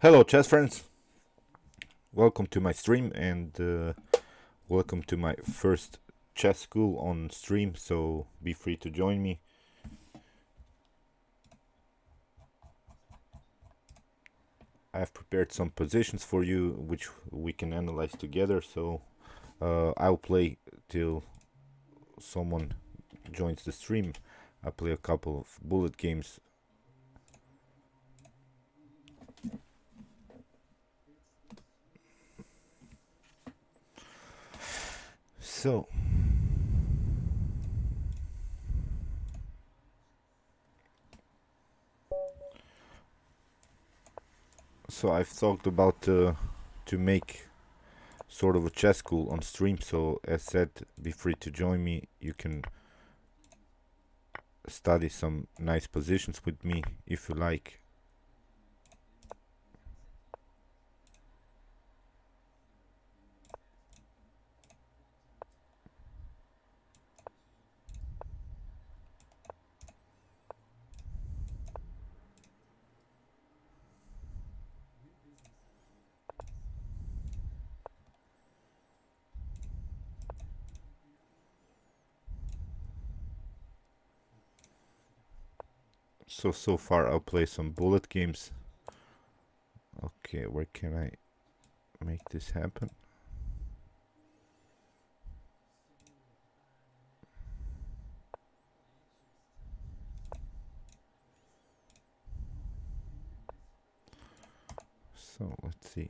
Hello, chess friends. Welcome to my stream and welcome to my first chess school on stream. So be free to join me. I have prepared some positions for you, which we can analyze together. So I'll play till someone joins the stream. I play a couple of bullet games. So I've thought about to make sort of a chess school on stream. So as said, be free to join me. You can study some nice positions with me if you like. So far I'll play some bullet games. Okay, where can I make this happen? So let's see.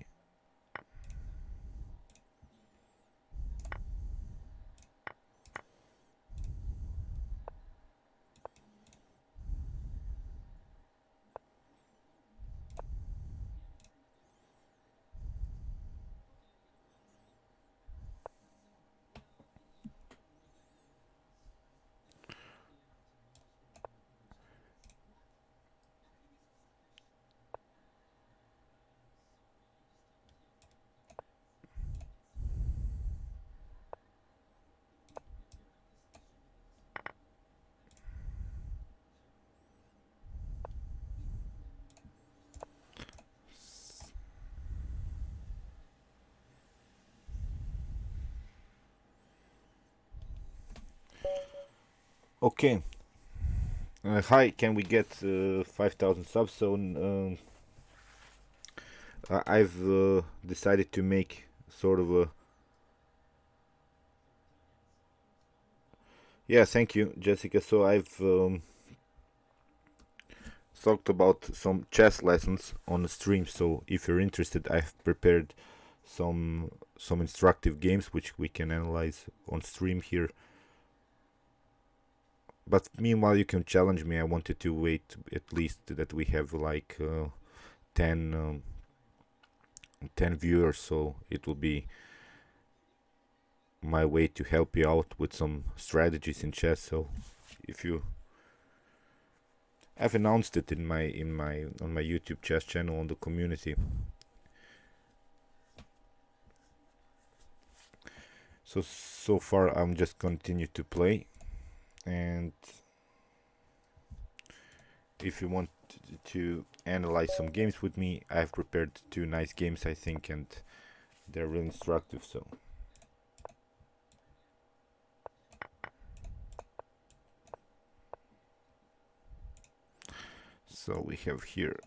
Okay. Hi, can we get 5,000 subs? So I've decided to make sort of a. Yeah, thank you, Jessica. So I've talked about some chess lessons on the stream. So if you're interested, I've prepared some instructive games which we can analyze on stream here. But meanwhile, you can challenge me. I wanted to wait at least that we have like 10, 10 viewers, so it will be my way to help you out with some strategies in chess. So if you, I've announced it in my on my YouTube chess channel on the community. So far I'm just continue to play, and if you want to analyze some games with me, I've prepared two nice games, I think, and they're really instructive. So we have here.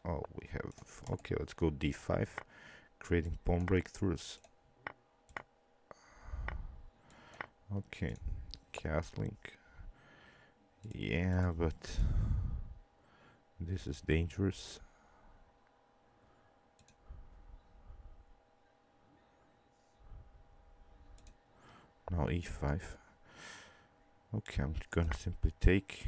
Oh, we have. Okay, let's go d5, creating pawn breakthroughs. Okay, castling. Yeah, but this is dangerous. Now e5. Okay, I'm gonna simply take.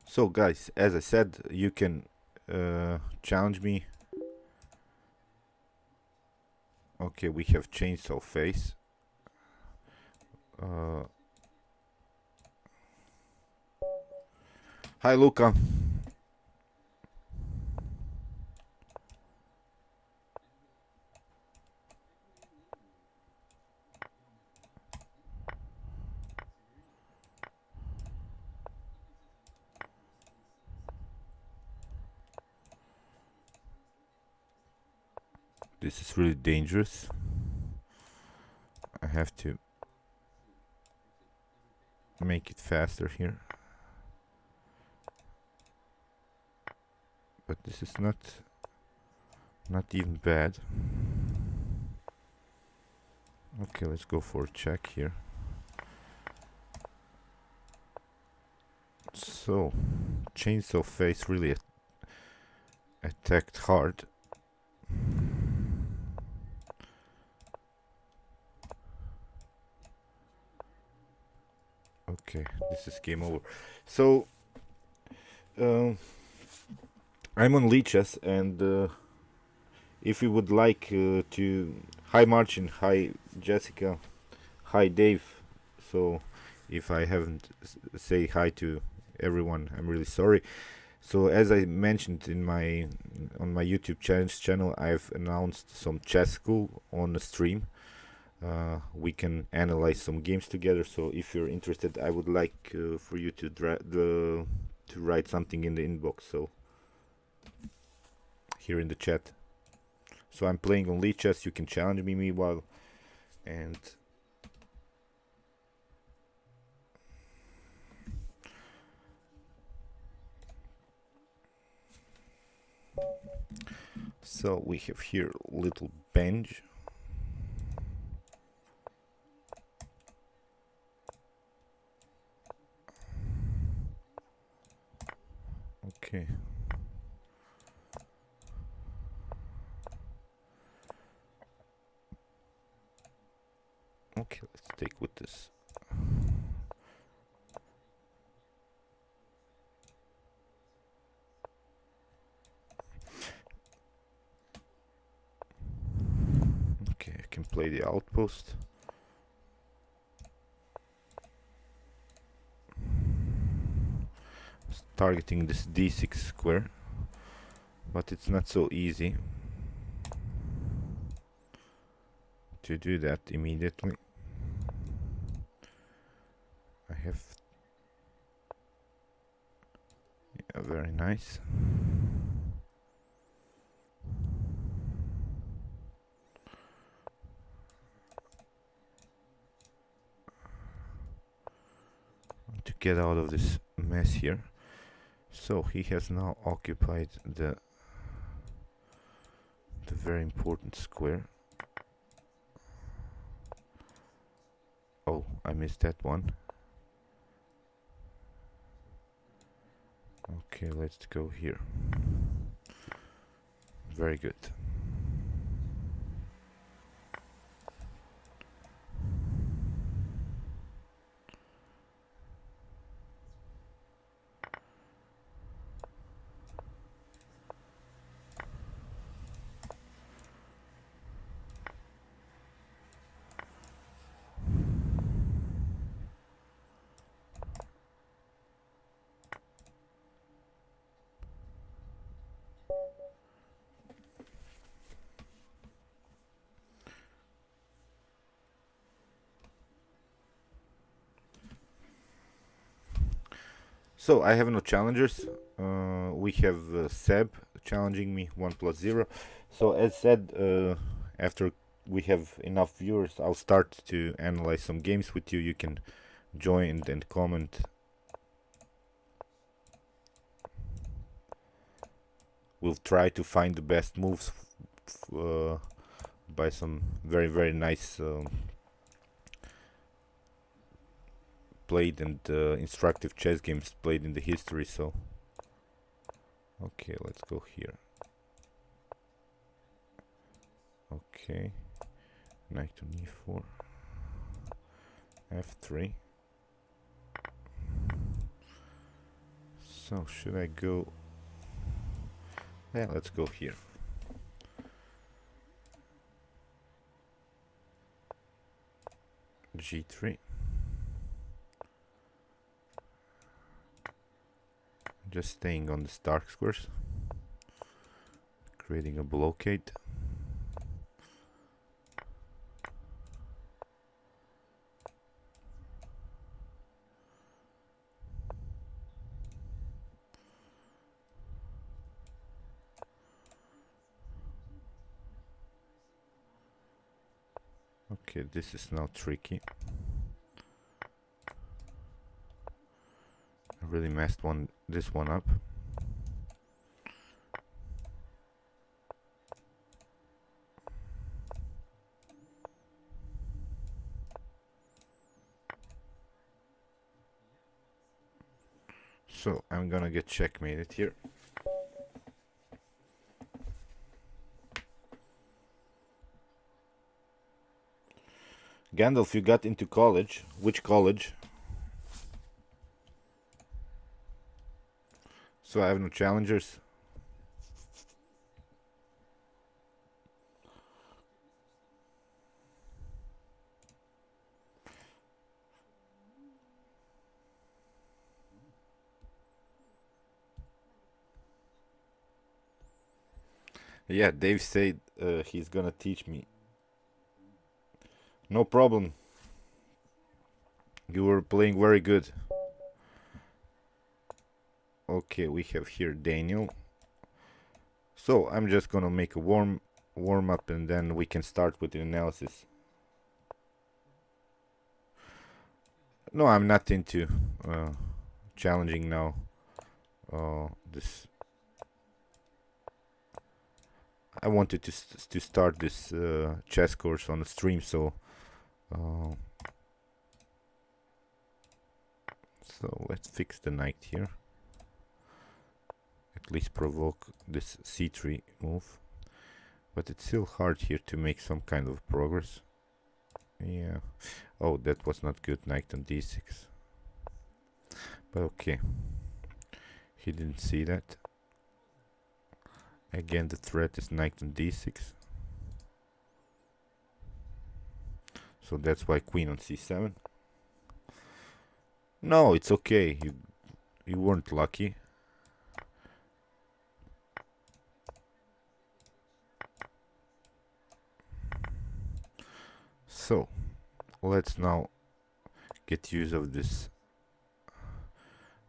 So guys, as I said, you can challenge me. Okay, we have chainsaw face. Hi, Luca. This is really dangerous. I have to make it faster here. But this is not even bad. Okay, let's go for a check here. So, chainsaw face really attacked hard. Okay, this is game over. So, I'm on leeches, and if you would like to, hi Marcin, hi Jessica, hi Dave. So, if I haven't say hi to everyone, I'm really sorry. So, as I mentioned in my on my YouTube channel, I've announced some chess school on the stream. We can analyze some games together. So if you're interested, I would like for you to to write something in the inbox. So here in the chat. So I'm playing on Lee Chess. You can challenge me meanwhile, and so we have here little bench. Okay. Okay, let's take with this. Okay, I can play the outpost. Targeting this d6 square, but it's not so easy to do that immediately. I have very nice. To get out of this mess here. So he has now occupied the very important square. Oh, I missed that one. Okay, let's go here. Very good. So I have no challengers. We have Seb challenging me 1+0. So as said, after we have enough viewers, I'll start to analyze some games with you. You can join and comment. We'll try to find the best moves by some very nice played and instructive chess games played in the history. So okay, let's go here. Okay, knight to e4, f3. So should I go? Yeah, let's go here. G3. Just staying on the dark squares, creating a blockade. Okay, this is now tricky. I really messed this one up. So I'm gonna get checkmated here. Gandalf, you got into college. Which college? So I have no challengers. Yeah, Dave said he's gonna teach me. No problem. You were playing very good. Okay, we have here Daniel. So I'm just gonna make a warm up and then we can start with the analysis. No, I'm not into challenging now. This I wanted to start this chess course on the stream, so let's fix the knight here. At least provoke this c3 move, but it's still hard here to make some kind of progress. Yeah. Oh, that was not good. Knight on d6. But okay. He didn't see that. Again, the threat is knight on d6. So that's why queen on c7. No, it's okay. You weren't lucky. So let's now get use of this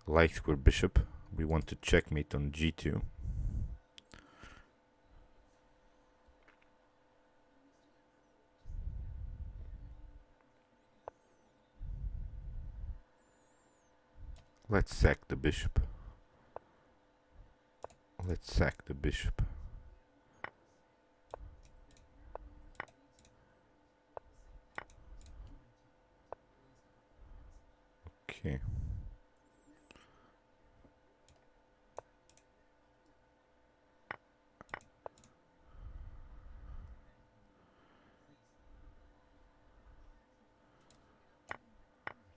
light square bishop. We want to checkmate on g2. Let's sack the bishop. Let's sack the bishop. Okay.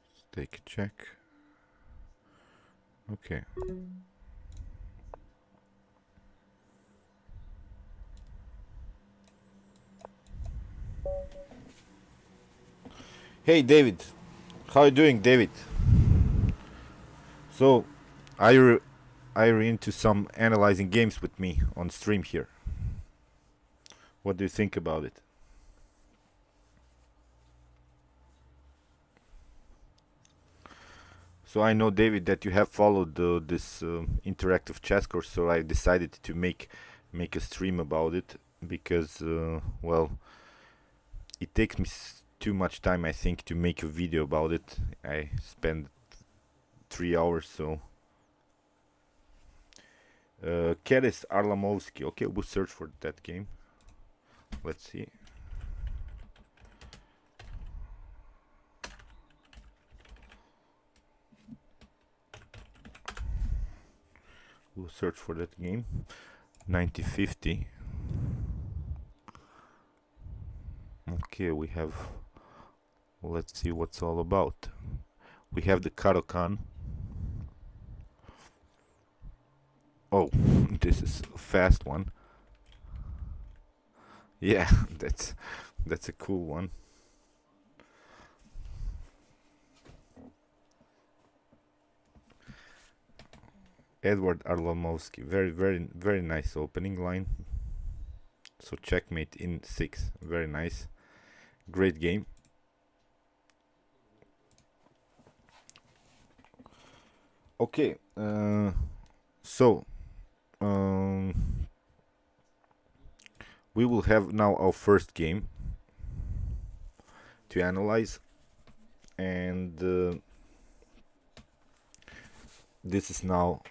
Let's take a check. Okay. Hey David, how are you doing, David? So, are you into some analyzing games with me on stream here? What do you think about it? So I know, David, that you have followed this interactive chess course, so I decided to make a stream about it because, well, it takes me too much time, I think, to make a video about it. I spend 3 hours, so. Keres Arlamovsky. Okay, we'll search for that game. Let's see. We'll search for that game. 9050. Okay, we have. Let's see what's all about. We have the Karokan. Oh, this is a fast one. Yeah, that's a cool one. Edward Arlamovsky. Very, very, very nice opening line. So checkmate in 6. Very nice. Great game. Okay. So um, we will have now our first game to analyze, and this is now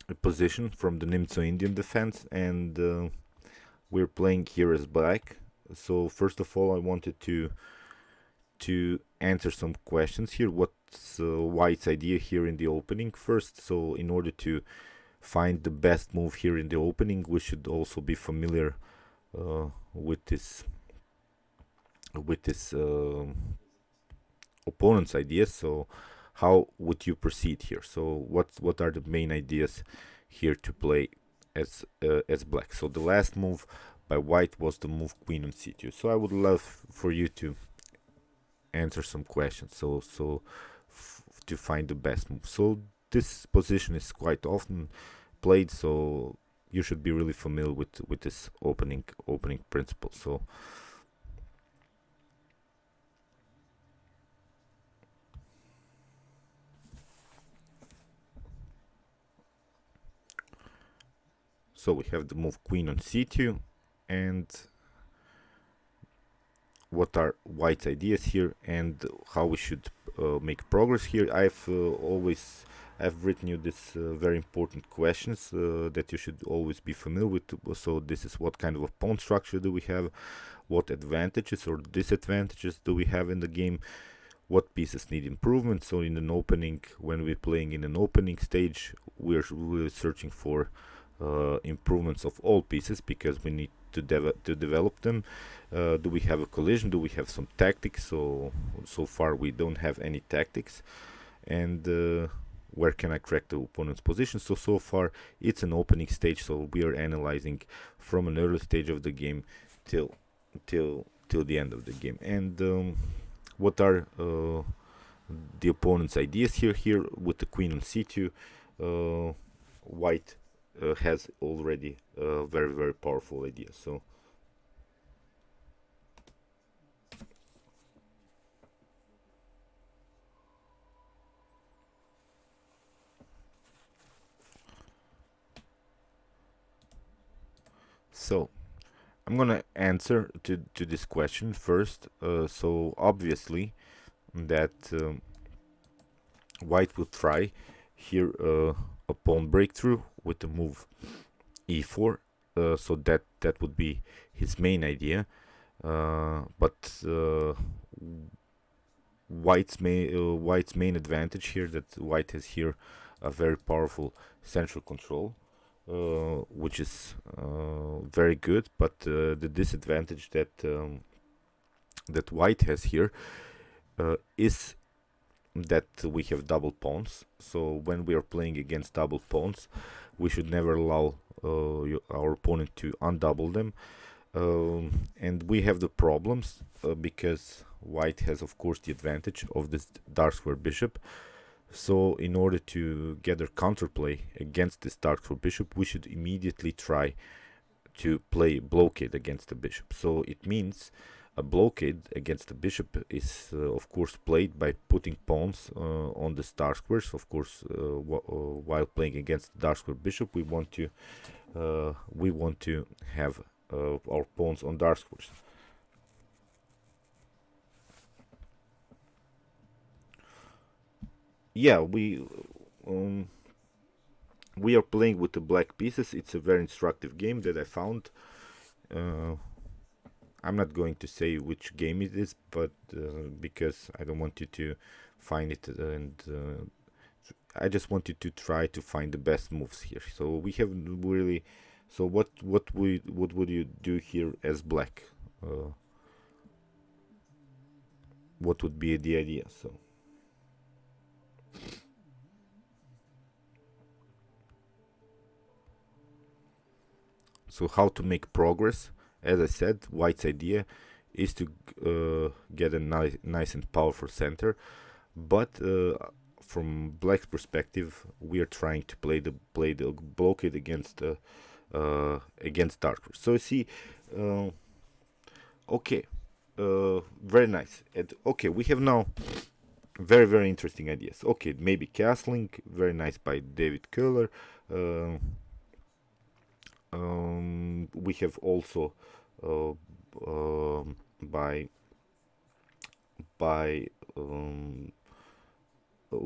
a position from the Nimzo-indian defense, and we're playing here as black. So first of all, I wanted to answer some questions here. What's white's idea here in the opening first? So in order to find the best move here in the opening, we should also be familiar with this opponent's ideas. So how would you proceed here? So what are the main ideas here to play as black? So the last move by white was the move queen on c2. So I would love for you to answer some questions. So to find the best move. So this position is quite often played. So you should be really familiar with this opening principle. So we have the move queen on c2, and what are white's ideas here and how we should make progress here. I've written you this very important questions that you should always be familiar with. So this is what kind of a pawn structure do we have, what advantages or disadvantages do we have in the game, what pieces need improvement. So in an opening, when we're playing in an opening stage, we're really searching for improvements of all pieces because we need to develop them. Do we have a collision? Do we have some tactics? So far we don't have any tactics. And where can I crack the opponent's position? So far it's an opening stage, so we are analyzing from an early stage of the game till the end of the game. And what are the opponent's ideas here with the queen on c2? White has already a very, very powerful idea. So I'm gonna answer to this question first. So obviously that white will try here a pawn breakthrough with the move e4. So that would be his main idea. But white's main advantage here, that white has here a very powerful central control, which is very good. But the disadvantage that white has here is that we have double pawns. So when we are playing against double pawns, we should never allow our opponent to undouble them. And we have the problems because white has, of course, the advantage of this dark square bishop. So in order to gather counterplay against this dark square bishop, we should immediately try to play blockade against the bishop. So it means a blockade against the bishop is of course played by putting pawns on the star squares. Of course, while playing against the dark square bishop, we want to have our pawns on dark squares. Yeah, we are playing with the black pieces. It's a very instructive game that I found. I'm not going to say which game it is, but because I don't want you to find it, and I just want you to try to find the best moves here. So we have really. So what would you do here as black? What would be the idea? So how to make progress? As I said, white's idea is to get a nice and powerful center, but from black's perspective, we are trying to play the blockade against dark. So you see, uh, okay, very nice. And okay, we have now very interesting ideas. Okay, maybe castling, very nice by David Köhler. Uh, we have also uh, by by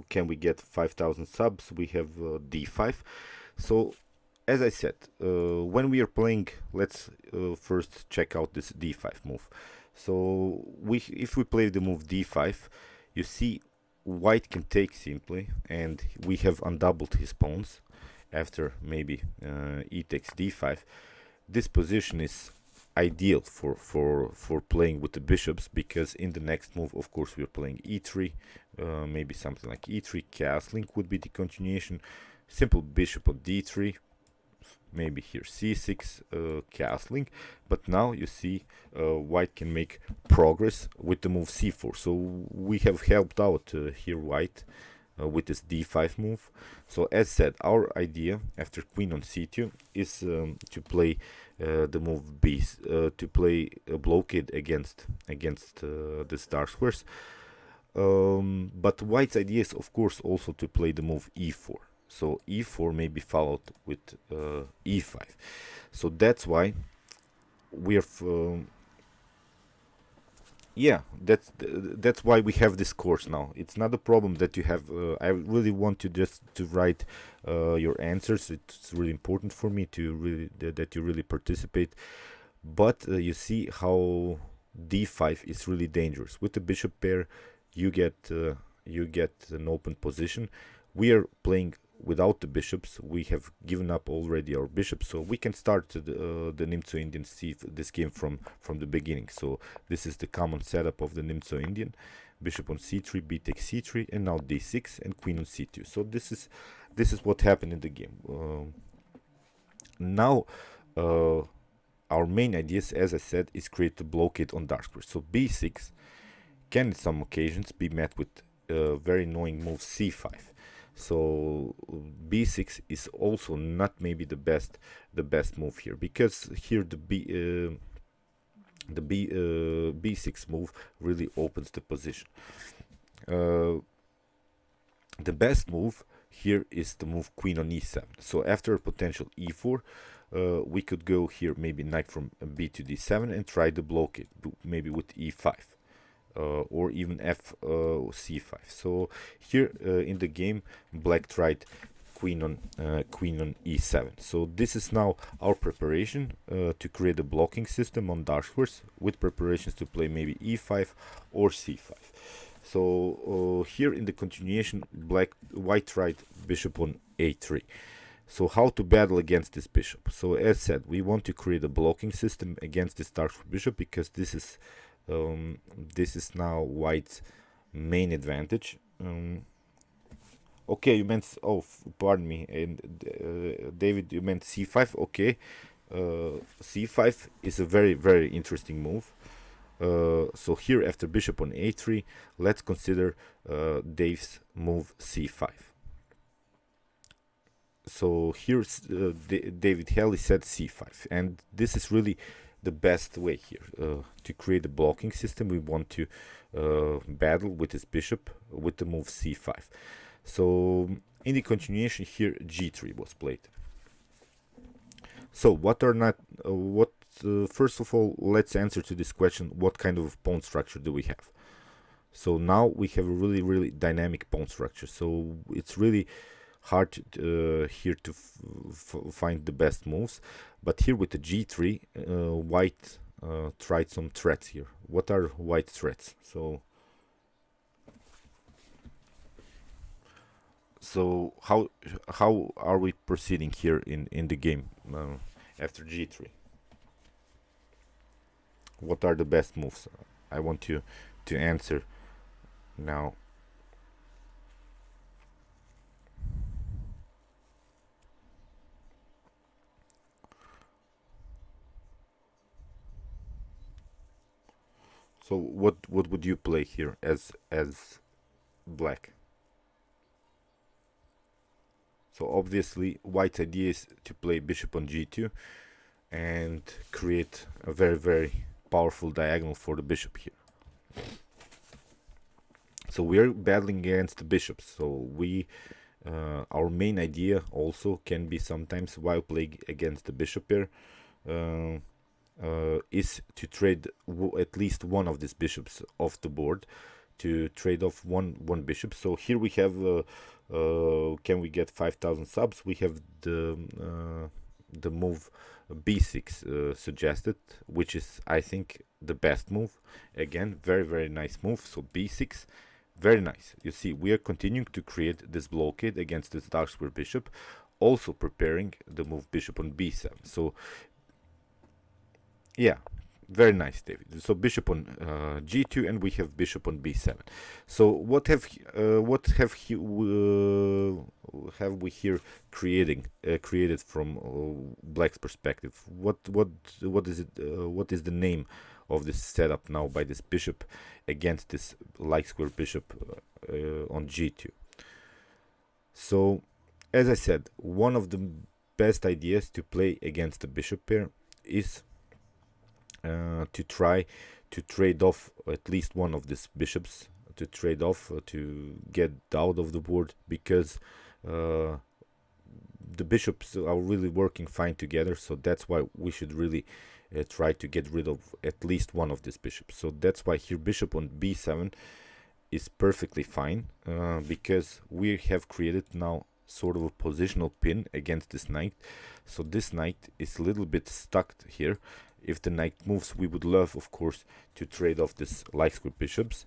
can we get 5,000 subs? We have d5. So as I said, when we are playing, let's first check out this d5 move. So if we play the move d5, you see white can take simply, and we have undoubled his pawns after maybe e takes d5. This position is ideal for playing with the bishops, because in the next move, of course, we're playing e3, maybe something like e3. Castling would be the continuation. Simple bishop on d3, maybe here c6, castling. But now you see white can make progress with the move c4. So we have helped out here white with this d5 move. So as said, our idea after queen on c2 is to play the move b, to play a blockade against the star squares. But white's idea is of course also to play the move e4. So e4 may be followed with e5. So that's why we're yeah, that's why we have this course now. It's not a problem that you have. I really want you just to write your answers. It's really important for me to really that you really participate. But you see how d5 is really dangerous with the bishop pair. You get an open position. We are playing without the bishops. We have given up already our bishops, so we can start the Nimzo-Indian this game from the beginning. So this is the common setup of the Nimzo-Indian: bishop on c3, b takes c3, and now d6 and queen on c2. So this is what happened in the game. Now our main ideas, as I said, is create a blockade on dark squares. So b6 can in some occasions be met with very annoying move c5. So b6 is also not maybe the best move here, because here the b6 move really opens the position. The best move here is the move queen on e7. So after a potential e4, we could go here maybe knight from b to d7 and try the blockade, maybe with e5. Or even c5. So here in the game, black tried queen on e7. So this is now our preparation to create a blocking system on dark squares, with preparations to play maybe e5 or c5. So here in the continuation, white tried bishop on a3. So how to battle against this bishop? So as said, we want to create a blocking system against this dark square bishop, because this is now white's main advantage. Okay, you meant, oh, pardon me, and David, you meant c5. Okay, c5 is a very interesting move. So here after bishop on a3, let's consider Dave's move c5. So here's David Haley said c5, and this is really the best way here to create a blocking system. We want to battle with this bishop with the move c5. So in the continuation here, g3 was played. So first of all, let's answer to this question: what kind of pawn structure do we have? So now we have a really dynamic pawn structure. So it's really hard here to find the best moves. But here with the g3, white tried some threats here. What are white threats? So how are we proceeding here in the game after g3? What are the best moves? I want you to answer now. So what would you play here as black? So obviously white's idea is to play bishop on g2 and create a very, very powerful diagonal for the bishop here. So we're battling against the bishops, so we our main idea also can be sometimes, while playing against the bishop here, is to trade at least one of these bishops off the board, to trade off one bishop. So here we have can we get 5,000 subs? We have the move b6 suggested, which is, I think, the best move. Again, very, very nice move. So b6, very nice. You see, we are continuing to create this blockade against this dark square bishop, also preparing the move bishop on b7. So yeah, very nice, David. So bishop on g2, and we have bishop on b7. So what have we here created from black's perspective? What is it? What is the name of this setup now by this bishop against this light square bishop on g2? So, as I said, one of the best ideas to play against the bishop pair is to try to trade off at least one of these bishops, to trade off to get out of the board, because the bishops are really working fine together. So that's why we should really try to get rid of at least one of these bishops. So that's why here bishop on b7 is perfectly fine, because we have created now sort of a positional pin against this knight. So this knight is a little bit stuck here. If the knight moves, we would love, of course, to trade off this light square bishops,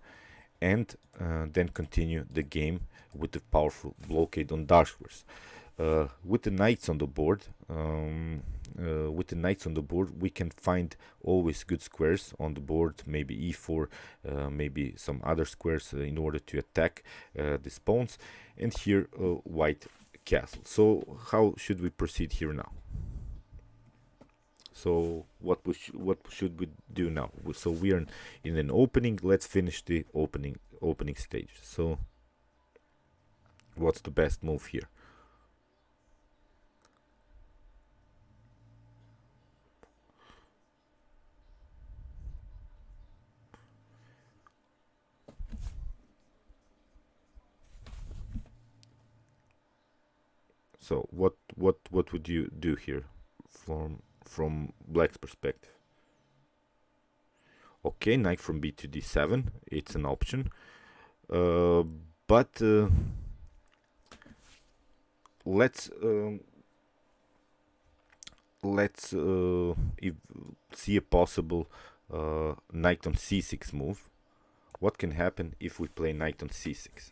and then continue the game with the powerful blockade on dark squares. With the knights on the board, we can find always good squares on the board, maybe e4, maybe some other squares in order to attack these pawns. And here, white castle. So how should we proceed here now? So what should we do now? So we are in an opening. Let's finish the opening stage. So what's the best move here? So what would you do here from black's perspective? Okay, knight from b to d7, it's an option, but let's see a possible knight on c6 move. What can happen if we play knight on c6?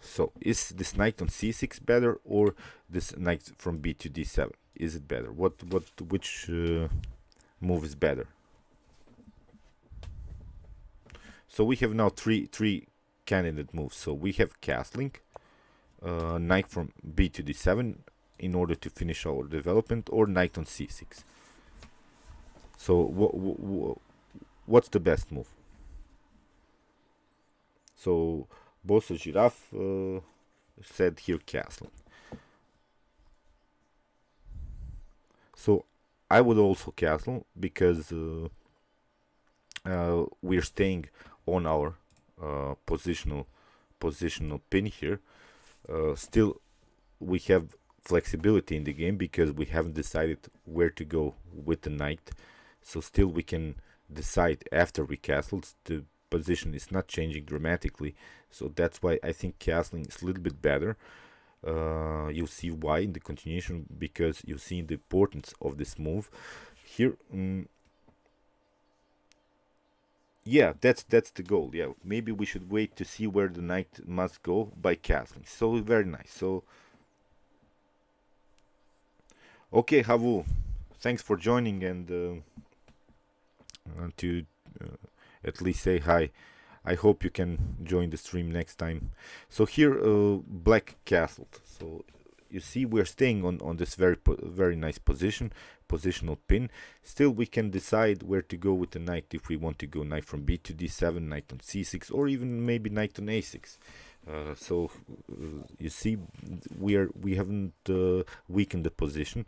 So is this knight on c6 better, or this knight from b to d7? Is it better? Which move is better? So we have now three candidate moves. So we have castling, knight from b to d7 in order to finish our development, or knight on c6. So what's the best move? So Jozarov said here castling. So I would also castle, because we're staying on our positional pin here. Still, we have flexibility in the game because we haven't decided where to go with the knight. So still we can decide after we castled. The position is not changing dramatically, so that's why I think castling is a little bit better. You'll see why in the continuation, because you see the importance of this move here. Yeah, that's the goal. Yeah, maybe we should wait to see where the knight must go by castling. So very nice. So okay, Havu, thanks for joining, and to at least say hi. I hope you can join the stream next time. So here, black castled. So you see we're staying on this very nice positional pin. Still we can decide where to go with the knight, if we want to go knight from b to d7, knight on c6, or even maybe knight on a6. You see we haven't weakened the position.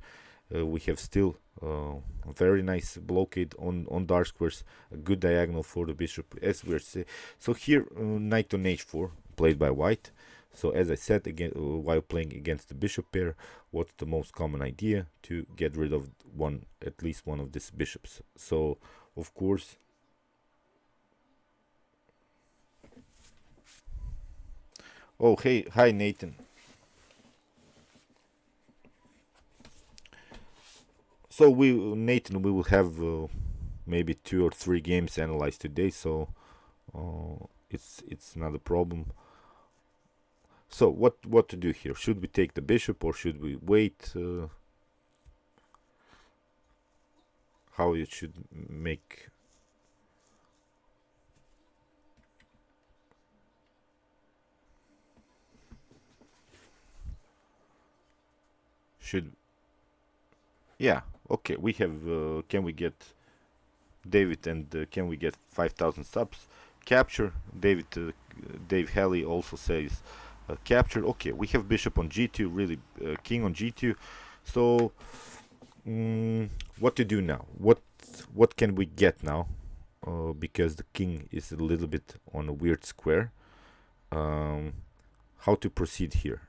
We have still a very nice blockade on dark squares, a good diagonal for the bishop, as we're saying. So here knight on h4 played by white. So as I said, again, while playing against the bishop pair, what's the most common idea? To get rid of at least one of these bishops. So of course, oh hey, hi Nathan. So Nathan, we will have maybe 2 or 3 games analyzed today, so it's not a problem. So what to do here? Should we take the bishop or should we wait? How you should make? Should Yeah, okay. We have. Can we get David, and can we get 5,000 subs? Capture David. Dave Helly also says capture. Okay, we have bishop on g2. Really, king on g2. So, what to do now? What can we get now? Because the king is a little bit on a weird square. How to proceed here?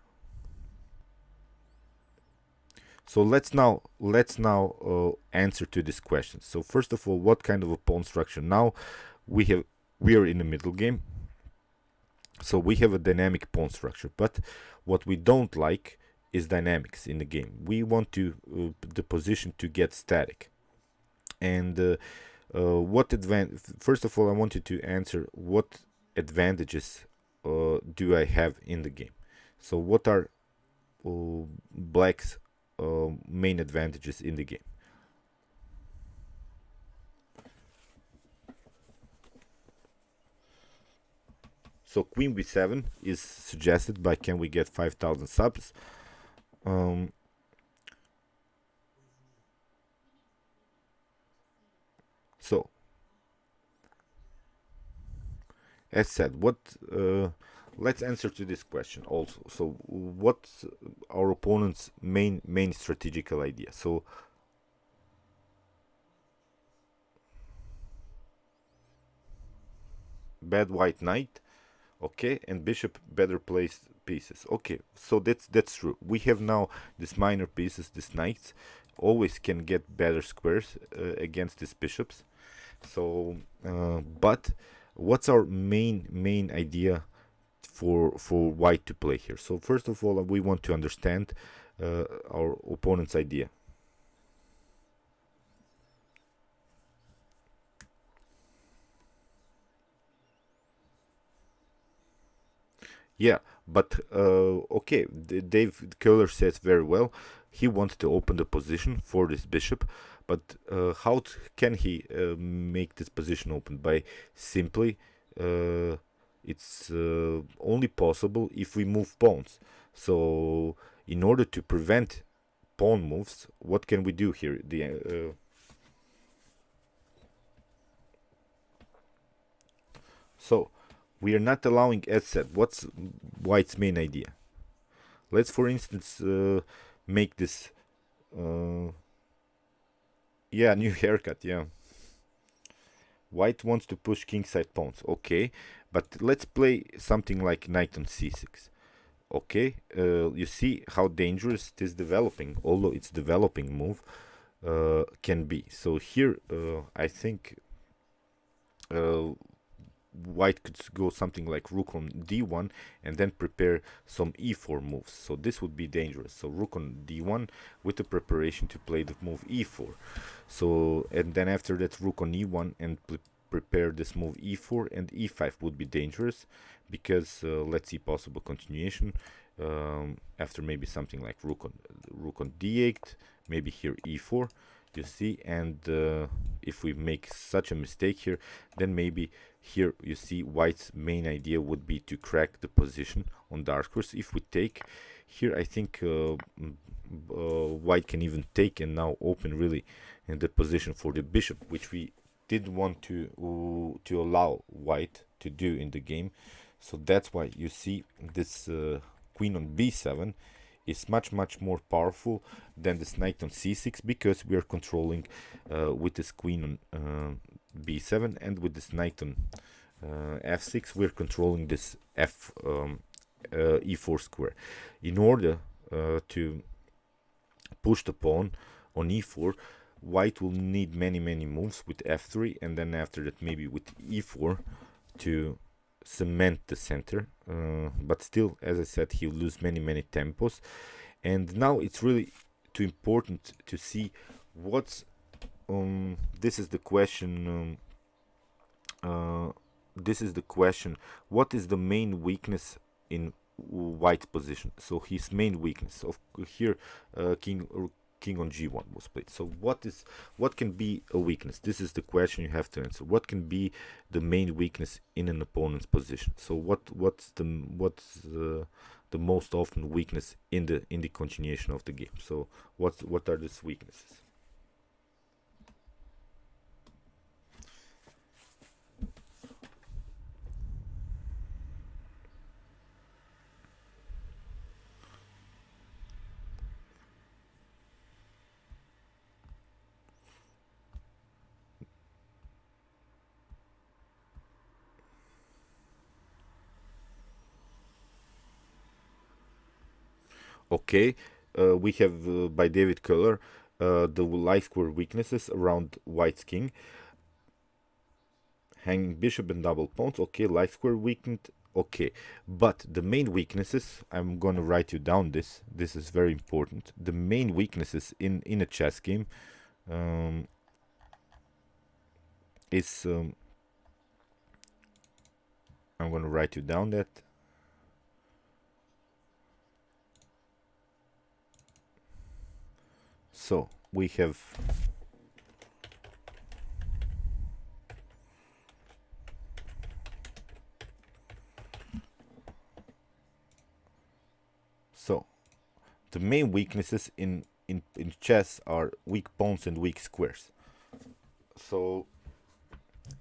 So let's now answer to this question. So first of all, what kind of a pawn structure? Now we are in the middle game, so we have a dynamic pawn structure. But what we don't like is dynamics in the game. We want to the position to get static. And first of all, I wanted to answer what advantages do I have in the game. So what are black's main advantages in the game? So queen b7 is suggested by Can We Get 5,000 subs. So as said, let's answer to this question also. So what's our opponent's main strategical idea? So bad white knight, okay, and bishop better placed pieces. Okay, so that's true. We have now these minor pieces, these knights always can get better squares against these bishops. So but what's our main idea for white to play here? So first of all, we want to understand our opponent's idea. Yeah, but okay, Dave Köhler says very well. He wants to open the position for this bishop, but how can he make this position open? By simply, it's only possible if we move pawns. So, in order to prevent pawn moves, what can we do here? So, we are not allowing, as said, what's white's main idea? Let's, for instance, make this. Yeah, new haircut. Yeah. White wants to push kingside pawns. Okay, but let's play something like knight on c6. Okay, you see how dangerous this developing, although it's developing move, can be. So here, I think white could go something like rook on d1 and then prepare some e4 moves. So this would be dangerous. So rook on d1 with the preparation to play the move e4. So, and then after that rook on e1 and prepare this move e4, and e5 would be dangerous because let's see possible continuation after maybe something like rook on d8, maybe here e4, you see. And if we make such a mistake here, then maybe here you see white's main idea would be to crack the position on dark squares. If we take here, I think white can even take and now open really in the position for the bishop, which we didn't want to allow white to do in the game. So that's why you see this queen on b7 is much more powerful than this knight on c6, because we are controlling with this queen on b7 and with this knight on f6 we're controlling this e4 square. In order to push the pawn on e4, white will need many moves with f3, and then after that maybe with e4 to cement the center, but still, as I said, he'll lose many tempos. And now it's really too important to see what's this is the question what is the main weakness in white's position. So his main weakness of here, king on g1 was played. So what can be a weakness? This is the question you have to answer. What can be the main weakness in an opponent's position? So what's the most often weakness in the continuation of the game? So what are these weaknesses? Okay, we have by David Keller the light square weaknesses around white's king. Hanging bishop and double pawns. Okay, light square weakened. Okay, but the main weaknesses, I'm gonna write you down this. This is very important. The main weaknesses in a chess game is I'm gonna write you down that. So we have the main weaknesses in chess are weak pawns and weak squares. So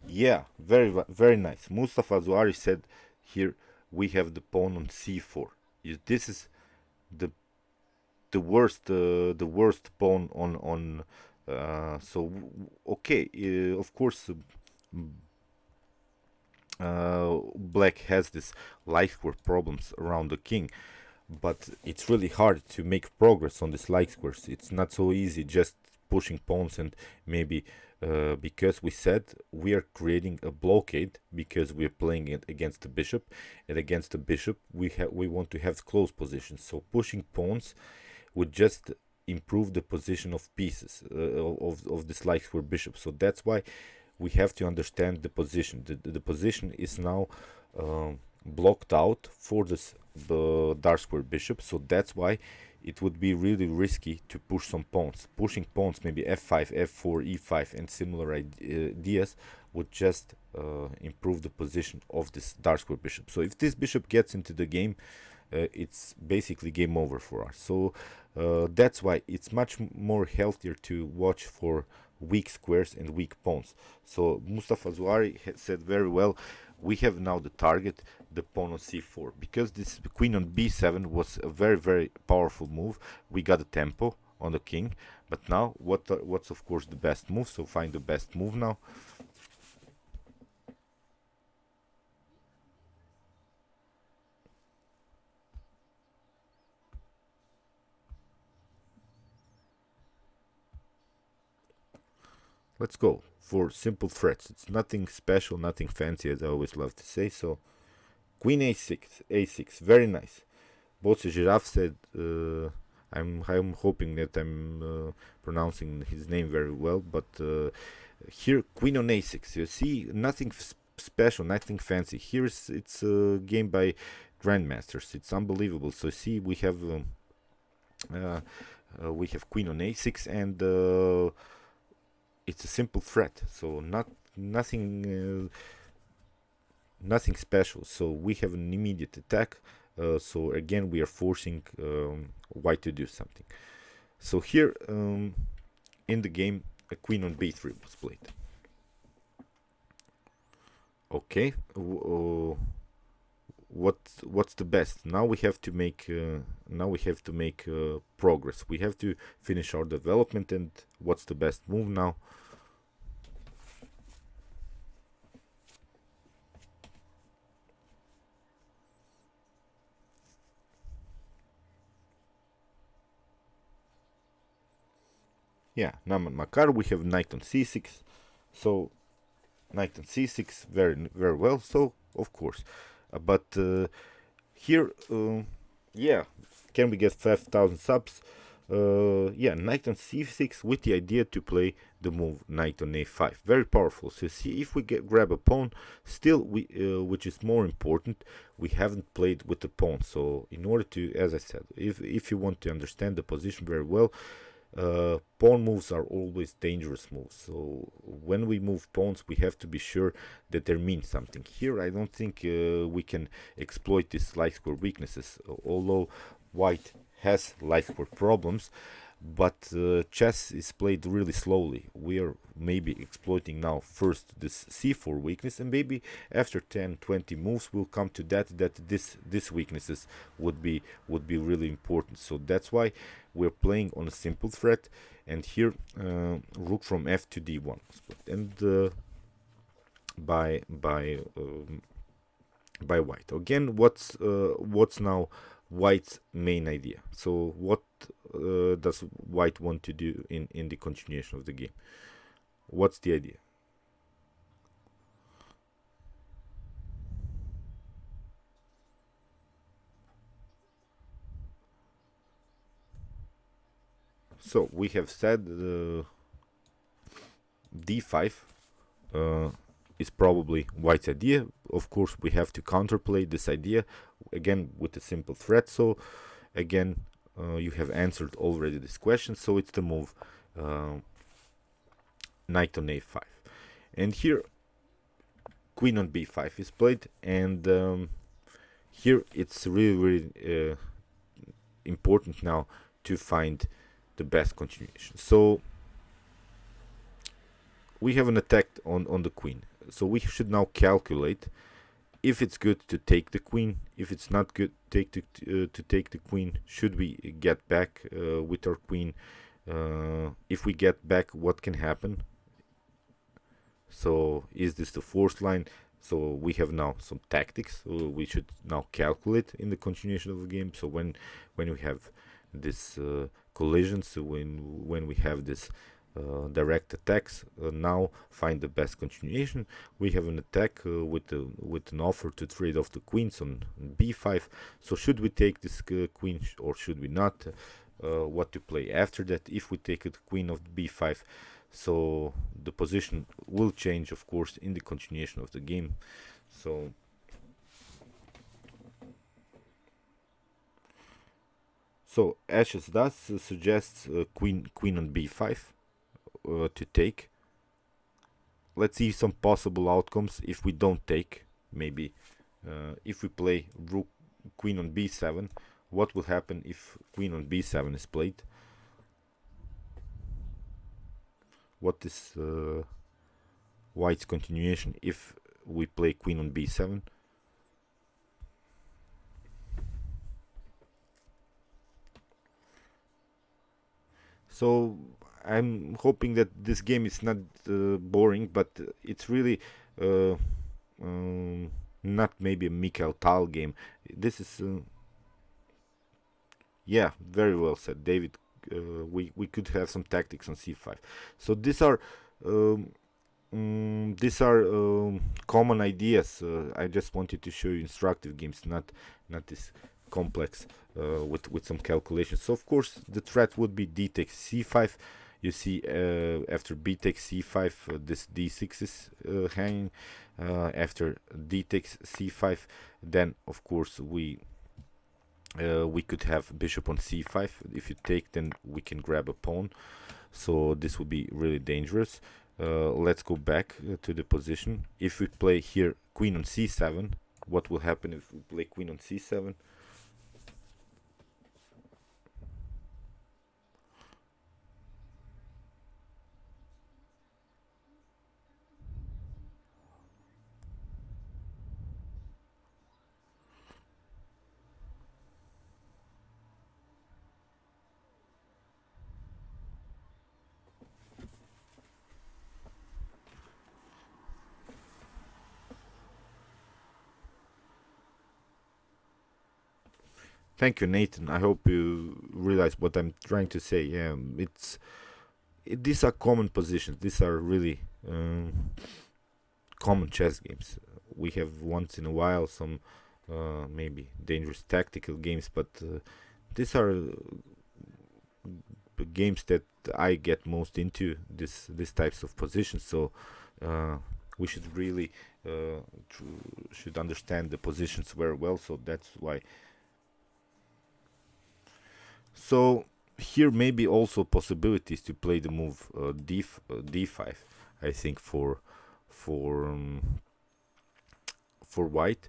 yeah, very nice. Mustafa Zuari said here we have the pawn on c4. This is the worst pawn on so okay, of course black has this light square problems around the king, but it's really hard to make progress on this light squares. It's not so easy just pushing pawns, and maybe because we said we are creating a blockade because we're playing it against the bishop, and against the bishop we want to have close positions. So pushing pawns would just improve the position of pieces of this light square bishop. So that's why we have to understand the position. The position is now blocked out for this dark square bishop. So that's why it would be really risky to push some pawns. Pushing pawns, maybe f5, f4, e5, and similar ideas would just improve the position of this dark square bishop. So if this bishop gets into the game, it's basically game over for us. So that's why it's much more healthier to watch for weak squares and weak pawns. So Mustafa Zuari said very well, we have now the target, the pawn on c4, because this queen on b7 was a very powerful move. We got a tempo on the king, but now what's of course the best move? So find the best move now. Let's go for simple threats. It's nothing special, nothing fancy, as I always love to say. So queen a6, very nice. Both Jozarov said, I'm hoping that I'm pronouncing his name very well, but here queen on a6. You see, nothing special, nothing fancy. Here it's a game by grandmasters. It's unbelievable. So see, we have queen on a6, and it's a simple threat. So nothing special. So we have an immediate attack So again, we are forcing white to do something. So here in the game, a queen on b3 was played. Okay, what's the best? Now we have to make progress. We have to finish our development, and what's the best move now? Yeah, Naman Makar, we have knight on c6. So knight on c6, very well. So of course, but here, yeah, can we get 5,000 subs? Yeah, knight on c6 with the idea to play the move knight on a5. Very powerful. So see, if we grab a pawn, still we, which is more important, we haven't played with the pawn. So in order to, as I said, if you want to understand the position very well, pawn moves are always dangerous moves. So when we move pawns, we have to be sure that they mean something. Here, I don't think we can exploit these light square weaknesses, although white has light square problems. But chess is played really slowly. We are maybe exploiting now first this c4 weakness, and maybe after 10-20 moves we'll come to that this weaknesses would be really important. So that's why we're playing on a simple threat, and here rook from f to d1 and by white. Again, what's now white's main idea? So what does white want to do in the continuation of the game? What's the idea? So we have said d5 is probably white's idea. Of course, we have to counterplay this idea again with a simple threat. So again, you have answered already this question. So it's the move knight on a5, and here queen on b5 is played, and here it's really important now to find the best continuation. So we have an attack on the queen, so we should now calculate if it's good to take the queen. If it's not good to take the queen, should we get back with our queen? If we get back, what can happen? So is this the forced line? So we have now some tactics we should now calculate in the continuation of the game. So when we have this collisions, so when we have this direct attacks, now find the best continuation. We have an attack with an offer to trade off the queens on b5. So should we take this queen or should we not? What to play after that? If we take the queen of b5, so the position will change, of course, in the continuation of the game. So Ashes does suggests queen on b5 to take. Let's see some possible outcomes if we don't take. Maybe if we play rook queen on b7, what will happen if queen on b7 is played? What is white's continuation if we play queen on b7? So I'm hoping that this game is not boring, but it's really not maybe a Mikhail Tal game. This is yeah, very well said, David. We could have some tactics on c5. So these are common ideas. I just wanted to show you instructive games, not this complex with some calculations. So of course the threat would be d takes c5. You see after b takes c5 this d6 is hanging. After d takes c5, then of course we could have bishop on c5. If you take, then we can grab a pawn. So this would be really dangerous. Let's go back to the position. If we play here queen on c7, what will happen if we play queen on c7? Thank you, Nathan. I hope you realize what I'm trying to say. Yeah, these are common positions. These are really common chess games. We have once in a while some maybe dangerous tactical games, but these are games that I get most into. This types of positions. So we should really should understand the positions very well. So that's why. So here maybe also possibilities to play the move d5. I think for um, for white,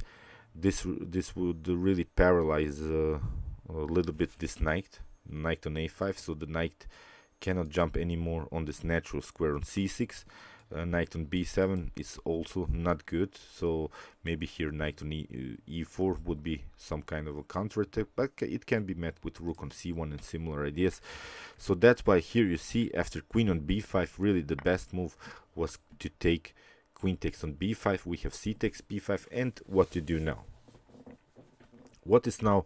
this would really paralyze a little bit this knight on a5. So the knight cannot jump anymore on this natural square on c6. Knight on b7 is also not good, so maybe here knight on e4 would be some kind of a counter attack, but it can be met with rook on c1 and similar ideas. So that's why here you see after queen on b5, really the best move was to take queen takes on b5. We have c takes b5, and what to do now? What is now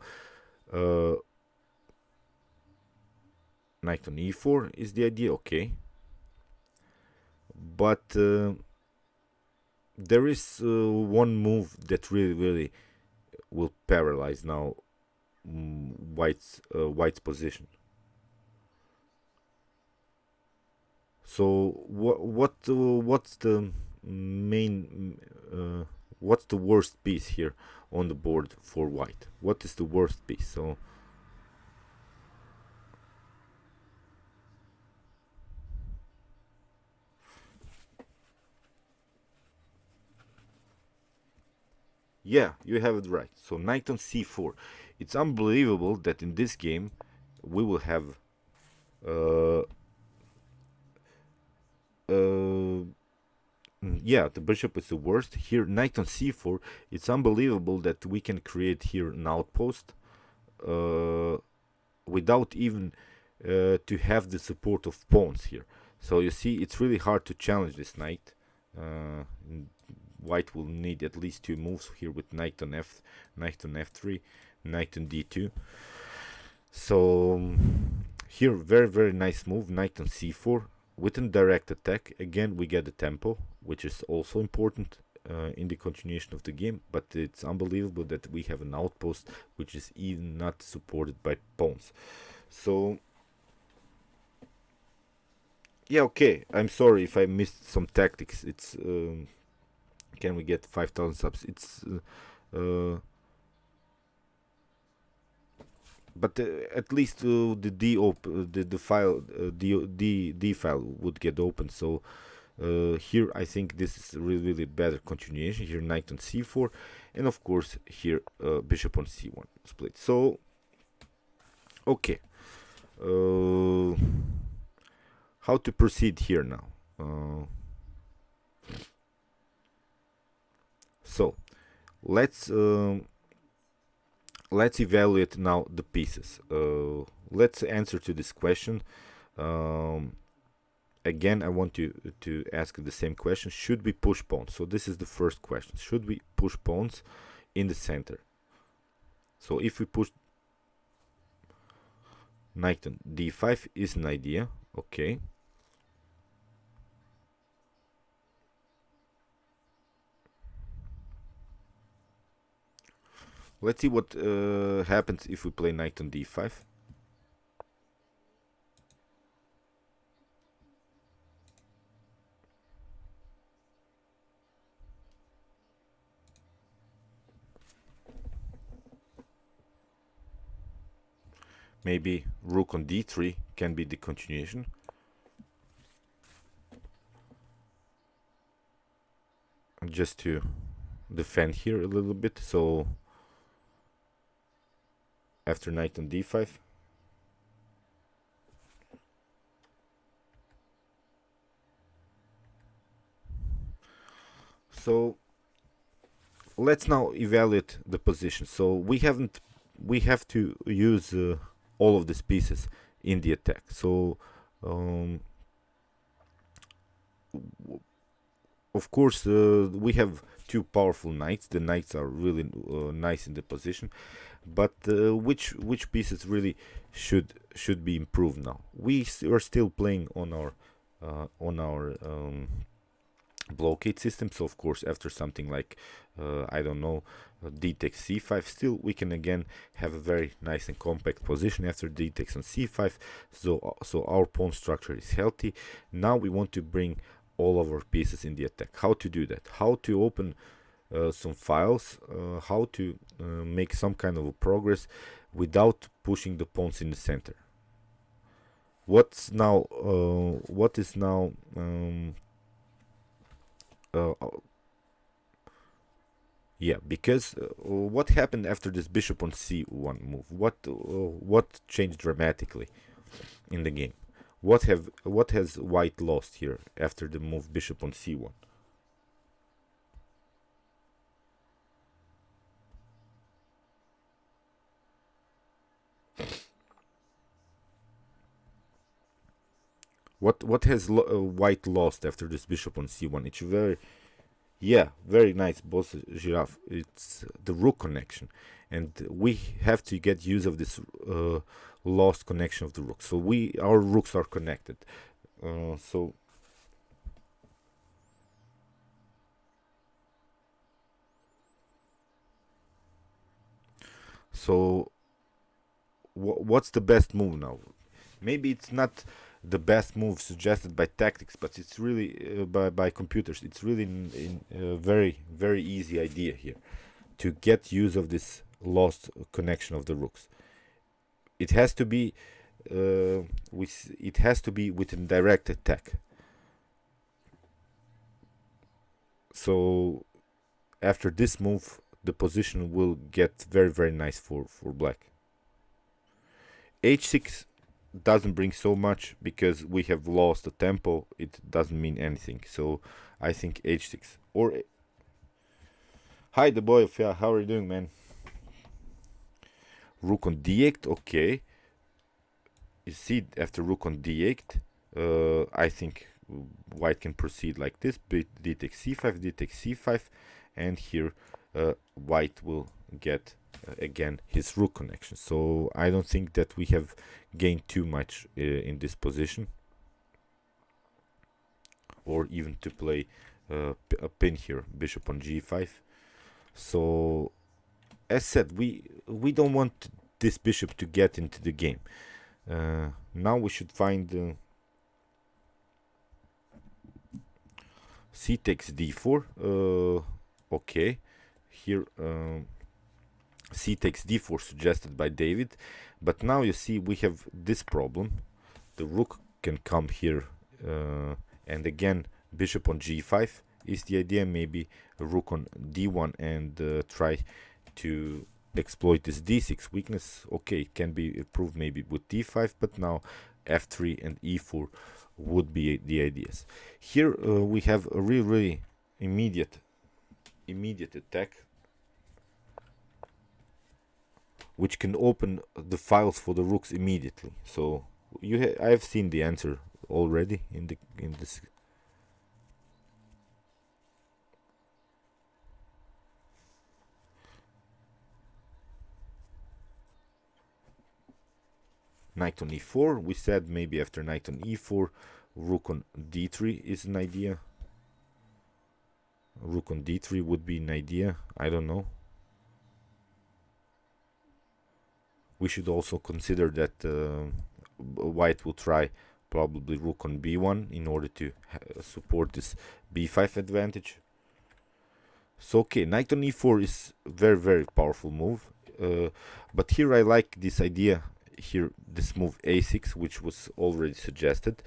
knight on e4 is the idea, okay, but there is one move that really will paralyze now white's position. So what's the main what's the worst piece here on the board for white? What is the worst piece? So yeah, you have it right. So knight on c4. It's unbelievable that in this game we will have uh, yeah, the bishop is the worst. Here, knight on c4. It's unbelievable that we can create here an outpost without even to have the support of pawns here. So you see, it's really hard to challenge this knight. Uh, White will need at least two moves here with knight on f3, knight on d2. So here, very nice move, knight on c4 with a direct attack. Again, we get the tempo, which is also important in the continuation of the game. But it's unbelievable that we have an outpost which is even not supported by pawns. So yeah, okay. I'm sorry if I missed some tactics. It's can we get 5,000 subs? It's but at least the the file d file would get open. So here I think this is really better continuation. Here knight on c4, and of course here bishop on c1 split. So okay, how to proceed here now? So let's evaluate now the pieces. Let's answer to this question. Again, I want you to ask the same question. Should we push pawns? So this is the first question. Should we push pawns in the center? So if we push knight on d5 is an idea. Okay. Let's see what happens if we play knight on d5. Maybe rook on d3 can be the continuation. Just to defend here a little bit. So after knight on d5. So let's now evaluate the position. So we have to use all of these pieces in the attack. So of course we have two powerful knights. The knights are really nice in the position, but which pieces really should be improved now. Are still playing on our blockade system, so of course after something like I don't know, d takes c5, still we can again have a very nice and compact position after d takes on c5. So our pawn structure is healthy. Now we want to bring all of our pieces in the attack. How to do that? How to open some files, how to make some kind of a progress without pushing the pawns in the center. What is now uh, yeah, because what happened after this bishop on c1 move? What changed dramatically in the game? What has white lost here after the move bishop on c1? What has white lost after this bishop on c1? It's very nice boss giraffe. It's the rook connection, and we have to get use of this lost connection of the rook. So our rooks are connected. So so what's the best move now? Maybe it's not the best move suggested by tactics, but it's really by computers. It's really a very easy idea here to get use of this lost connection of the rooks. It has to be within direct attack. So after this move, the position will get very nice for black. h6 doesn't bring so much because we have lost the tempo. It doesn't mean anything. So I think h6 or hi the boy. Yeah, how are you doing, man? Rook on d8. Okay. You see, after rook on d8, I think white can proceed like this. D takes c5, d takes c5, and here white will get again his rook connection. So I don't think that we have gained too much in this position, or even to play a pin here, bishop on g5. So as said, we don't want this bishop to get into the game. Now we should find c takes d4. Okay, here c takes d4 suggested by David, but now you see we have this problem. The rook can come here, and again bishop on g5 is the idea. Maybe a rook on d1 and try to exploit this d6 weakness. Okay, it can be improved maybe with d5, but now f3 and e4 would be the ideas. Here we have a really immediate attack, which can open the files for the rooks immediately. So I've seen the answer already in this. Knight on e4. We said maybe after knight on e4, rook on d3 is an idea. Rook on d3 would be an idea. I don't know. We should also consider that white will try probably rook on b1 in order to support this b5 advantage. So okay, knight on e4 is very powerful move. But here I like this idea here, this move a6, which was already suggested.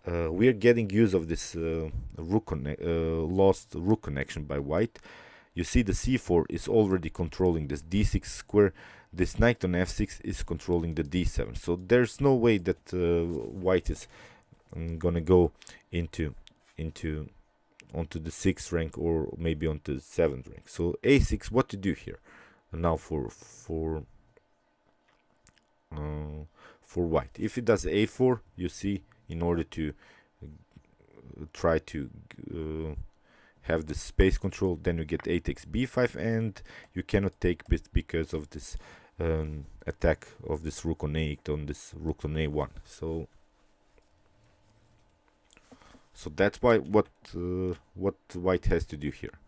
We are getting use of this lost rook connection by white. You see the c4 is already controlling this d6 square. This knight on f6 is controlling the d7. So there's no way that white is gonna go onto the 6th rank or maybe onto the 7th rank. So a6, what to do here now for white? If it does a4, you see, in order to try to have the space control, then you get a takes b5, and you cannot take bit because of this attack of this rook on a8 on this rook on a1. So that's why what white has to do here.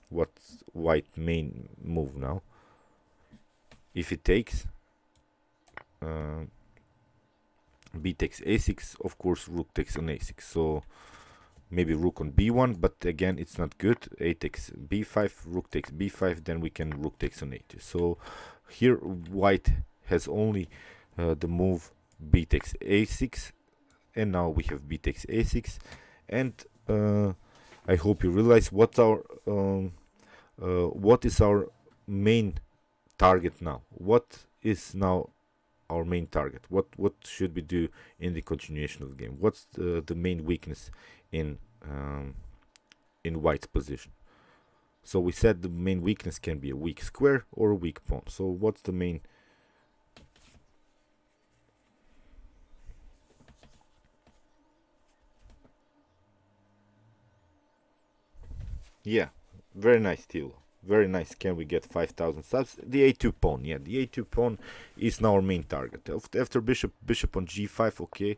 What's white main move now? If it takes b takes a6, of course rook takes on a6. So maybe rook on b1, but again it's not good. A takes b5, rook takes b5, then we can rook takes on a2. So here white has only the move b takes a6, and now we have b takes a6. And I hope you realize what is our main target now. What is now our main target? What should we do in the continuation of the game? What's the main weakness in white's position? So we said the main weakness can be a weak square or a weak pawn. So what's the main? Yeah, very nice, Tilo. Very nice. Can we get 5,000 subs? The a2 pawn. Yeah, the a2 pawn is now our main target. After bishop on g5, okay,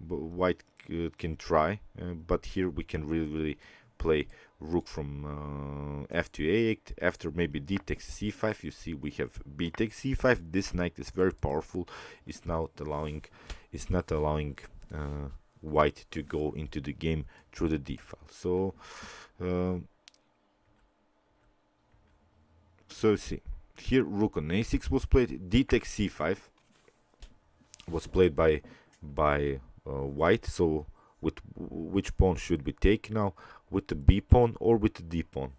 white can try, but here we can really play rook from f to a8. After maybe d takes c5, you see we have b takes c5. This knight is very powerful. It's not allowing white to go into the game through the d file. So see, here rook on a6 was played, d takes c5 was played by white. So with which pawn should we take now? With the b pawn or with the d pawn?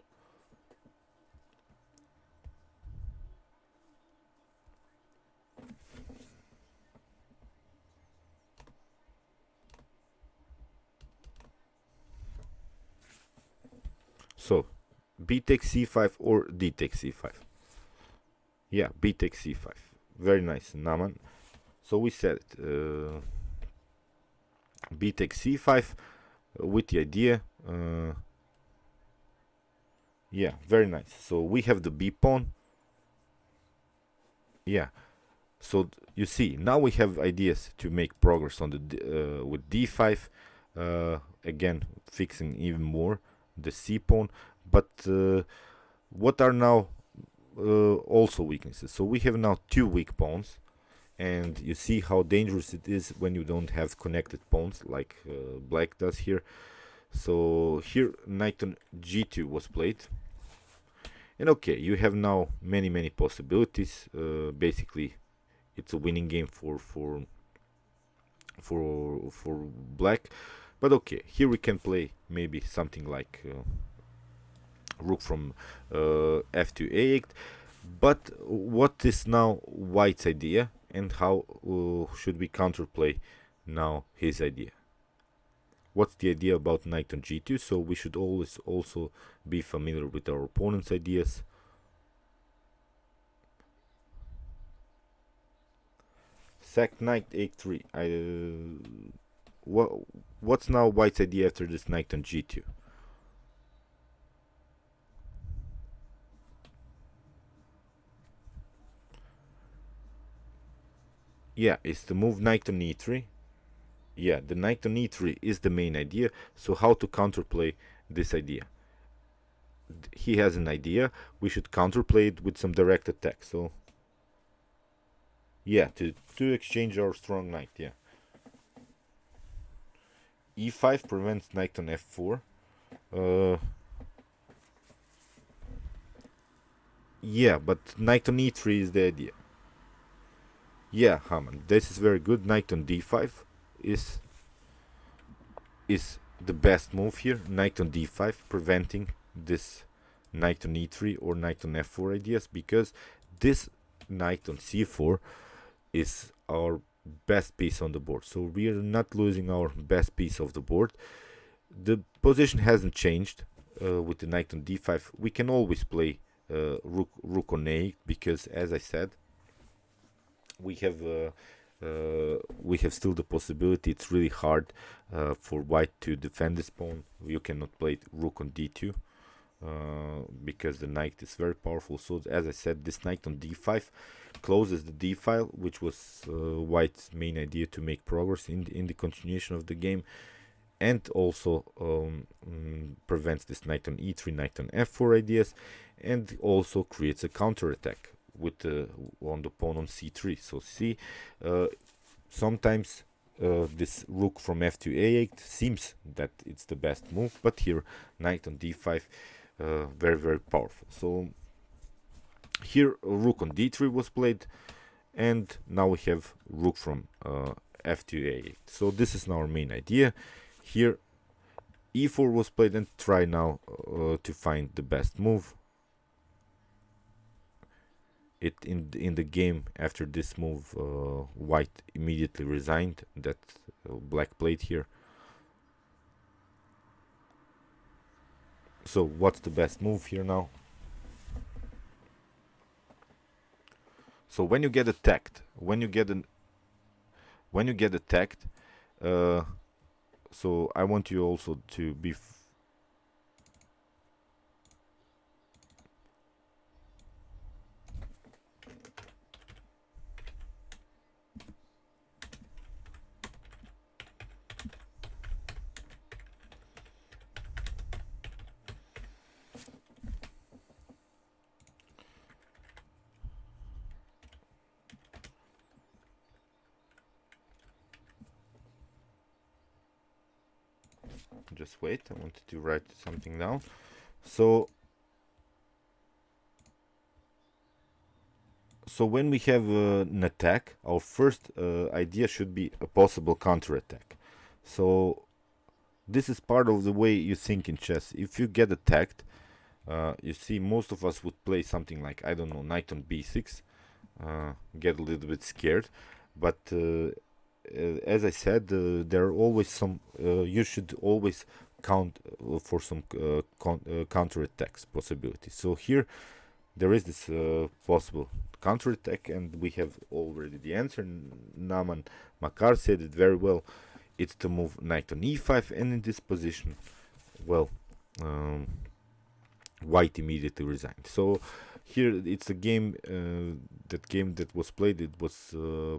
So b takes c5 or d takes c5. Yeah, b takes c5. Very nice, Naman. So we said it. B takes c5 with the idea. Yeah, very nice. So we have the b pawn. Yeah. So you see, now we have ideas to make progress on the with d5. Again, fixing even more the c pawn. But what are now also weaknesses? So we have now two weak pawns, and you see how dangerous it is when you don't have connected pawns like black does here. So here knight on g2 was played, and okay, you have now many possibilities. Basically, it's a winning game for black. But okay, here we can play maybe something like rook from f to a8. But what is now white's idea, and how should we counterplay now his idea? What's the idea about knight on g2? So we should always also be familiar with our opponent's ideas. Sack knight a3. What's now white's idea after this knight on g2? Yeah, it's the move knight on e3. Yeah, the knight on e3 is the main idea. So how to counterplay this idea? He has an idea. We should counterplay it with some direct attack. So yeah, to exchange our strong knight. Yeah, e5 prevents knight on f4. Yeah, but knight on e3 is the idea. Yeah, Haman, this is very good. Knight on d5 is the best move here. Knight on d5, preventing this knight on e3 or knight on f4 ideas, because this knight on c4 is our best piece on the board. So we are not losing our best piece of the board. The position hasn't changed with the knight on d5. We can always play rook on a8, because as I said, we have we have still the possibility. It's really hard for white to defend this pawn. You cannot play rook on d2 because the knight is very powerful. So as I said, this knight on d5 closes the d file, which was white's main idea to make progress in the continuation of the game, and also prevents this knight on e3, knight on f4 ideas, and also creates a counterattack with on the pawn on c3. So see, sometimes this rook from f to a8 seems that it's the best move, but here knight on d5, very very powerful. So here rook on d3 was played, and now we have rook from f to a8. So this is now our main idea. Here e4 was played, and try now to find the best move. In the game after this move, white immediately resigned that black played here. So what's the best move here now? So when you get attacked, so I want you also to be just wait, I wanted to write something down. So when we have an attack, our first idea should be a possible counterattack. So this is part of the way you think in chess. If you get attacked, you see most of us would play something like, I don't know, knight on b6, get a little bit scared, but as I said, there are always some. You should always count for some counterattacks possibilities. So here, there is this possible counterattack, and we have already the answer. Naman Makar said it very well. It's to move knight on e5, and in this position, well, white immediately resigned. So here it's a game. That was played. It was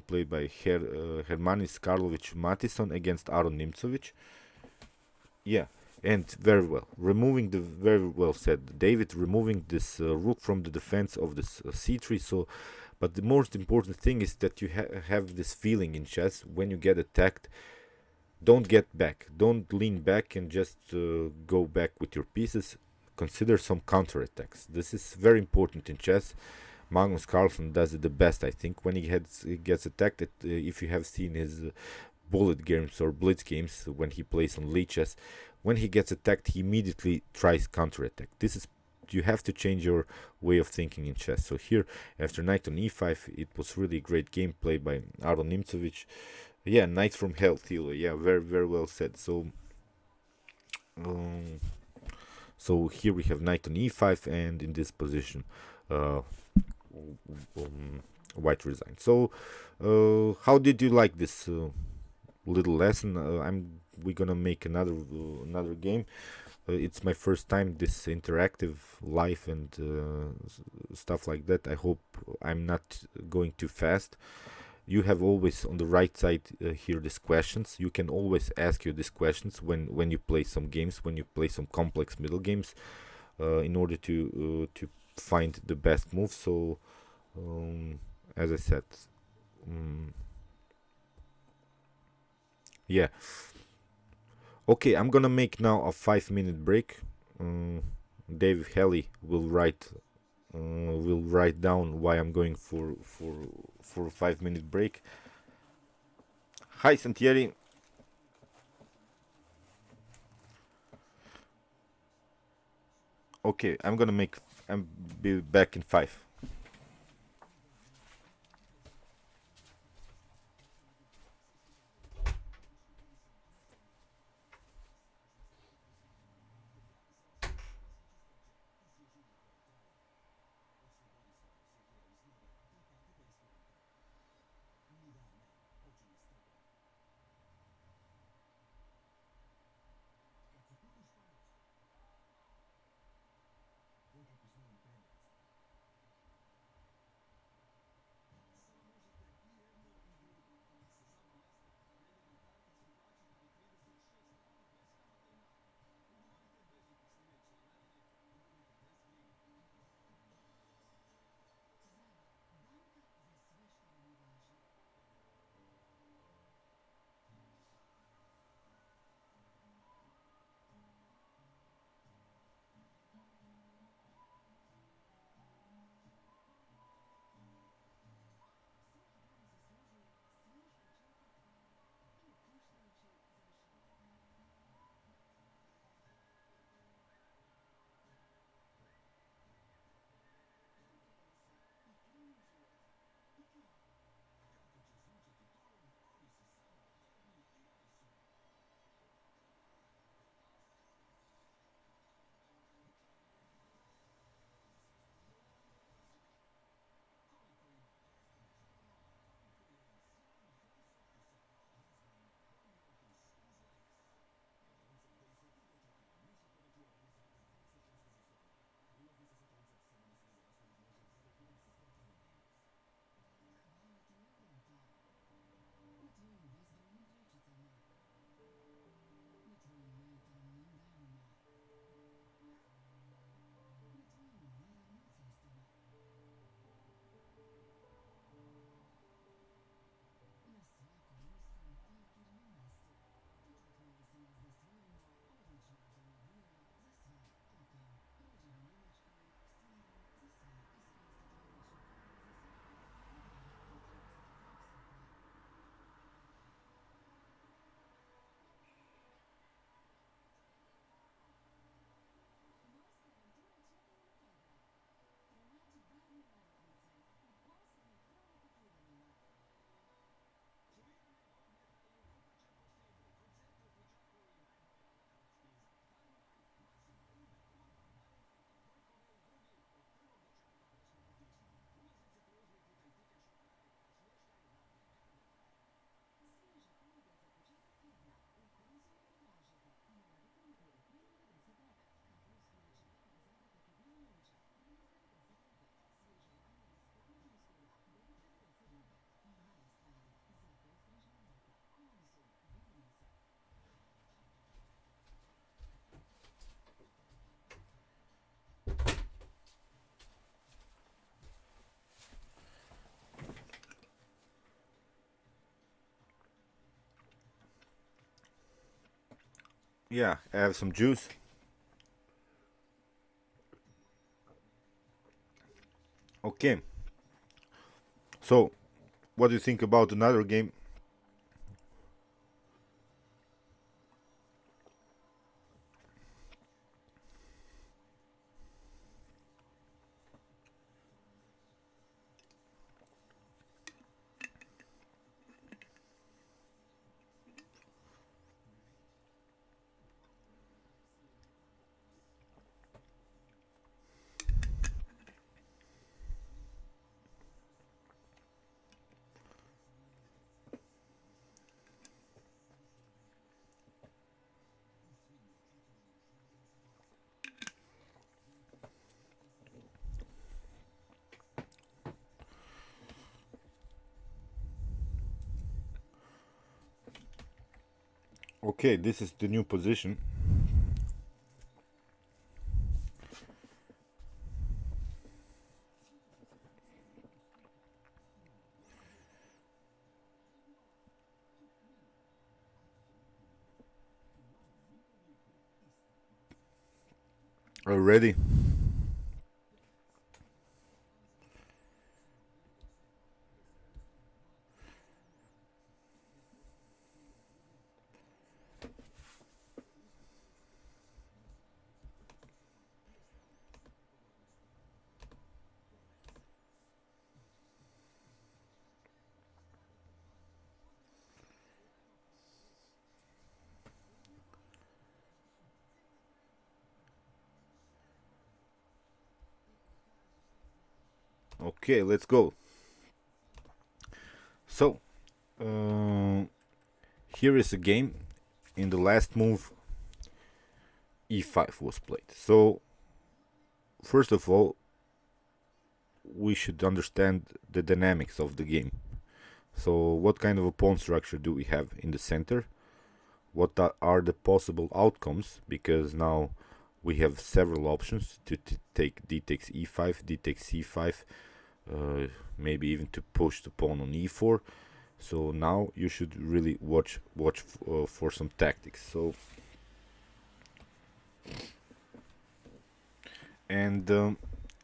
played by Hermanis Karlovic Matison against Aron Nimzovic. Yeah, and very well. Very well said, David. Removing this rook from the defense of this c3. So, but the most important thing is that you have this feeling in chess when you get attacked. Don't get back. Don't lean back and just go back with your pieces. Consider some counterattacks. This is very important in chess. Magnus Carlsen does it the best, I think, when he gets attacked. If you have seen his bullet games or blitz games when he plays on Lichess, when he gets attacked, he immediately tries counterattack. You have to change your way of thinking in chess. So here, after knight on e5, it was really a great game played by Aron Nimzovic. Yeah, knight from hell, Thilo. Yeah, very very well said. So. So here we have knight on e5, and in this position, white resigned. So, how did you like this little lesson? We're gonna make another game. It's my first time this interactive live and stuff like that. I hope I'm not going too fast. You have always on the right side here these questions. You can always ask you these questions when you play some games, when you play some complex middle games, in order to find the best move. So as I said, yeah. Okay, I'm gonna make now a 5-minute break. Dave Helly will write down why I'm going for a 5-minute break. Hi, Santieri. Okay, I'm be back in 5. Yeah, I have some juice. Okay, so what do you think about another game? Okay, this is the new position. Already. Okay, let's go. So, uh, here is a game. In the last move, e5 was played. So, first of all, we should understand the dynamics of the game. So, what kind of a pawn structure do we have in the center? What are the possible outcomes? Because now we have several options to take d takes e5, d takes c5, maybe even to push the pawn on e4. So now you should really watch for some tactics. So and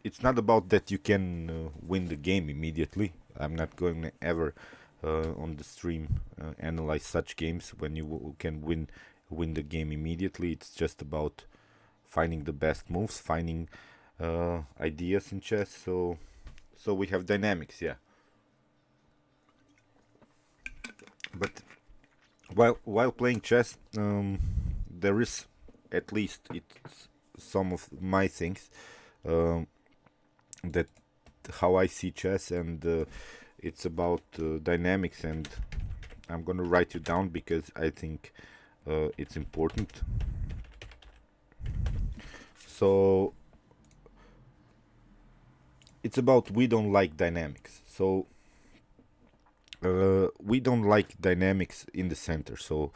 it's not about that you can win the game immediately. I'm not going to ever on the stream analyze such games when you can win the game immediately. It's just about finding the best moves, finding ideas in chess. So we have dynamics, yeah. But while playing chess, there is at least it's some of my things um, that how I see chess, and it's about dynamics. And I'm gonna write you down because I think it's important. So it's about we don't like dynamics. So we don't like dynamics in the center. So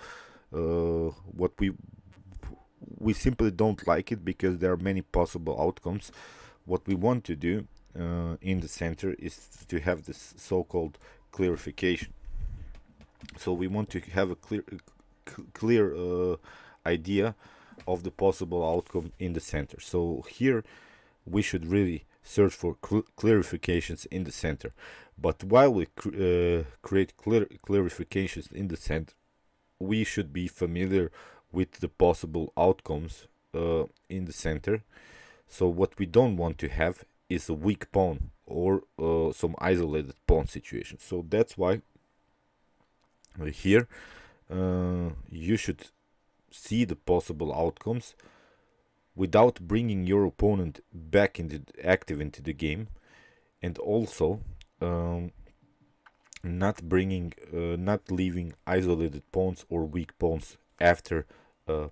what we simply don't like it because there are many possible outcomes. What we want to do in the center is to have this so-called clarification. So we want to have a clear idea of the possible outcome in the center. So here we should really search for clarifications in the center. But while we create clarifications in the center, we should be familiar with the possible outcomes in the center. So what we don't want to have is a weak pawn or some isolated pawn situation. So that's why here you should see the possible outcomes without bringing your opponent back into active into the game, and also um, not leaving isolated pawns or weak pawns after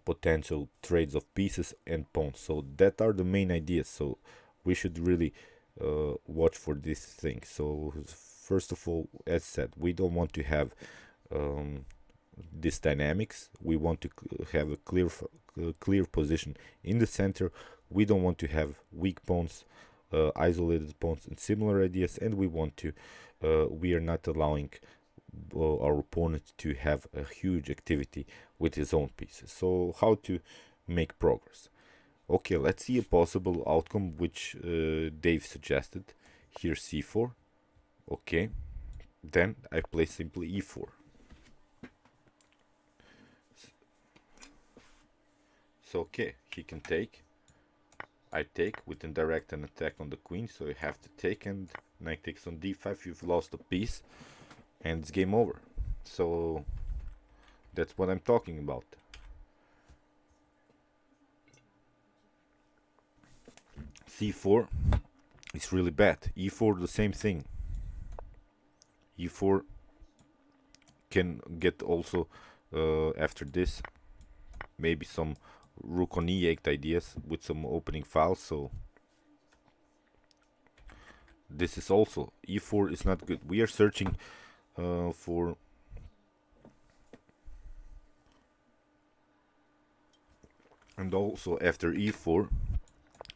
potential trades of pieces and pawns. So that are the main ideas. So we should really watch for these things. So first of all, as said, we don't want to have um, this dynamics. We want to have a clear position in the center. We don't want to have weak pawns, isolated pawns, and similar ideas. And we want to we are not allowing our opponent to have a huge activity with his own pieces. So how to make progress? Okay, let's see a possible outcome which Dave suggested. Here c4. Okay, then I play simply e4. So okay, he can take. I take with indirect an attack on the queen, so you have to take, and knight takes on d5. You've lost a piece, and it's game over. So that's what I'm talking about. c4 is really bad. e4 the same thing. e4 can get also after this maybe some rook on e8 ideas with some opening files. So this is also e4 is not good. We are searching for and also after e4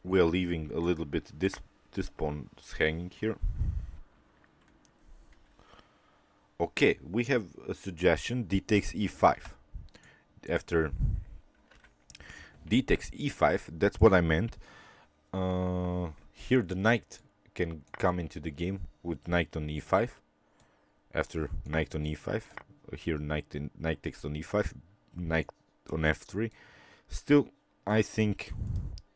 we are leaving a little bit this pawn is hanging here. Okay, we have a suggestion, d takes e5. After d takes e5, that's what I meant. Here the knight can come into the game with knight on e5. After knight on e5, here knight takes on e5, knight on f3. Still, I think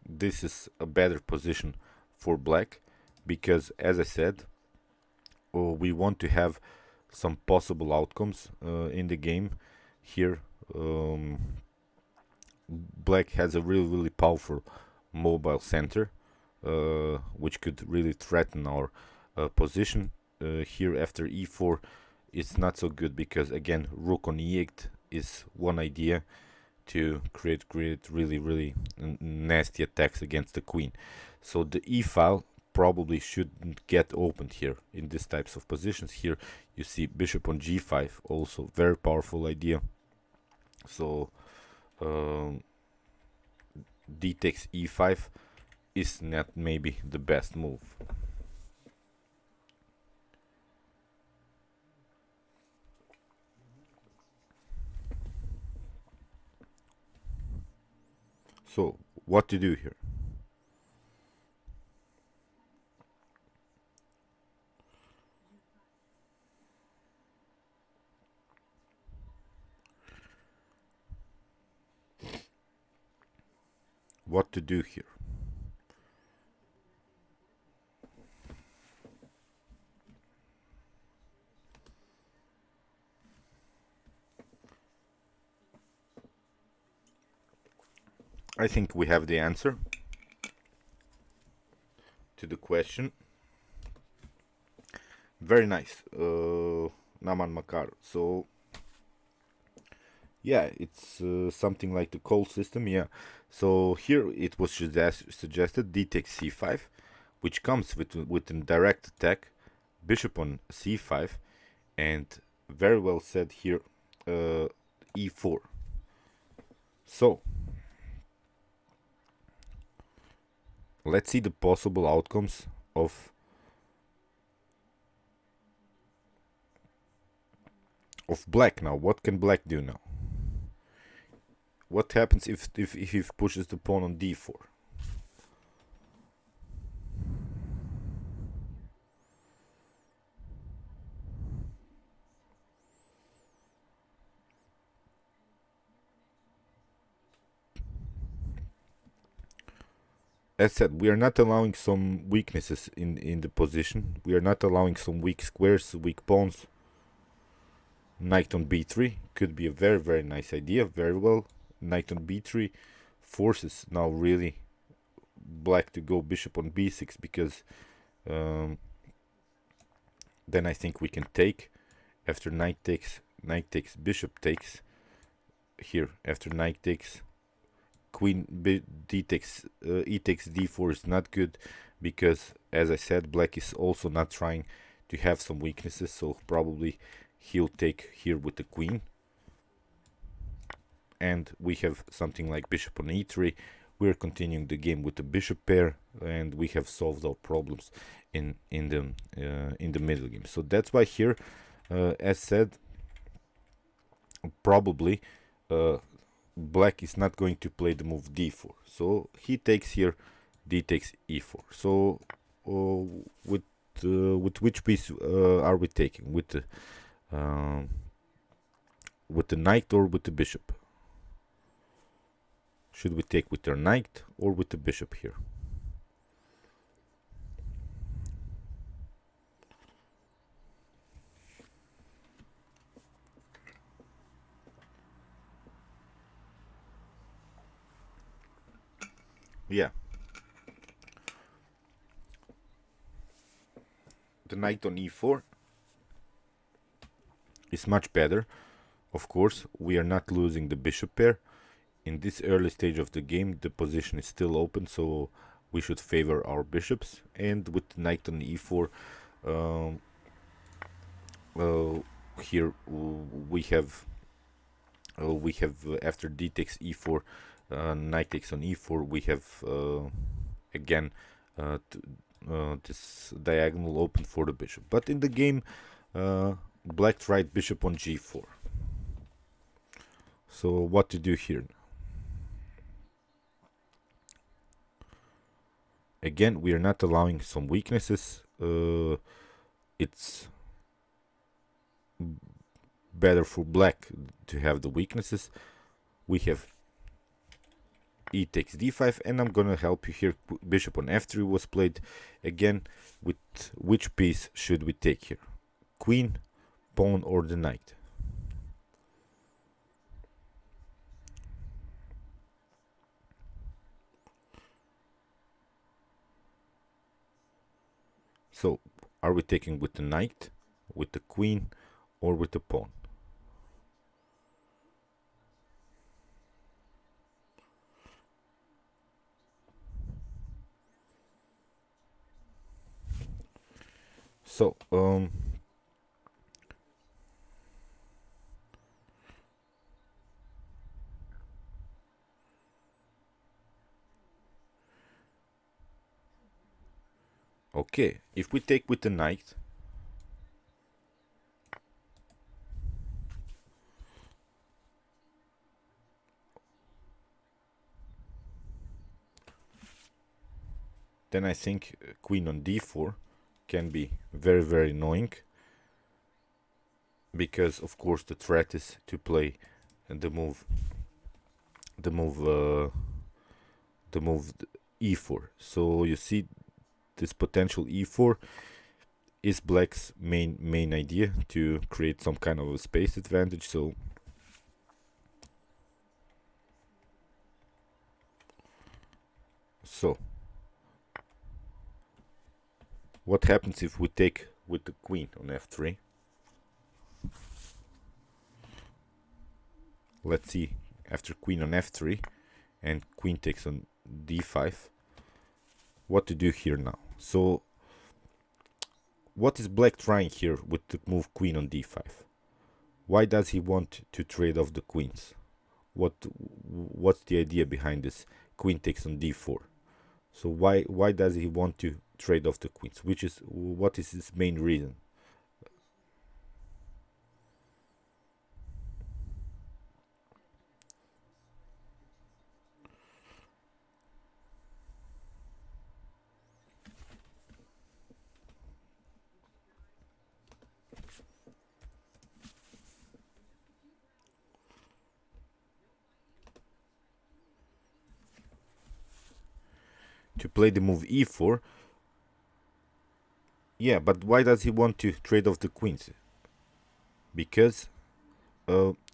this is a better position for black, because as I said, we want to have some possible outcomes in the game. Here black has a really powerful mobile center, which could really threaten our position. Here after e4 it's not so good, because again rook on e8 is one idea to create really nasty attacks against the queen. So the e file probably shouldn't get opened here in these types of positions. Here you see bishop on g5, also very powerful idea. So d takes e5 is not maybe the best move. So what to do here? What to do here? I think we have the answer to the question. Very nice, Naman Makar. So yeah, it's something like the call system. Yeah. So here it was suggested d takes c5, which comes with a direct attack, bishop on c5, and very well said here, e4. So let's see the possible outcomes of black now. What can black do now? What happens if he pushes the pawn on d4? As said, we are not allowing some weaknesses in the position. We are not allowing some weak squares, weak pawns. Knight on b3 could be a very nice idea. Very well. Knight on b3 forces now really black to go bishop on b6, because then I think we can take. After knight takes, bishop takes. Here after knight takes, queen d takes, e takes d4 is not good, because as I said, black is also not trying to have some weaknesses, so probably he'll take here with the queen, and we have something like bishop on e3. We're continuing the game with the bishop pair, and we have solved our problems in the middle game. So that's why here As said, probably black is not going to play the move d4, so he takes here, d takes e4. So with which piece are we taking? With the knight or with the bishop? Should we take with the knight or with the bishop here? Yeah, the knight on e4 is much better. Of course, we are not losing the bishop pair. In this early stage of the game, the position is still open, so we should favor our bishops. And with knight on e4, um, here we have after d takes e4, knight takes on e4. We have again this diagonal open for the bishop. But in the game, black tried bishop on g4. So what to do here? Again, we are not allowing some weaknesses. It's better for black to have the weaknesses. We have e takes d5, and I'm gonna help you here. Bishop on f3 was played. Again, with which piece should we take here? Queen, pawn, or the knight? So, are we taking with the knight, with the queen, or with the pawn? So, okay, if we take with the knight, then I think queen on d4 can be very, very annoying, because of course the threat is to play the move e4. So you see, this potential e4 is black's main idea, to create some kind of a space advantage. So what happens if we take with the queen on f3? Let's see, after queen on f3 and queen takes on d5, what to do here now. So what is black trying here with the move queen on d5? Why does he want to trade off the queens? What's the idea behind this queen takes on d4? So why does he want to trade off the queens? What is his main reason? To play the move e4. Yeah, but why does he want to trade off the queens? Because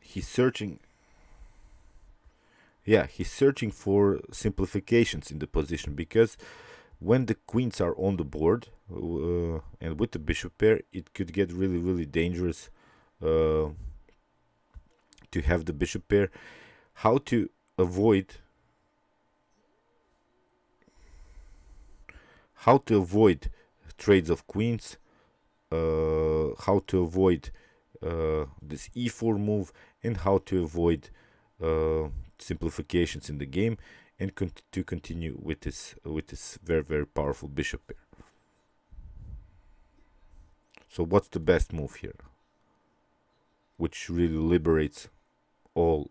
he's searching. Yeah, he's searching for simplifications in the position, because when the queens are on the board and with the bishop pair, it could get really, really dangerous to have the bishop pair. How to avoid trades of queens, how to avoid this e4 move, and how to avoid simplifications in the game, and to continue with this very, very powerful bishop pair. So what's the best move here? which really liberates all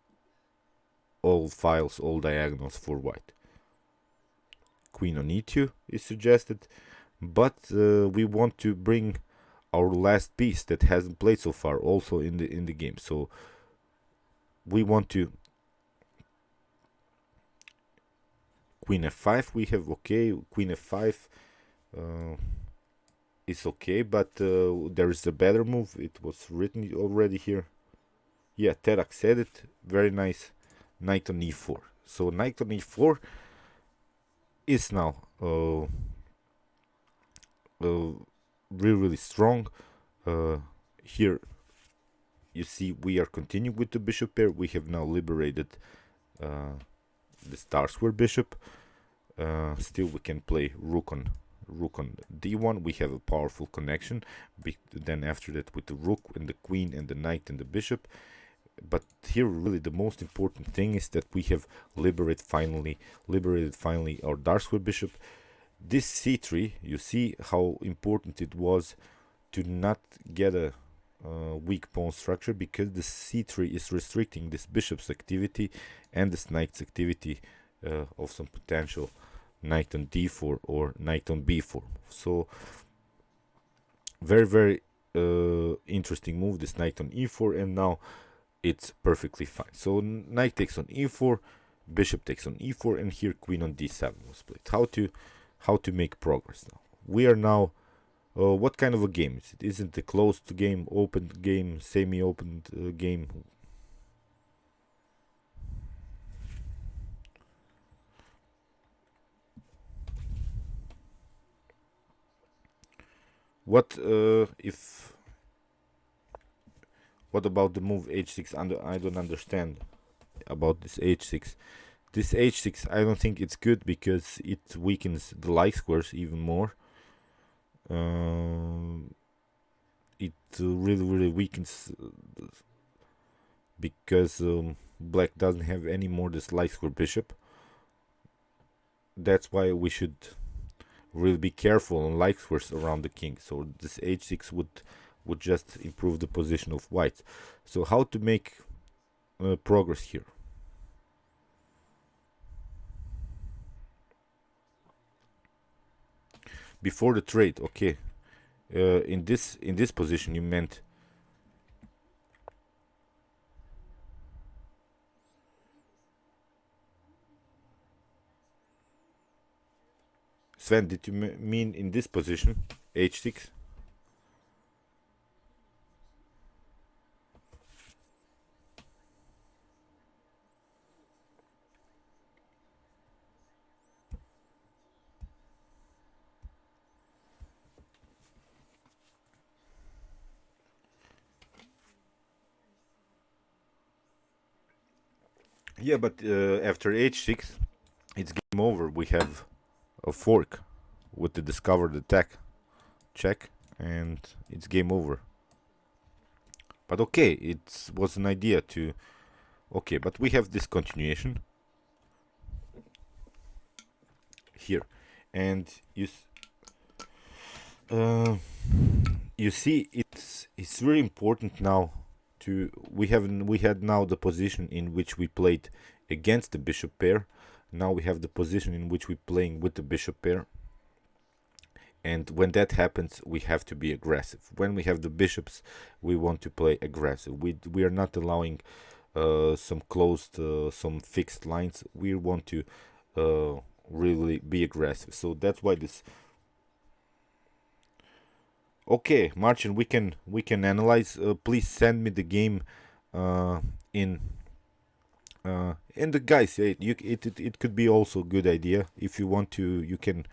all files, all diagonals for white. Queen on e2 is suggested, but we want to bring our last piece that hasn't played so far also in the game. So we want to queen f5. We have okay. Queen f5 is okay, but there is a better move. It was written already here. Yeah, Terak said it. Very nice. Knight on e4. So knight on e4 is now really strong. Here you see we are continuing with the bishop pair. We have now liberated the star square bishop. Still we can play rook on d1. We have a powerful connection. Then after that with the rook and the queen and the knight and the bishop. But here really the most important thing is that we have liberated finally our dark square bishop. This c3, you see how important it was to not get a weak pawn structure, because the c3 is restricting this bishop's activity and this knight's activity of some potential knight on d4 or knight on b4. So very interesting move, this knight on e4, and now it's perfectly fine. So knight takes on e4, bishop takes on e4, and here queen on d7 was played. How to make progress now? We are now what kind of a game is it? Isn't it a closed game, open game, semi-open game? What if? What about the move h6? I don't understand about this h6. This h6, I don't think it's good because it weakens the like squares even more. It really weakens because black doesn't have any more this like square bishop. That's why we should really be careful on like squares around the king. So this h6 would just improve the position of white. So how to make progress here? Before the trade, okay. In this position, you meant Sven? Did you mean in this position, h6? Yeah, but after h6, it's game over. We have a fork with the discovered attack check, and it's game over. But okay, it was an idea to. Okay, but we have this continuation here, and you see it's very important now to we had now the position in which we played against the bishop pair. Now we have the position in which we're playing with the bishop pair, and when that happens we have to be aggressive. When we have the bishops, we want to play aggressive. We are not allowing some closed some fixed lines. We want to really be aggressive. So that's why this. Okay, Marcin, we can analyze. Please send me the game in and the guys. It could be also a good idea if you want to. You can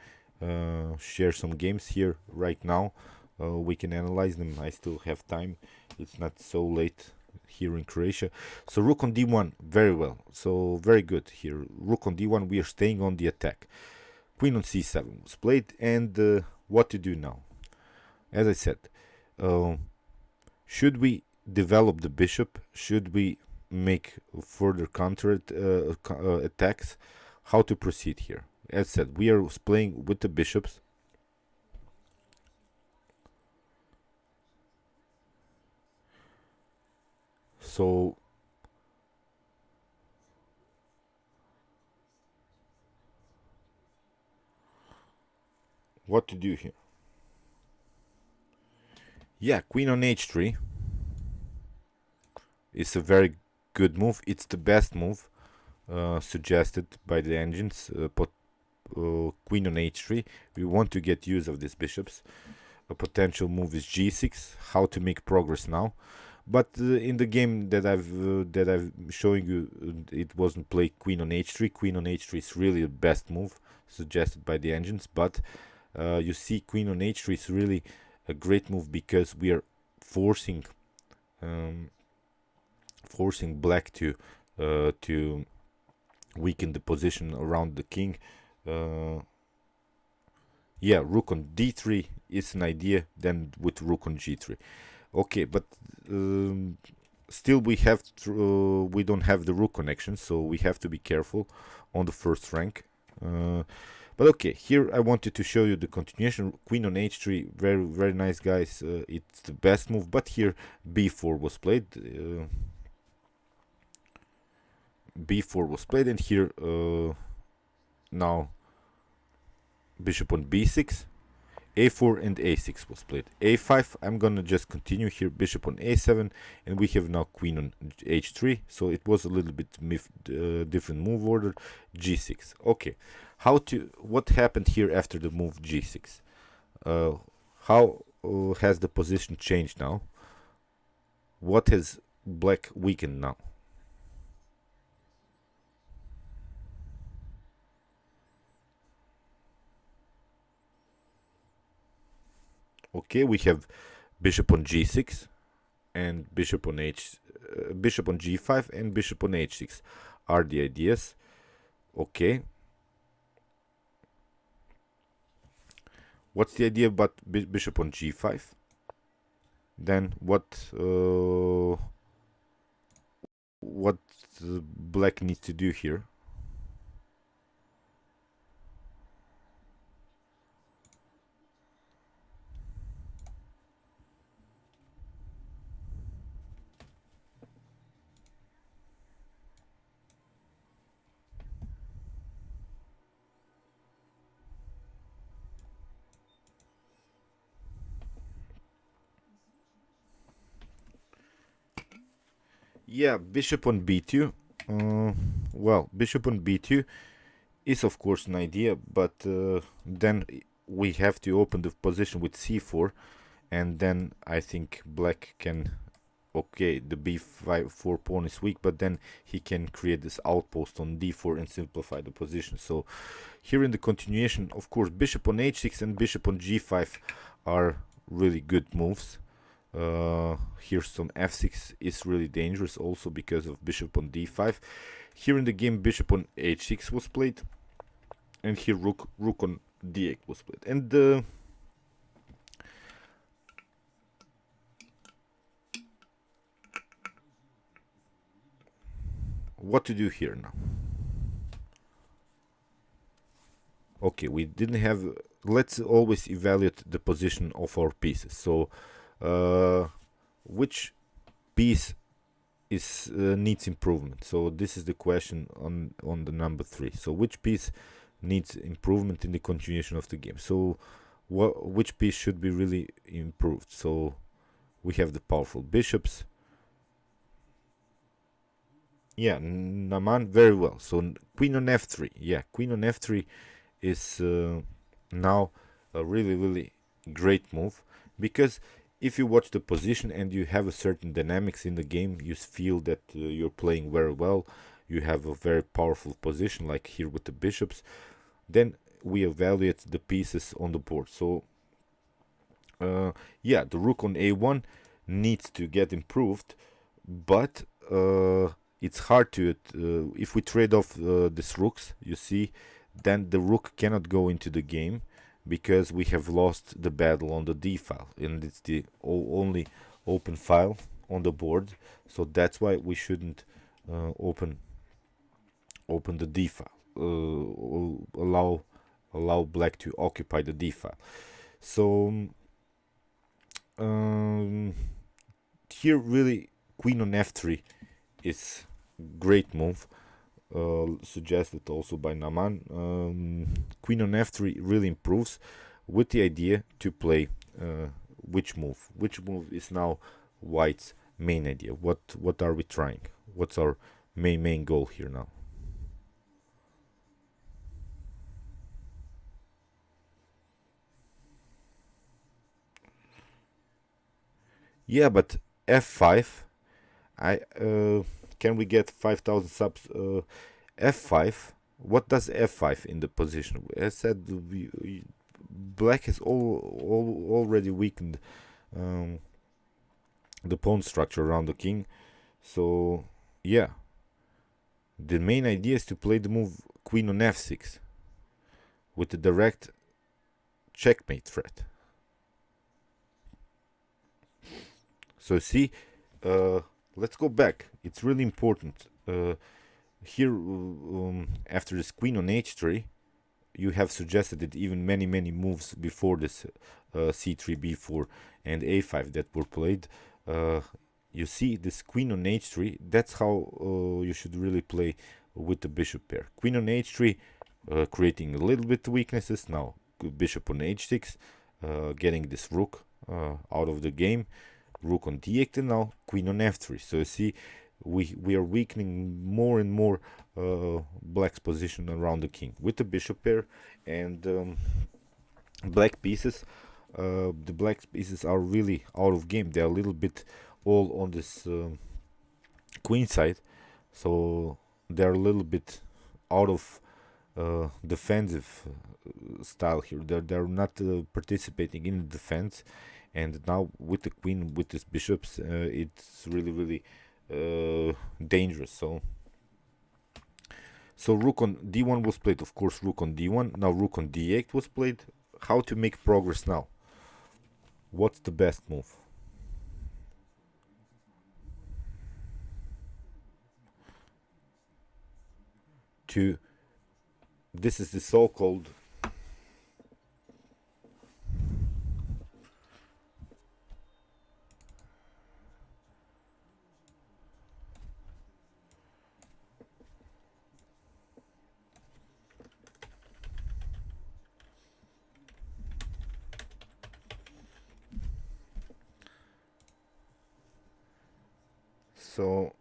share some games here right now. We can analyze them. I still have time. It's not so late here in Croatia. So rook on d1, very well. So very good here. Rook on d1. We are staying on the attack. Queen on c7 was played, and what to do now? As I said, should we develop the bishop? Should we make further counter attacks? How to proceed here? As said, we are playing with the bishops. So what to do here? Yeah, queen on h3 is a very good move. It's the best move suggested by the engines. Queen on h3. We want to get use of these bishops. A potential move is g6. How to make progress now? But in the game that I've showing you, it wasn't played queen on h3. Queen on h3 is really the best move suggested by the engines. But you see, queen on h3 is really a great move because we are forcing um, forcing black to weaken the position around the king. Uh, yeah, rook on d3 is an idea. Then with rook on g3. Okay, but still we don't have the rook connection, so we have to be careful on the first rank. But okay, here I wanted to show you the continuation. Queen on h3, very nice, guys. It's the best move, but here b4 was played. B4 was played, and here now bishop on b6, a4 and a6 was played. a5, I'm gonna just continue here, bishop on a7, and we have now queen on h3, so it was a little bit different move order. g6. Okay, what happened here after the move g6? How has the position changed now? What has black weakened now? Okay, we have bishop on g6 and bishop on bishop on g5 and bishop on h6 are the ideas. Okay, what's the idea about bishop on g5? Then what black needs to do here? Yeah, bishop on b2. Well, bishop on b2 is of course an idea, but then we have to open the position with c4, and then I think black can. Okay, the b4 pawn is weak, but then he can create this outpost on d4 and simplify the position. So here in the continuation, of course, bishop on h6 and bishop on g5 are really good moves. Here some f6 is really dangerous also because of bishop on d5. Here in the game, bishop on h6 was played, and here rook on d8 was played. And what to do here now? Okay, we didn't have. Let's always evaluate the position of our pieces. So which piece needs improvement? So this is the question on the number 3. So which piece needs improvement in the continuation of the game? So which piece should be really improved? So we have the powerful bishops. Yeah, Naman, very well. So queen on f3. Yeah, queen on f3 is now a really great move, because if you watch the position and you have a certain dynamics in the game, you feel that you're playing very well, you have a very powerful position like here with the bishops, then we evaluate the pieces on the board. So yeah, the rook on a1 needs to get improved, but it's hard to if we trade off these rooks, you see, then the rook cannot go into the game because we have lost the battle on the d file, and it's the only open file on the board. So that's why we shouldn't open the d file, allow black to occupy the d file. So here really queen on f3 is great move, suggested also by Naman. Queen on f3 really improves, with the idea to play which move. Which move is now white's main idea? What are we trying? What's our main goal here now? Yeah, but f5. I Can we get 5,000 subs? F5. What does f5 in the position? I said black has already weakened um, the pawn structure around the king. So yeah, the main idea is to play the move queen on f6 with the direct checkmate threat. So see, let's go back. It's really important. Here, after this queen on h3, you have suggested it even many moves before this c3, b4, and a5 that were played. You see this queen on h3. That's how you should really play with the bishop pair. Queen on h3, creating a little bit weaknesses. Now bishop on h6, getting this rook out of the game. Rook on d8, and now queen on f3. So you see, we are weakening more and more black's position around the king with the bishop pair and black pieces. The black pieces are really out of game. They are a little bit all on this queen side, so they're a little bit out of defensive style here. They're not participating in defense, and now with the queen, with these bishops, it's really dangerous. So rook on d1 was played. Of course, rook on d1. Now rook on d8 was played. How to make progress now? What's the best move? This is the so-called so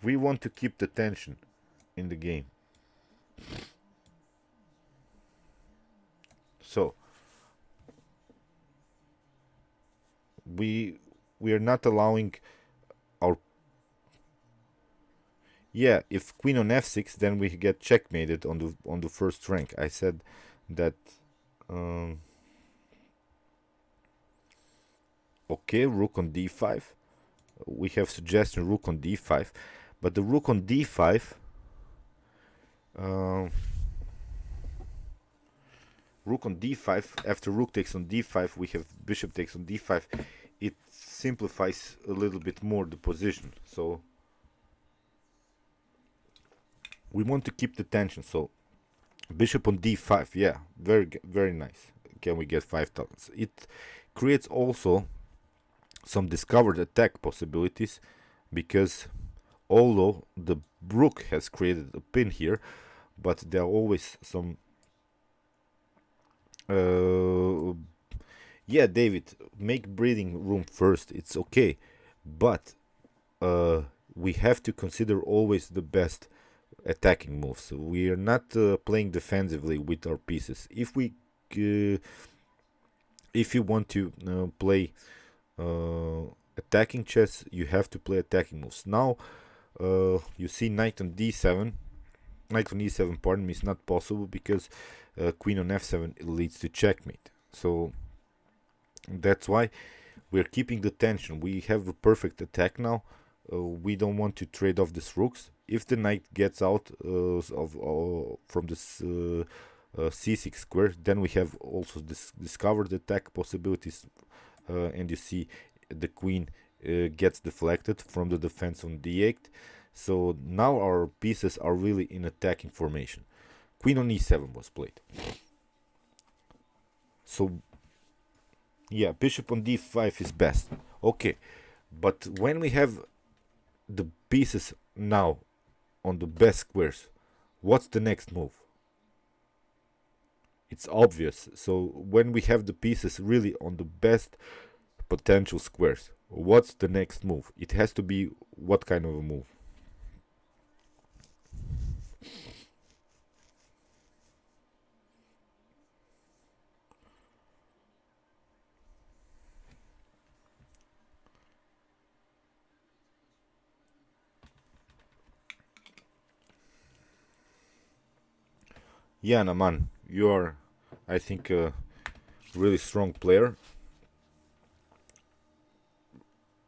we want to keep the tension in the game. So we are not allowing our, yeah, if queen on f6, then we get checkmated on the first rank. I said that okay, rook on d5. We have suggestion rook on d5, but the rook on d5, rook on d5, after rook takes on d5, we have bishop takes on d5. It simplifies a little bit more the position, so we want to keep the tension. So bishop on d5, yeah, very nice. Can we get 5,000? It creates also some discovered attack possibilities, because although the rook has created a pin here, but there are always some yeah, David, make breathing room first. It's okay, but we have to consider always the best attacking moves. We are not playing defensively with our pieces. If you want to play attacking chess, you have to play attacking moves. Now you see knight on d7. Knight on e7, pardon me, is not possible because queen on f7 leads to checkmate. So that's why we're keeping the tension. We have a perfect attack now. We don't want to trade off these rooks. If the knight gets out from this c6 square, then we have also discovered attack possibilities, and you see the queen gets deflected from the defense on d8. So now our pieces are really in attacking formation. Queen on e7 was played. So yeah, bishop on d5 is best. Okay, But when we have the pieces now on the best squares, what's the next move? It's obvious. So when we have the pieces really on the best potential squares, what's the next move? It has to be what kind of a move? Yeah, Naman, you are, I think, a really strong player.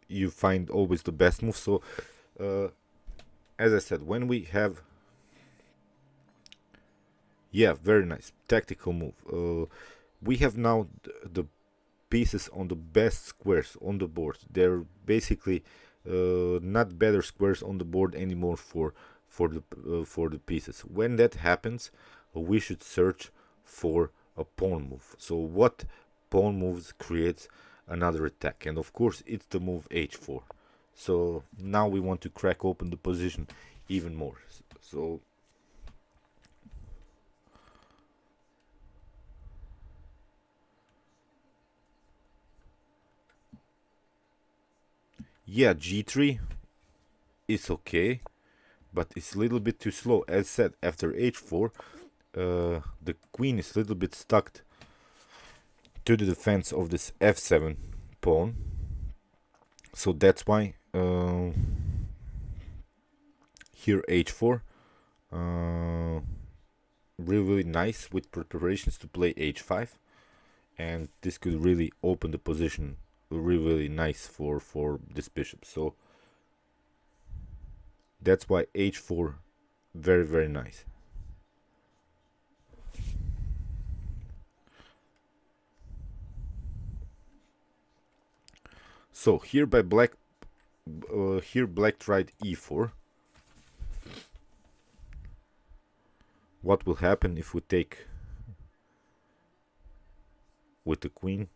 You find always the best move. So, uh, as I said, when we have, yeah, very nice tactical move. We have now the pieces on the best squares on the board. They're basically not better squares on the board anymore for the pieces. When that happens, we should search for a pawn move. So what pawn moves creates another attack? And of course, it's the move h4. So now we want to crack open the position even more. So yeah, g3 is okay, but it's a little bit too slow. As said, after h4, the queen is a little bit stuck to the defense of this f7 pawn. So that's why here h4, really nice with preparations to play h5, and this could really open the position really nice for this bishop. So that's why h4 very nice. So here by black, here black tried e4. What will happen if we take with the queen?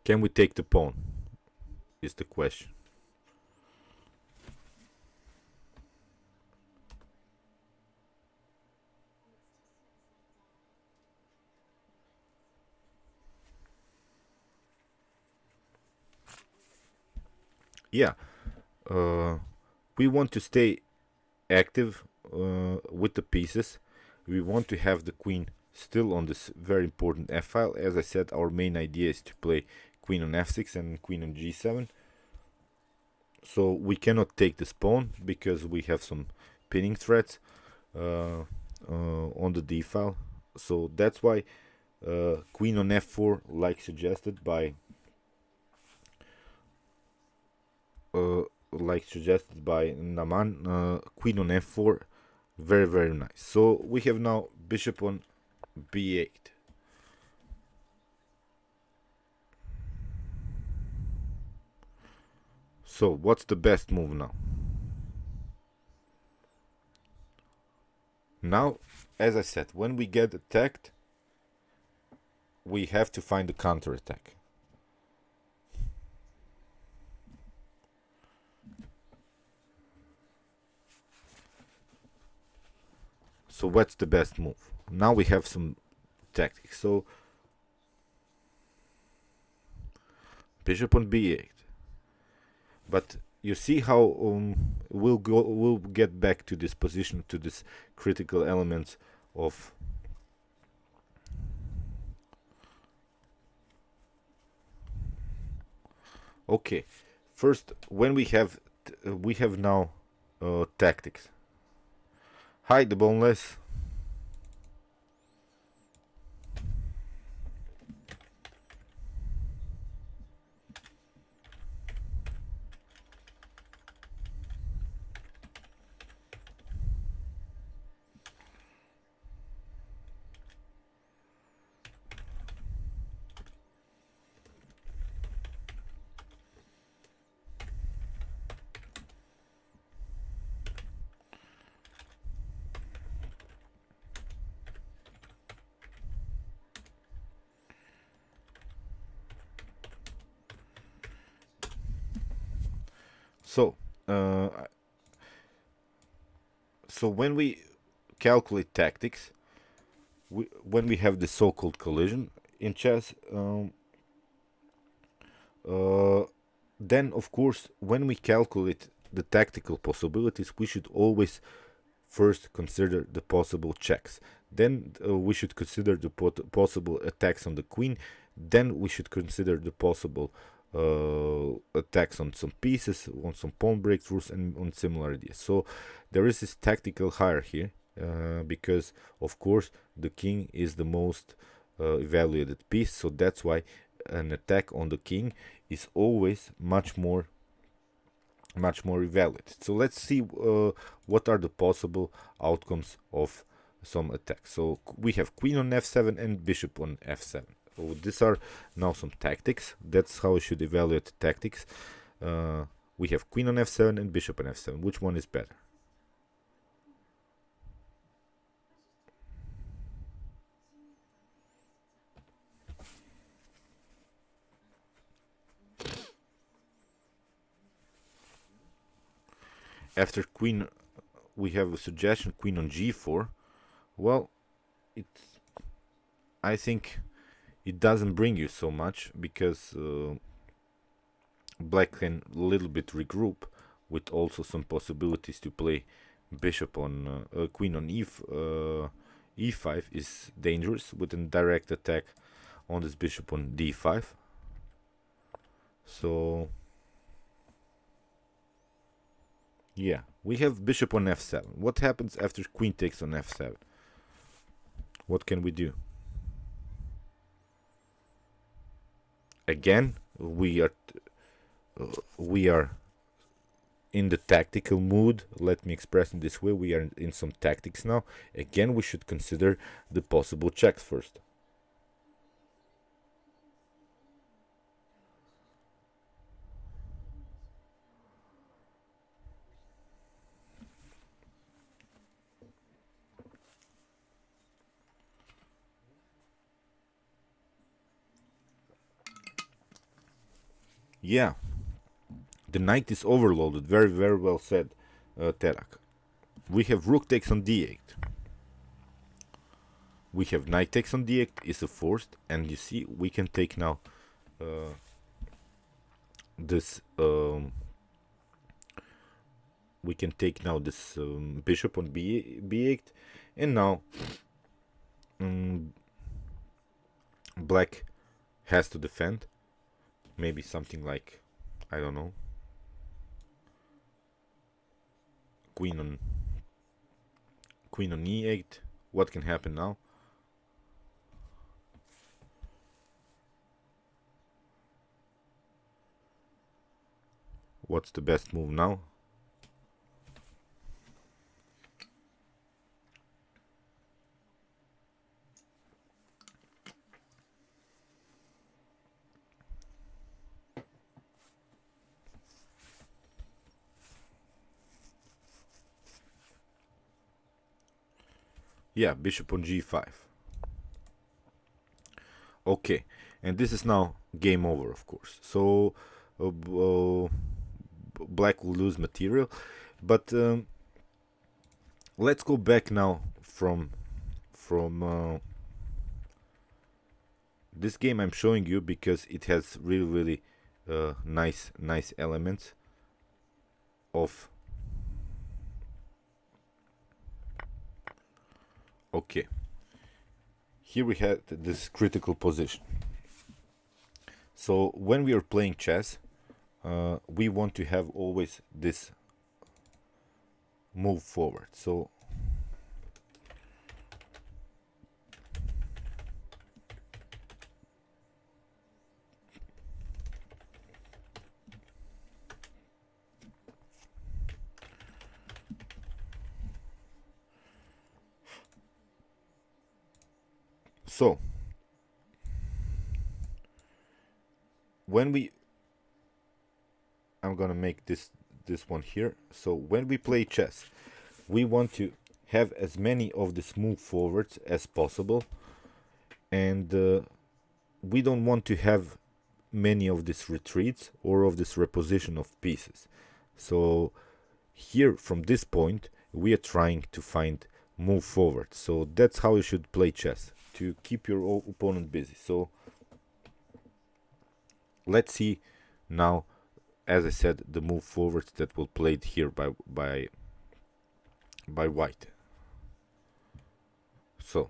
Can we take the pawn? Is the question. Yeah, we want to stay active with the pieces. We want to have the queen still on this very important f file. As I said, our main idea is to play queen on f6 and queen on g7. So we cannot take this pawn because we have some pinning threats on the d file. So that's why queen on f4, like suggested by Naman, queen on f4, very nice. So we have now bishop on b8. So what's the best move now? Now, as I said, when we get attacked, we have to find a counterattack. So what's the best move? Now we have some tactics. So bishop on b8. But you see how we'll get back to this position, to this critical elements of okay. First, when we have now tactics. Hide the boneless. So, uh, so when we calculate tactics, when we have the so-called collision in chess, uh, then of course when we calculate the tactical possibilities, we should always first consider the possible checks. Then we should consider the possible attacks on the queen. Then we should consider the possible attacks on some pieces, on some pawn breakthroughs, and on similar ideas. So there is this tactical hierarchy because, of course, the king is the most evaluated piece. So that's why an attack on the king is always much more evaluated. So let's see what are the possible outcomes of some attacks. So we have queen on f7 and bishop on f7. So these are now some tactics. That's how I should evaluate the tactics. We have queen on f7 and bishop on f7. Which one is better? After queen, we have a suggestion, queen on g4. Well, I think it doesn't bring you so much because black can a little bit regroup with also some possibilities to play bishop on queen on e5 is dangerous with a direct attack on this bishop on d5. So yeah, we have bishop on f7. What happens after queen takes on f7? What can we do? Again, we are in the tactical mood. Let me express it this way. We are in some tactics now. Again, we should consider the possible checks first. Yeah, the knight is overloaded. Very, very well said, Terak. We have rook takes on d8. We have knight takes on d8 is a forced, and you see we can take now this. We can take now this bishop on b8, and now black has to defend. Maybe something like, I don't know, queen on e8. What can happen now? What's the best move now? Yeah, bishop on g5. Okay, and this is now game over, of course. So black will lose material, but let's go back now from this game I'm showing you because it has really nice elements of. Okay, here we have this critical position. So when we are playing chess, we want to have always this move forward. So when I'm gonna make this one here. So when we play chess, we want to have as many of these move forwards as possible, and we don't want to have many of these retreats or of this reposition of pieces. So here from this point we are trying to find move forward. So that's how you should play chess, to keep your opponent busy. So let's see now, as I said, the move forwards that will played here by white. So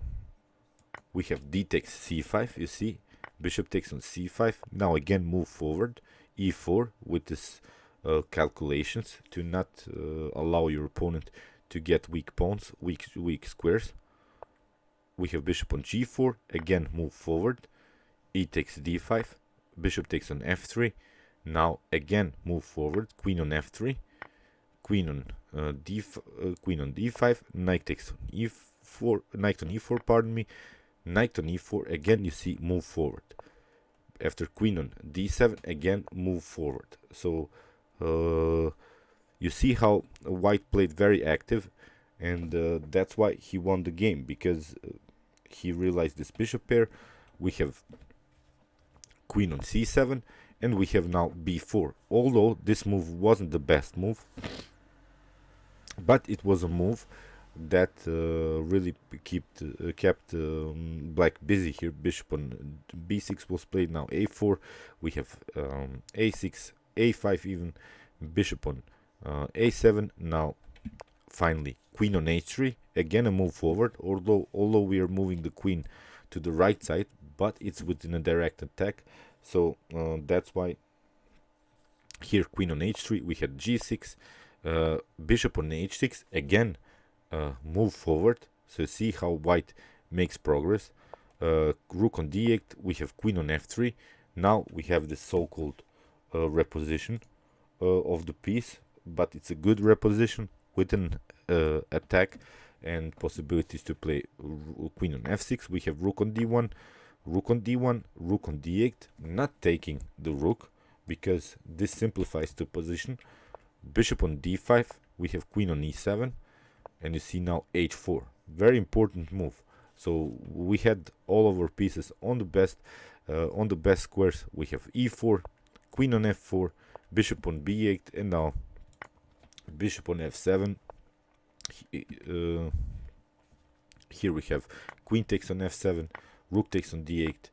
we have d takes c5, you see, bishop takes on c5. Now again move forward, e4 with this calculations to not allow your opponent to get weak pawns, weak squares. We have bishop on g4, again move forward, e takes d5, bishop takes on f3. Now again move forward, queen on f3, queen on d5, knight takes on e4, knight on e4, pardon me, knight on e4. Again you see move forward. After queen on d7, again move forward. So you see how white played very active, and that's why he won the game, because he realized this bishop pair. We have queen on c7, and we have now b4. Although this move wasn't the best move, but it was a move that really kept black busy here. Bishop on b6 was played. Now a4. We have a6, a5 even. Bishop on a7. Now finally queen on h3. Again a move forward. Although we are moving the queen to the right side, but it's within a direct attack. So that's why here queen on h3. We had g6. Bishop on h6. Again move forward. So see how white makes progress. Rook on d8. We have queen on f3. Now we have this so-called reposition of the piece, but it's a good reposition with an attack and possibilities to play queen on f6. We have rook on d1, rook on d1, rook on d8, not taking the rook because this simplifies the position. Bishop on d5. We have queen on e7, and you see now h4. Very important move. So we had all of our pieces on the best squares. We have e4, queen on f4, bishop on b8, and now bishop on f7. Here we have queen takes on f7, rook takes on d8,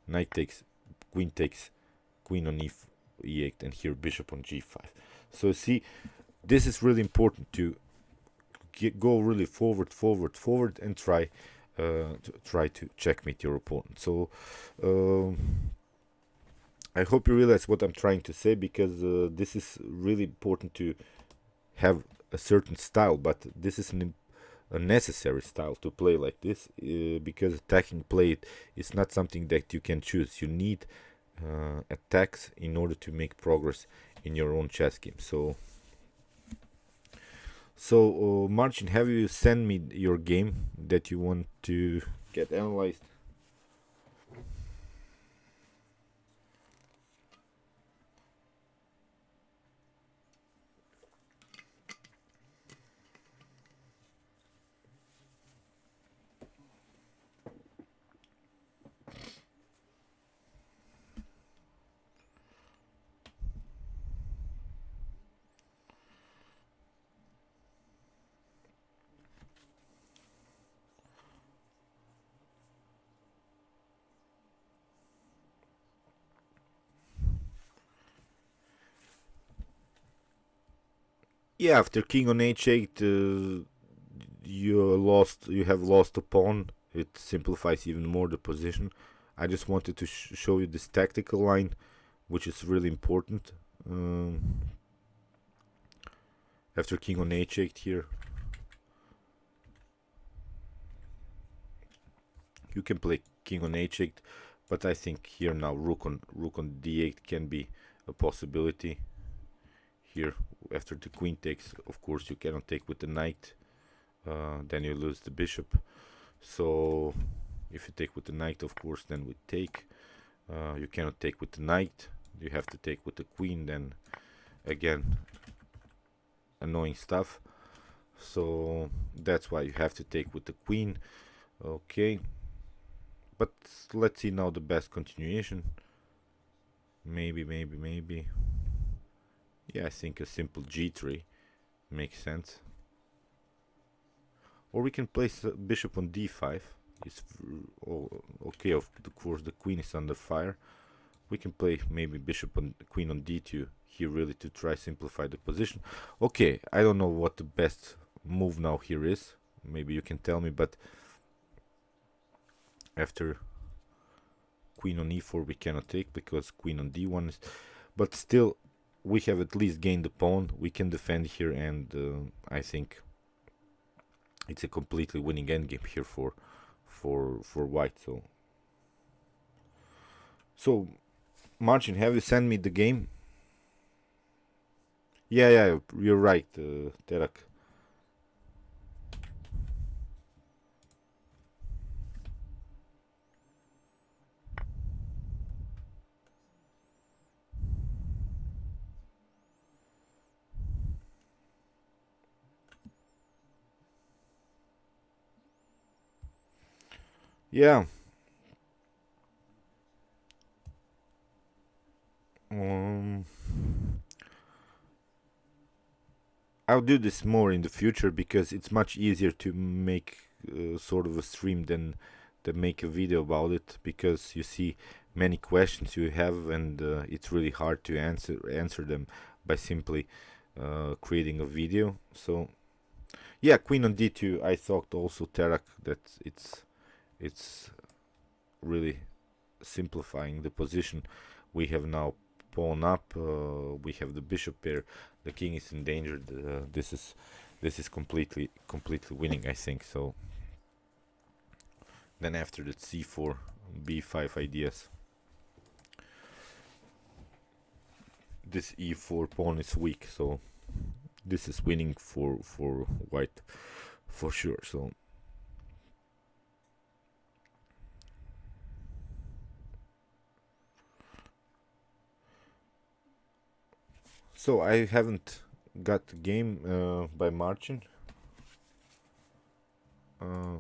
knight takes, queen on e8, and here bishop on g5. So see, this is really important to go really forward, and try to checkmate your opponent. So I hope you realize what I'm trying to say, because this is really important to have a certain style, but this is a necessary style to play like this, because attacking play is not something that you can choose. You need attacks in order to make progress in your own chess game. So Marcin, have you sent me your game that you want to get analyzed? Yeah, after king on h8, you have lost a pawn. It simplifies even more the position. I just wanted to show you this tactical line, which is really important. After king on h8 here, you can play king on h8, but I think here now rook on d8 can be a possibility. Here, after the queen takes, of course you cannot take with the knight, then you lose the bishop. So if you take with the knight, of course, then we take. You cannot take with the knight, you have to take with the queen, then again annoying stuff. So that's why you have to take with the queen. Okay, but let's see now the best continuation. Maybe Yeah, I think a simple g3 makes sense. Or we can place bishop on d5. It's okay. Of course, the queen is under fire. We can play maybe bishop on queen on d2 here, really, to try simplify the position. Okay, I don't know what the best move now here is. Maybe you can tell me, but after queen on e4 we cannot take because queen on d1 is, but still we have at least gained the pawn. We can defend here, and I think it's a completely winning endgame here for white. So Marcin, have you sent me the game? Yeah, you're right, Terak. Yeah. Um, I'll do this more in the future because it's much easier to make sort of a stream than make a video about it, because you see many questions you have, and it's really hard to answer them by simply creating a video. So yeah, queen on d2. I thought also, Terak, that it's really simplifying the position. We have now pawn up. We have the bishop pair. The king is endangered. This is completely winning, I think. So then after that, c4, b5 ideas. This e4 pawn is weak, so this is winning for white for sure. So I haven't got the game by Marcin. Uh,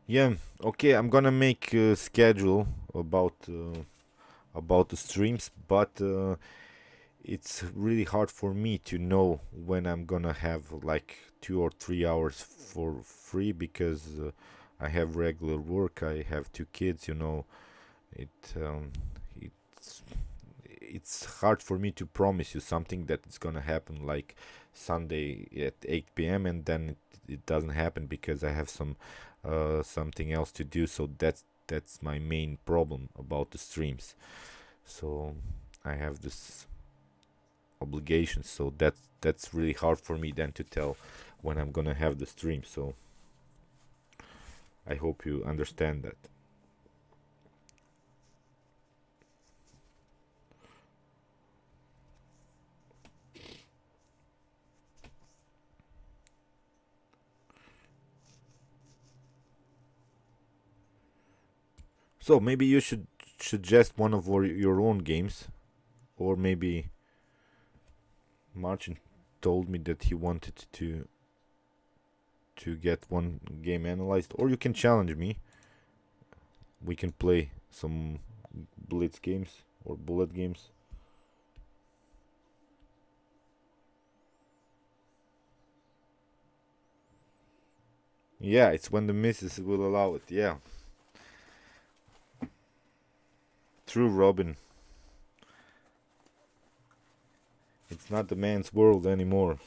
yeah, okay. I'm gonna make a schedule about the streams, but it's really hard for me to know when I'm gonna have like 2 or 3 hours for free, because I have regular work. I have two kids. It it's it's hard for me to promise you something that is gonna happen like Sunday at 8 p.m. and then it doesn't happen because I have something else to do. So that's my main problem about the streams. So I have this obligation. So that's really hard for me then to tell when I'm gonna have the stream. So I hope you understand that. So maybe you should suggest one of your own games, or maybe Marcin told me that he wanted to get one game analyzed, or you can challenge me. We can play some blitz games or bullet games. Yeah, it's when the missus will allow it. Yeah, true, Robin. It's not the man's world anymore.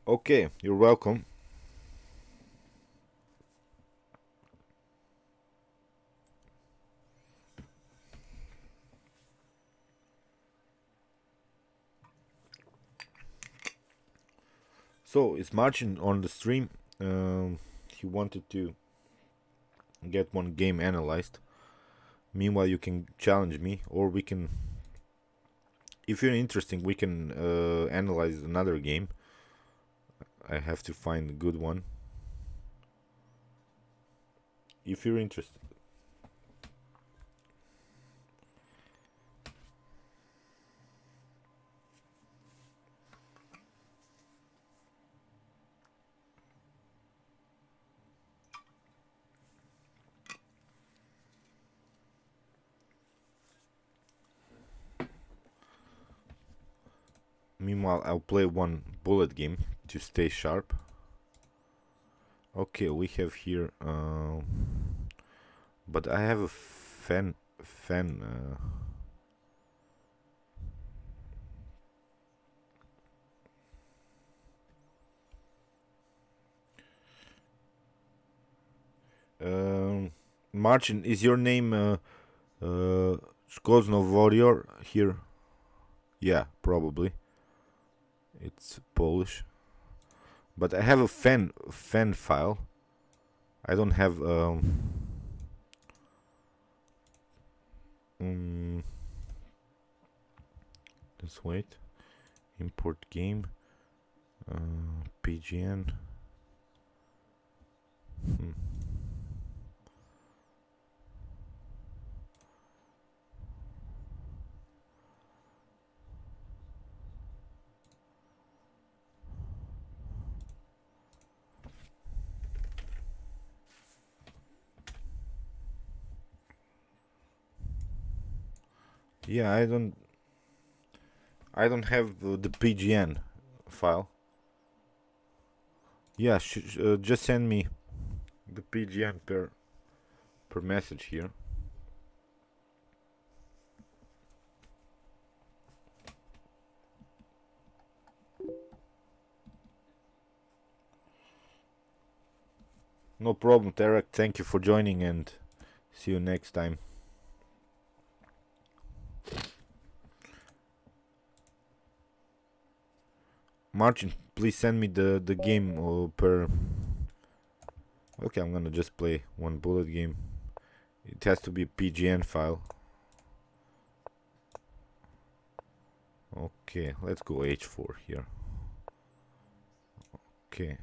Okay, you're welcome. So it's Marcin on the stream. He wanted to get one game analyzed. Meanwhile, you can challenge me, or we can, if you're interesting, we can analyze another game. I have to find a good one. if you're interested. Meanwhile, I'll play one bullet game to stay sharp. Okay, we have here, but I have a fan. Marcin, is your name Skoznov Warrior here? Yeah, probably. It's Polish. But I have a fan file. I don't have let's wait. Import game. PGN. Yeah, I don't have the PGN file. Yeah, just send me the PGN per message here. No problem, Tarek. Thank you for joining and see you next time. Marcin, please send me the game per. Okay, I'm gonna just play one bullet game. It has to be a PGN file. Okay, let's go H4 here. Okay.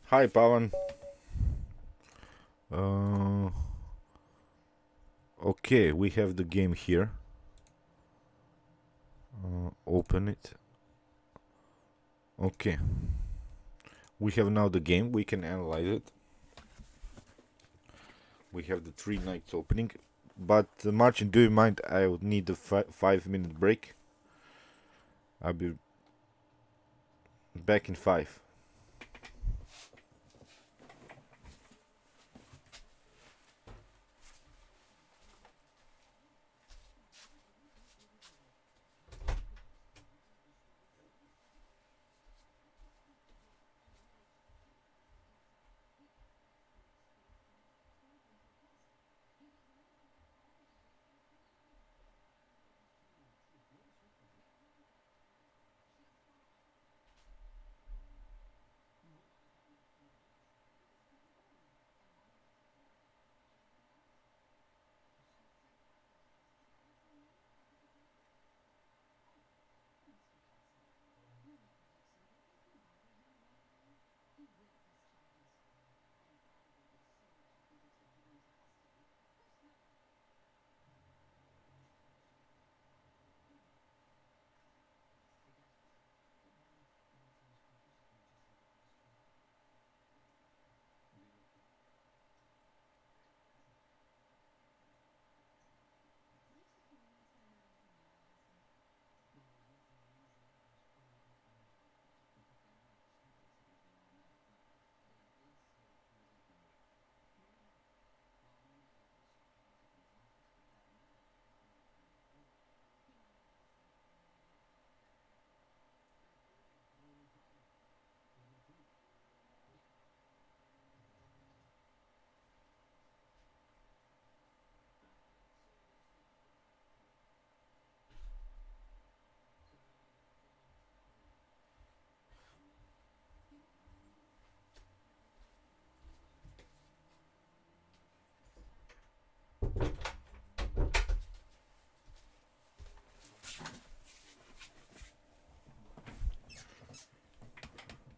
Hi, Pavan. Okay, we have the game here. Open it. Okay. We have now the game. We can analyze it. We have the 3 knights opening. But Marcin, do you mind? I would need a 5-minute break. I'll be back in 5.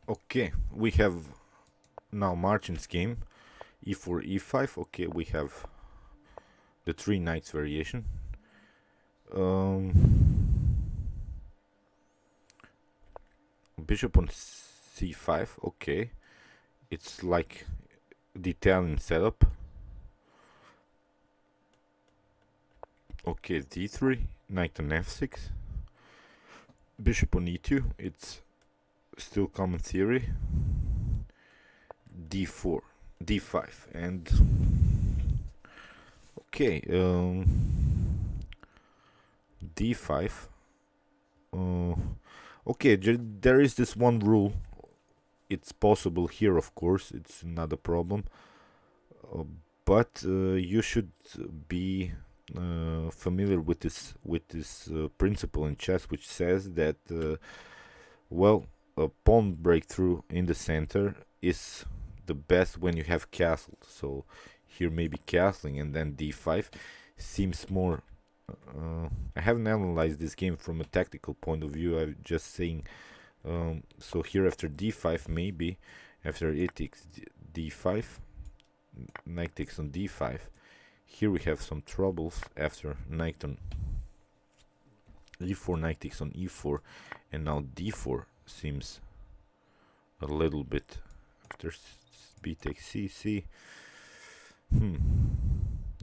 Okay, we have now Marcin's game, e4, e5. Okay, we have the three knights variation. Bishop on c5. Okay, it's like the Italian setup. Okay, d3, knight on f6, bishop on e2. It's still common theory. d4, d5, and okay, d5. Okay, there is this one rule. It's possible here, of course. It's not a problem, but you should be familiar with this principle in chess, which says that well, a pawn breakthrough in the center is the best when you have castled. So here maybe castling and then d5 seems more. I haven't analyzed this game from a tactical point of view. I'm just saying. So here after d5, maybe after it takes d5, knight takes on d5. Here we have some troubles after knight on e4, knight takes on e4, and now d4 seems a little bit after b takes c.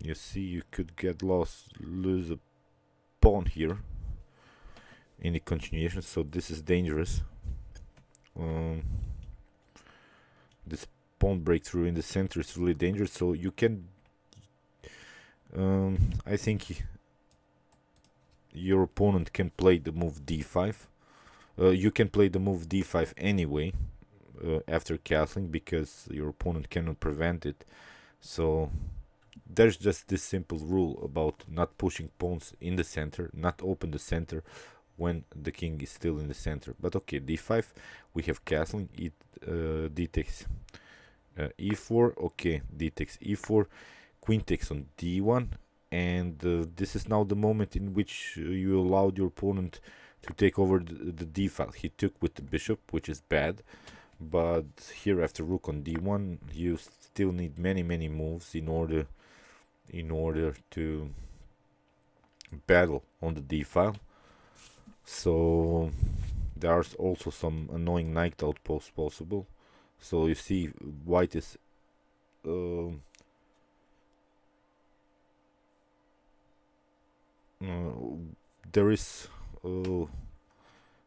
You see, you could lose a pawn here in the continuation, so this is dangerous. This pawn breakthrough in the center is really dangerous, so you can I think your opponent can play the move d5. You can play the move d5 anyway after castling, because your opponent cannot prevent it. So there's just this simple rule about not pushing pawns in the center, not open the center when the king is still in the center. But okay, d5, we have castling. D takes e4. Okay, d takes e4, queen takes on d1, and this is now the moment in which you allowed your opponent to take over the d file. He took with the bishop, which is bad, but here after rook on d1, you still need many moves in order to battle on the d file. So there are also some annoying knight outposts possible. So you see, white is there is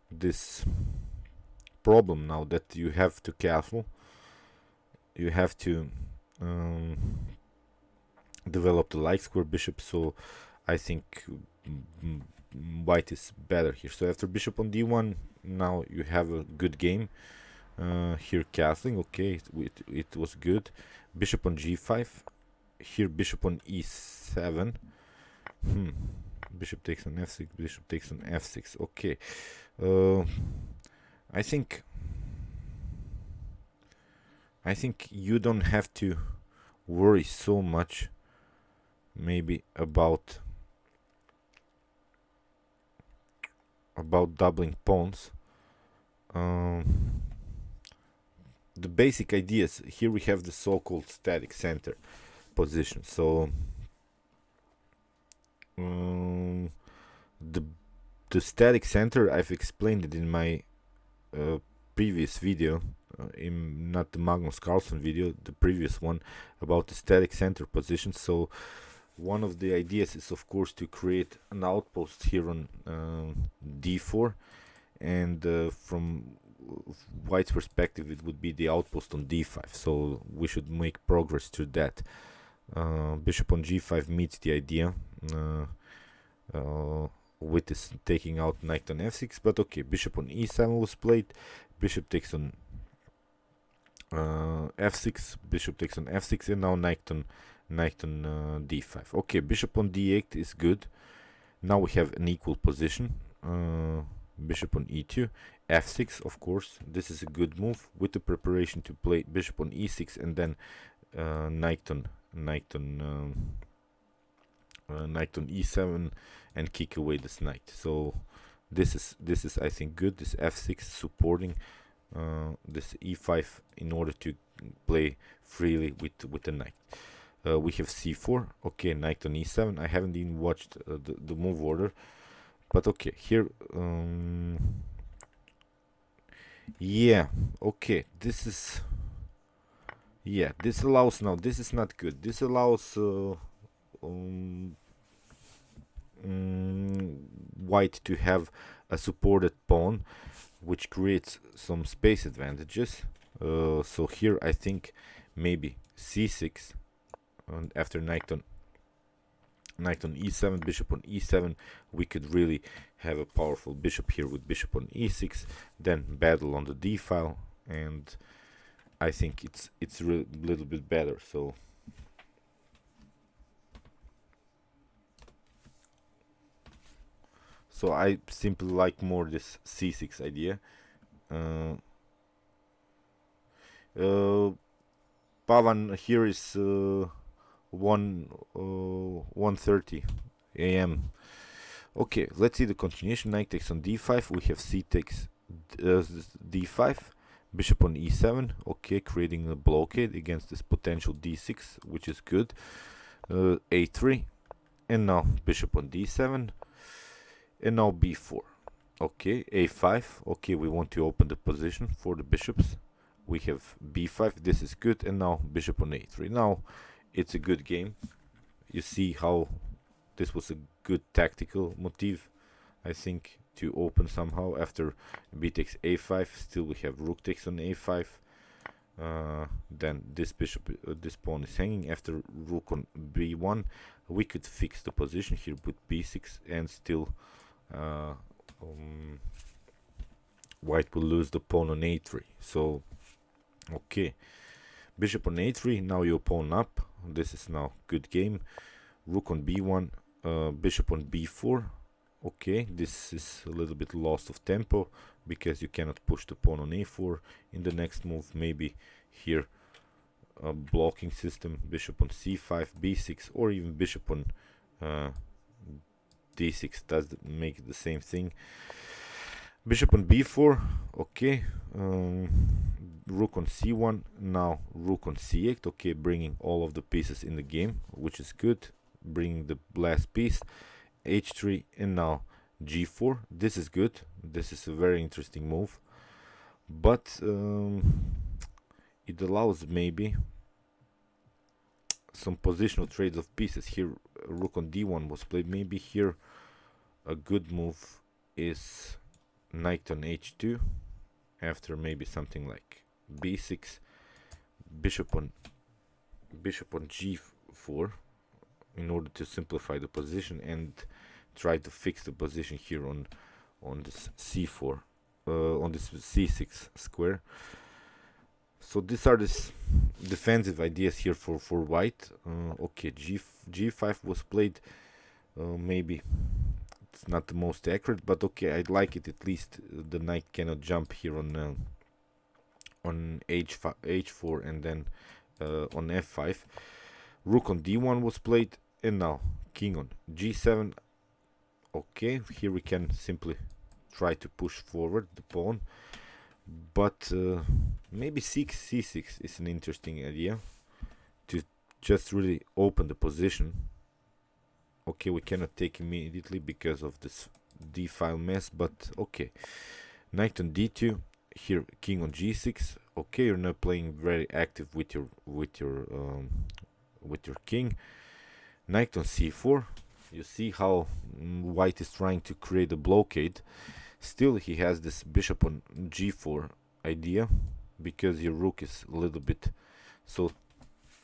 this problem now that you have to castle. You have to develop the light square bishop. So I think white is better here. So after bishop on d1, now you have a good game. Here castling, okay, it was good. Bishop on g5. Here bishop on e7. Bishop takes on f6. Bishop takes on f6. Okay. I think you don't have to worry so much maybe about doubling pawns. The basic ideas here, we have the so-called static center position. So the static center, I've explained it in my previous video, in not the Magnus Carlsen video, the previous one about the static center position. So one of the ideas is, of course, to create an outpost here on d4, and from white's perspective, it would be the outpost on d5. So we should make progress to that. Bishop on g5 meets the idea with this taking out knight on f6. But okay, bishop on e7 was played. Bishop takes on f6. Bishop takes on f6, and now knight on d5. Okay, bishop on d8 is good. Now we have an equal position. Bishop on e2, f6, of course. This is a good move with the preparation to play bishop on e6, and then knight on e7 and kick away this knight. So this is I think good. This f6 is supporting this e5 in order to play freely with the knight. We have c4. Okay, knight on e7. I haven't even watched the move order, but okay, here yeah, okay, this is, yeah, this allows, now this is not good. This allows white to have a supported pawn, which creates some space advantages. So here I think maybe c6, and after knight on e7, bishop on e7, we could really have a powerful bishop here with bishop on e6, then battle on the d file, and I think it's a little bit better. So I simply like more this c6 idea. Pavan here is 1:30 a.m. Okay, let's see the continuation. Knight takes on d5. We have c takes d5, bishop on e7. Okay, creating a blockade against this potential d6, which is good. a3, and now bishop on d7, and now b4. Okay, a5. Okay, we want to open the position for the bishops. We have b5. This is good, and now bishop on a3. Now it's a good game. You see how this was a good tactical motive, I think, to open somehow. After b takes a5, still we have rook takes on a5. Then this bishop, this pawn is hanging. After rook on b1, we could fix the position here with b6, and still white will lose the pawn on a3. So okay, bishop on a3. Now your pawn up. This is now good game. Rook on b1, bishop on b4. Okay, this is a little bit lost of tempo because you cannot push the pawn on a4 in the next move. Maybe here a blocking system, bishop on c5, b6, or even bishop on d6 does make the same thing. Bishop on b4. Okay, rook on c1. Now rook on c8. Okay, bringing all of the pieces in the game, which is good. Bringing the last piece, h3, and now g4. This is good. This is a very interesting move, but it allows maybe some positional trades of pieces. Here rook on d1 was played. Maybe here a good move is knight on h2, after maybe something like b6, bishop on g4, in order to simplify the position and try to fix the position here on this c4, on this c6 square. So these are these defensive ideas here for white. Okay, g5 was played. Maybe it's not the most accurate, but okay, I like it. At least the knight cannot jump here on h4 and then on f5. Rook on d1 was played, and now king on g7. Okay, here we can simply try to push forward the pawn, but maybe c6 is an interesting idea to just really open the position. Okay, we cannot take immediately because of this d file mess, but okay, knight on d2. Here king on g6. Okay, you're not playing very active with your king. Knight on c4. You see how white is trying to create a blockade. Still he has this bishop on g4 idea, because your rook is a little bit, so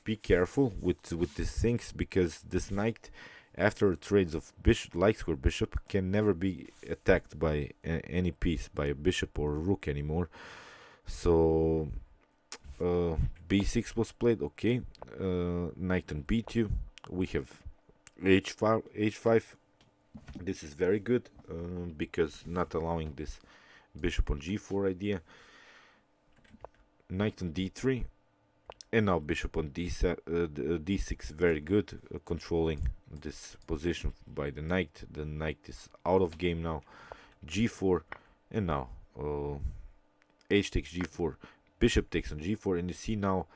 be careful with these things, because this knight, after trades of bishop, light square bishop, can never be attacked by any piece, by a bishop or a rook anymore. So b6 was played. Okay, knight on b2. We have h5. This is very good, because not allowing this bishop on g4 idea. Knight on d3, and now bishop on d6. Very good, controlling this position by the knight. The knight is out of game now. g4, and now h takes g4, bishop takes on g4, and you see now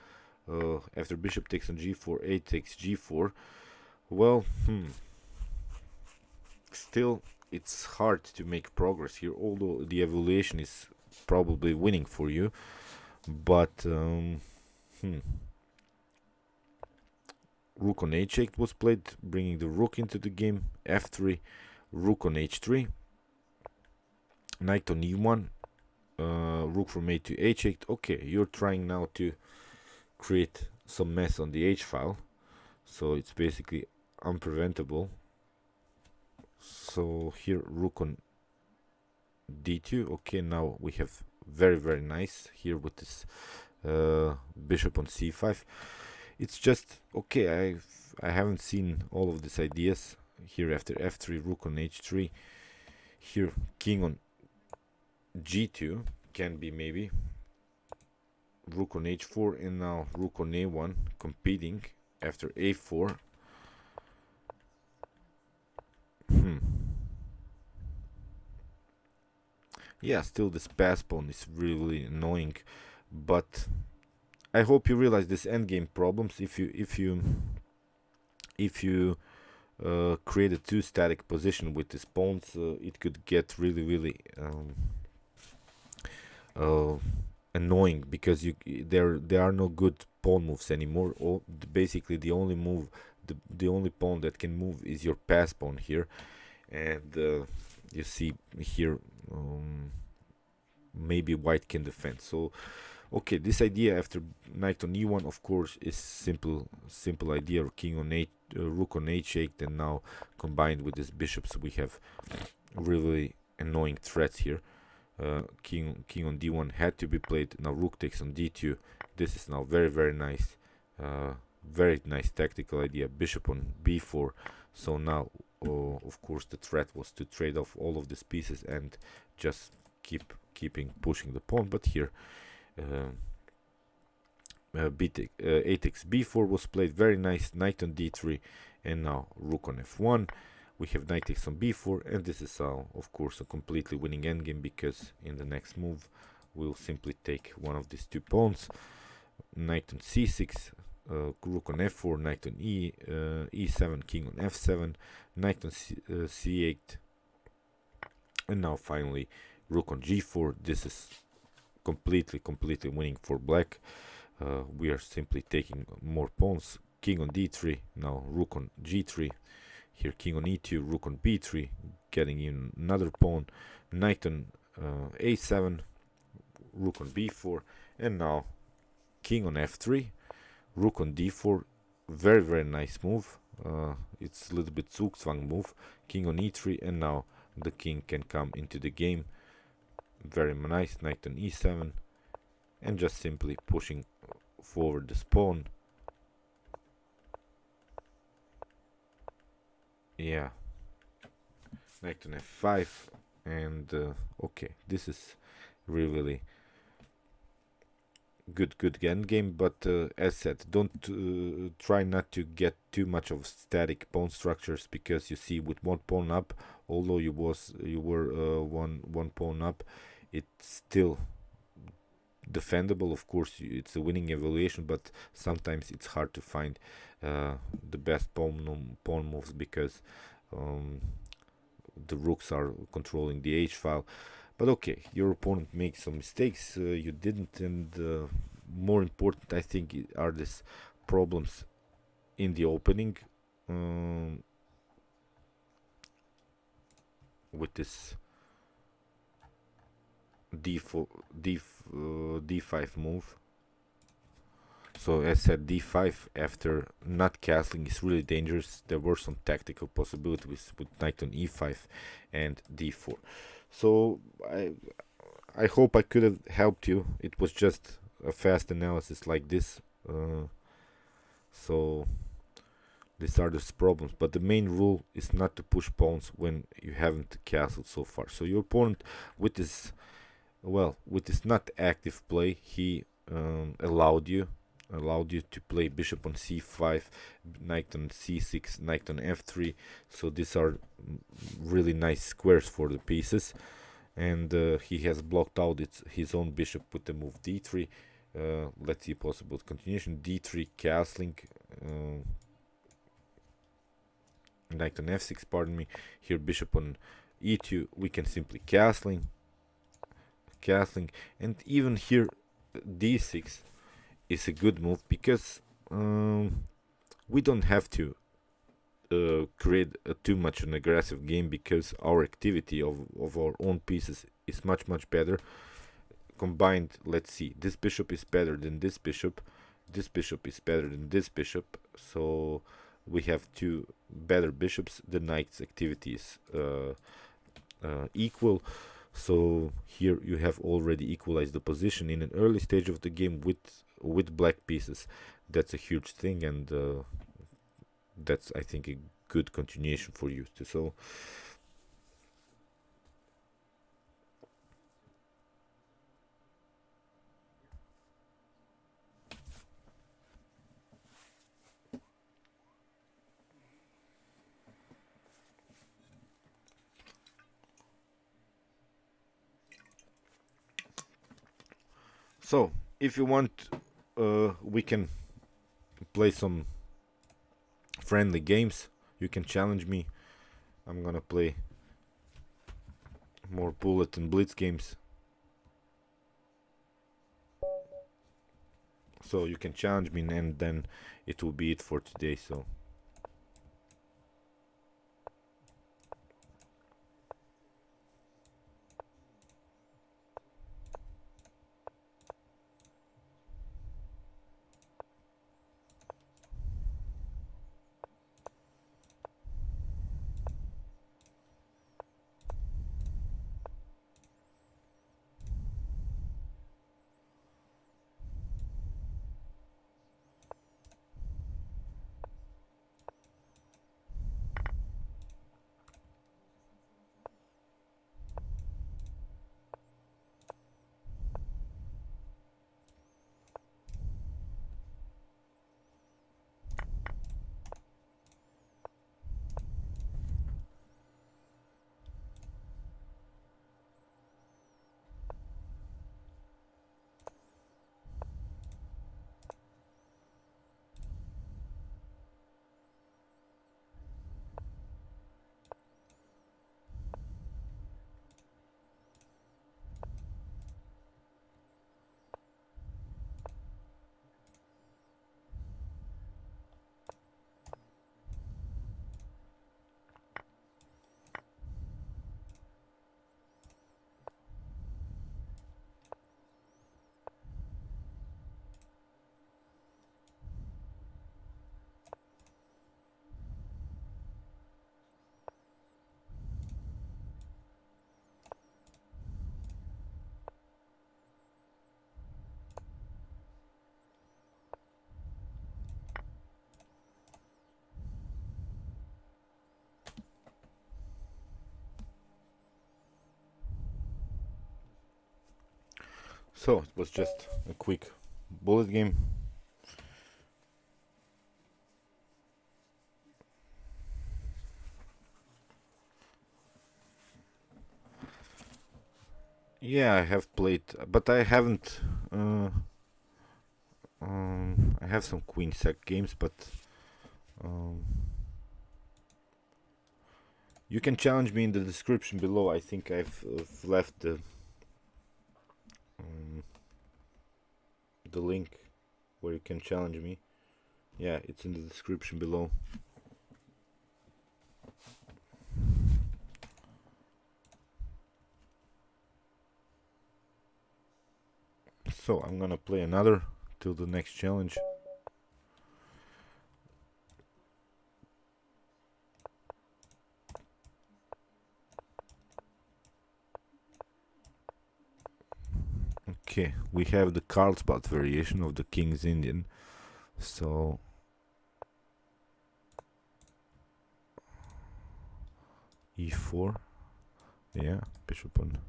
after bishop takes on g4, a takes g4. Well, still it's hard to make progress here, although the evaluation is probably winning for you. But rook on h8 was played, bringing the rook into the game. f3, rook on h3, knight on e1, rook from a to h8. Okay, you're trying now to create some mess on the h file, so it's basically unpreventable. So here rook on d2. Okay, now we have very nice here with this bishop on c5. It's just okay. I haven't seen all of these ideas here. After f3, rook on h3, here king on g2 can be maybe, rook on h4, and now rook on a1 competing after a4. Yeah, still this pass pawn is really annoying, but I hope you realize this endgame problems. If you create a too static position with these pawns, it could get really annoying, because there are no good pawn moves anymore. Basically the only move, the only pawn that can move is your pass pawn here, and you see here maybe white can defend. So okay, this idea after knight on e1, of course, is simple idea. King on rook on h8, and now combined with these bishops, we have really annoying threats here. King on d1 had to be played. Now rook takes on d2. This is now very nice, very nice tactical idea. Bishop on b4. So now, of course, the threat was to trade off all of these pieces and just keeping pushing the pawn. But here a takes b4 was played, very nice. Knight on d3, and now rook on f1. We have knight takes on b4, and this is of course a completely winning endgame, because in the next move we'll simply take one of these two pawns. Knight on c6, rook on f4, knight on e7, king on f7, knight on c8, and now finally rook on g4. This is completely winning for black. We are simply taking more pawns. King on d3, now rook on g3, here king on e2, rook on b3, getting in another pawn. Knight on a7, rook on b4, and now king on f3, rook on d4. Very nice move. It's a little bit Zugzwang move. King on e3, and now the king can come into the game. Very nice. Knight on e7, and just simply pushing forward this pawn. Yeah, knight on f5, and okay, this is really good endgame. But as said, don't try not to get too much of static pawn structures, because you see with one pawn up, although you were one pawn up, it's still defendable. Of course, it's a winning evaluation, but sometimes it's hard to find the best pawn moves, because the rooks are controlling the h file. But okay, your opponent makes some mistakes, you didn't, and more important, I think, are these problems in the opening with this d5 move. So as said, d5 after not castling is really dangerous. There were some tactical possibilities with knight on e5 and d4. So I hope I could have helped you. It was just a fast analysis like this. So these are the problems, but the main rule is not to push pawns when you haven't castled so far. So your opponent, with this not active play, he allowed you to play bishop on c5, knight on c6, knight on f3. So these are really nice squares for the pieces, and he has blocked out his own bishop with the move d3. Let's see possible continuation. d3 castling, uh, knight on f6, pardon me. Here bishop on e2, we can simply castling, and even here d6 is a good move because we don't have to create too much an aggressive game, because our activity of our own pieces is much better combined. Let's see, this bishop is better than this bishop is better than this bishop, so we have two better bishops. The knight's activity is equal, so here you have already equalized the position in an early stage of the game with black pieces. That's a huge thing, and that's, I think, a good continuation for you too. So if you want, we can play some friendly games. You can challenge me. I'm gonna play more bullet and blitz games, so you can challenge me, and then it will be it for today. So it was just a quick bullet game. Yeah, I have played, but I haven't. I have some queen sack games, but um, you can challenge me in the description below. I think I've left um, the link where you can challenge me. Yeah, it's in the description below. So I'm gonna play another till the next challenge. Okay, we have the Carlsbad variation of the King's Indian. So e4, yeah, bishop on.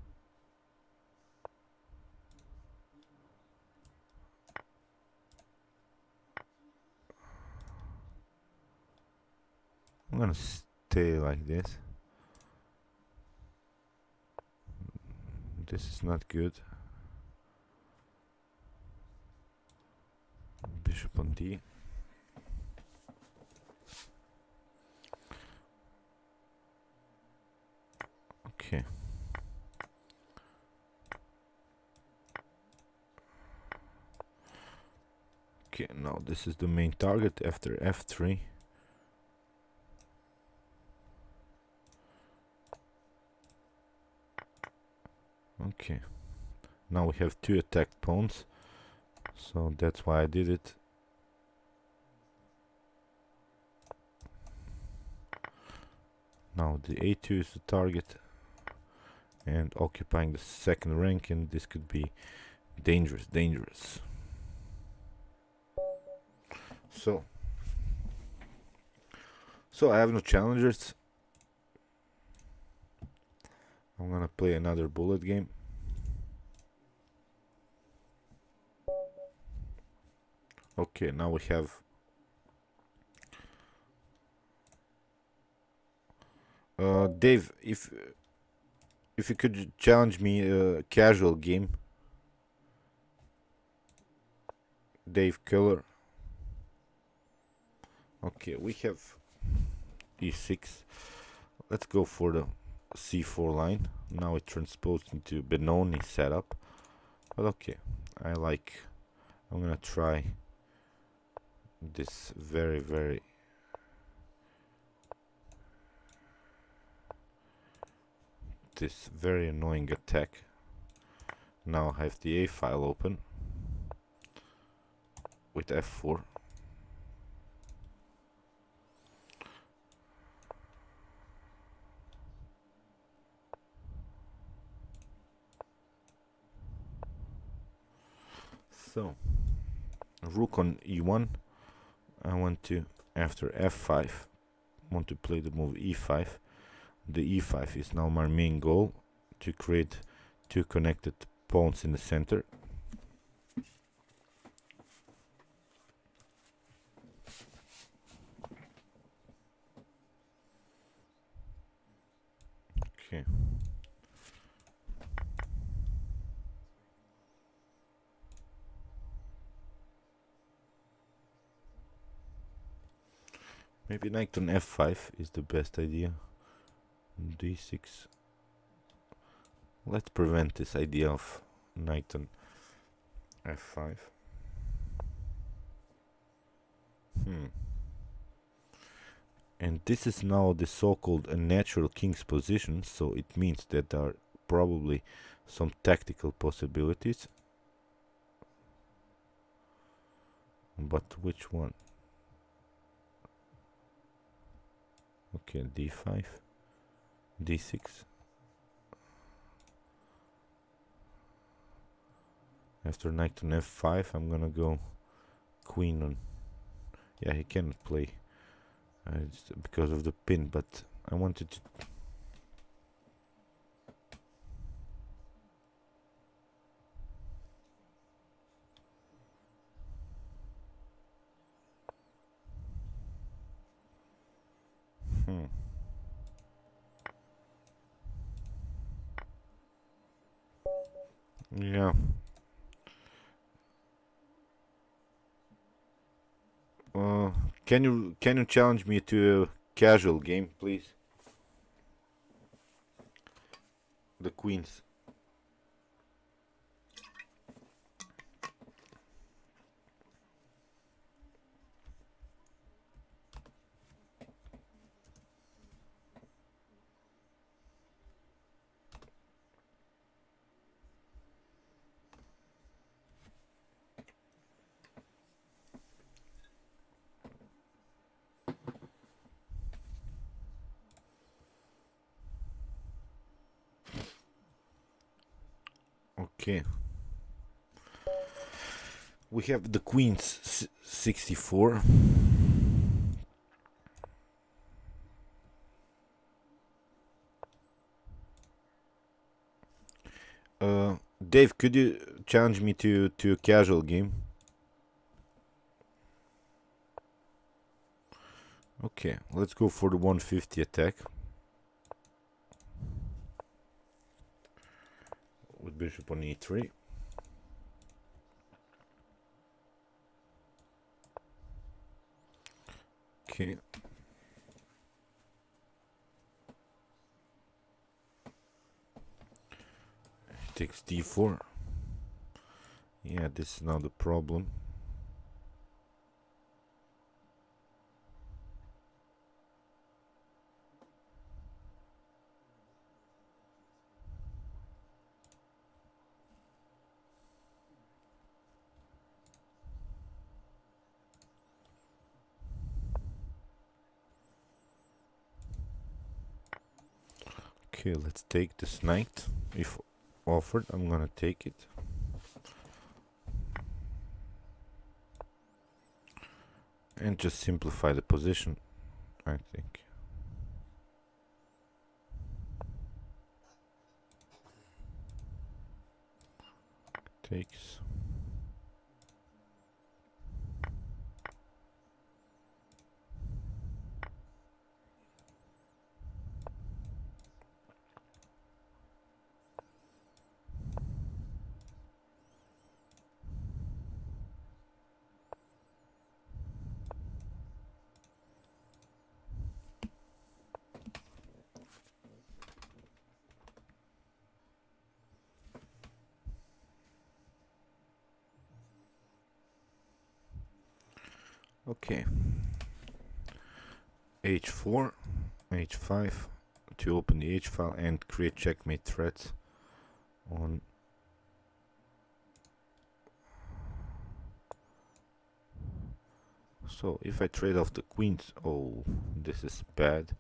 I'm gonna stay like this. This is not good. Bishop on D. Okay. Okay, now this is the main target after f3. Okay. Now we have two attacked pawns, so that's why I did it. Now the a2 is the target, and occupying the second rank, and this could be dangerous. So I have no challengers. I'm gonna play another bullet game. Okay, now we have Dave, if you could challenge me a casual game. Dave Keller. Okay, we have e6. Let's go for the c4 line. Now it transposed into Benoni setup. But okay, I'm gonna try this very annoying attack. Now I have the A file open with f4. So rook on e1. I want to, after f5, want to play the move e5. The e5 is now my main goal, to create two connected pawns in the center. Okay. Maybe knight on f5 is the best idea. d6. Let's prevent this idea of knight on f5. And this is now the so-called unnatural king's position, so it means that there are probably some tactical possibilities. But which one? Okay, d5, d6. After knight on f5, I'm gonna go queen on. Yeah, he cannot play because of the pin, but I wanted to. Yeah. Can you challenge me to a casual game, please? The queens. Okay. We have the queens 64. Dave, could you challenge me to a casual game? Okay, let's go for the 150 attack. bishop on e3. Okay. Takes d4. Yeah, this is now the problem. Okay, let's take this knight. If offered, I'm gonna take it. And just simplify the position, I think. Takes. Okay. h4, h5 to open the h file and create checkmate threats on. So if I trade off the queens, oh, this is bad.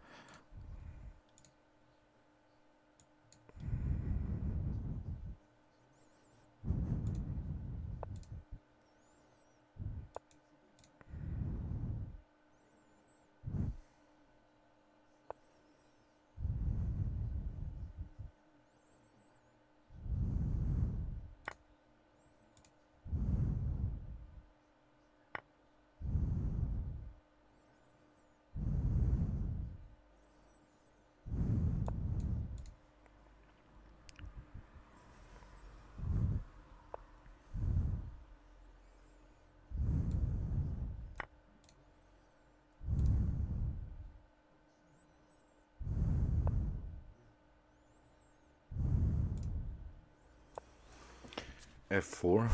f4.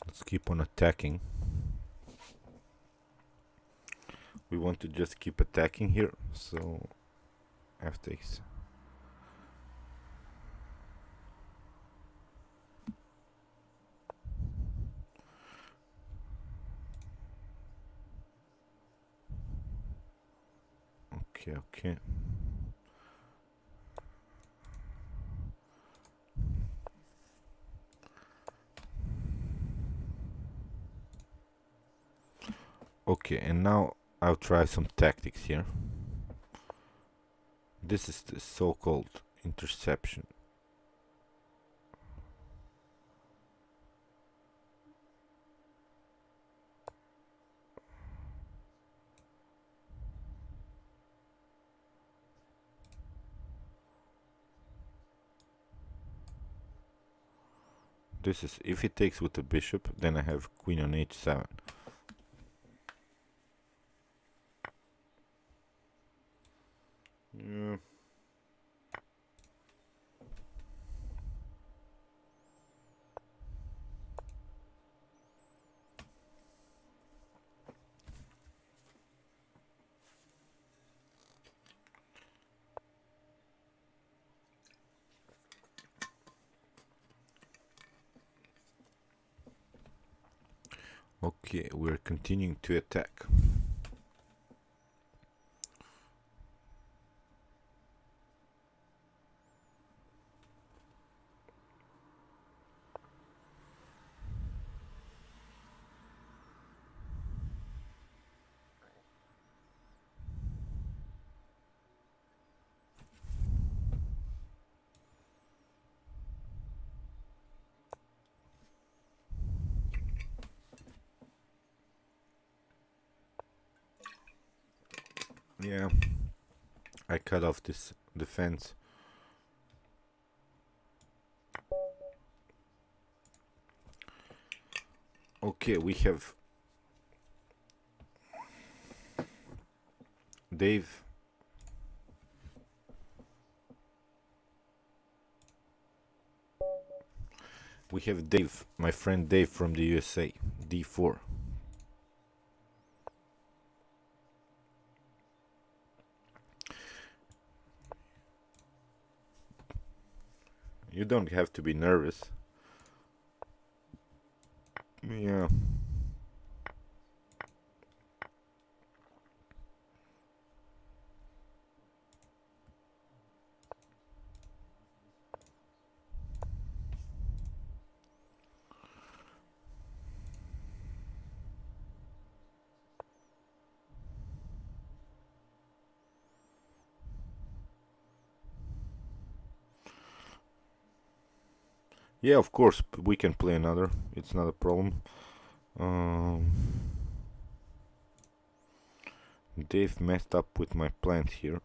Let's keep on attacking. We want to just keep attacking here, so f takes. Okay, okay. Okay, and now I'll try some tactics here. This is the so-called interception. This is, if it takes with the bishop, then I have queen on h7. Yeah. Okay, we're continuing to attack. Yeah, I cut off this defense. Okay, we have Dave. We have Dave, my friend Dave from the USA. D4. You don't have to be nervous. Yeah. Yeah, of course, we can play another. It's not a problem. Um, Dave messed up with my plant here.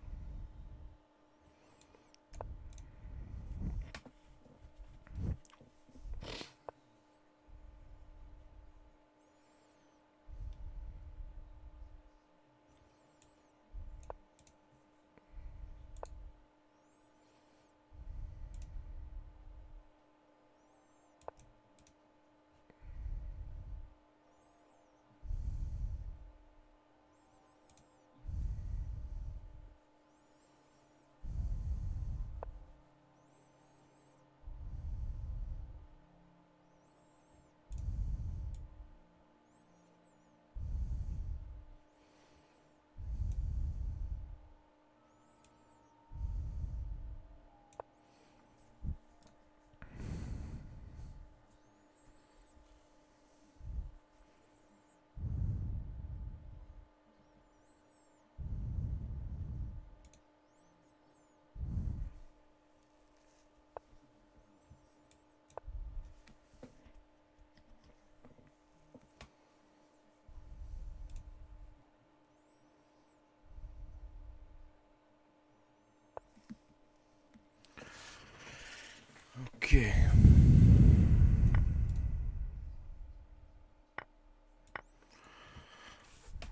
Okay.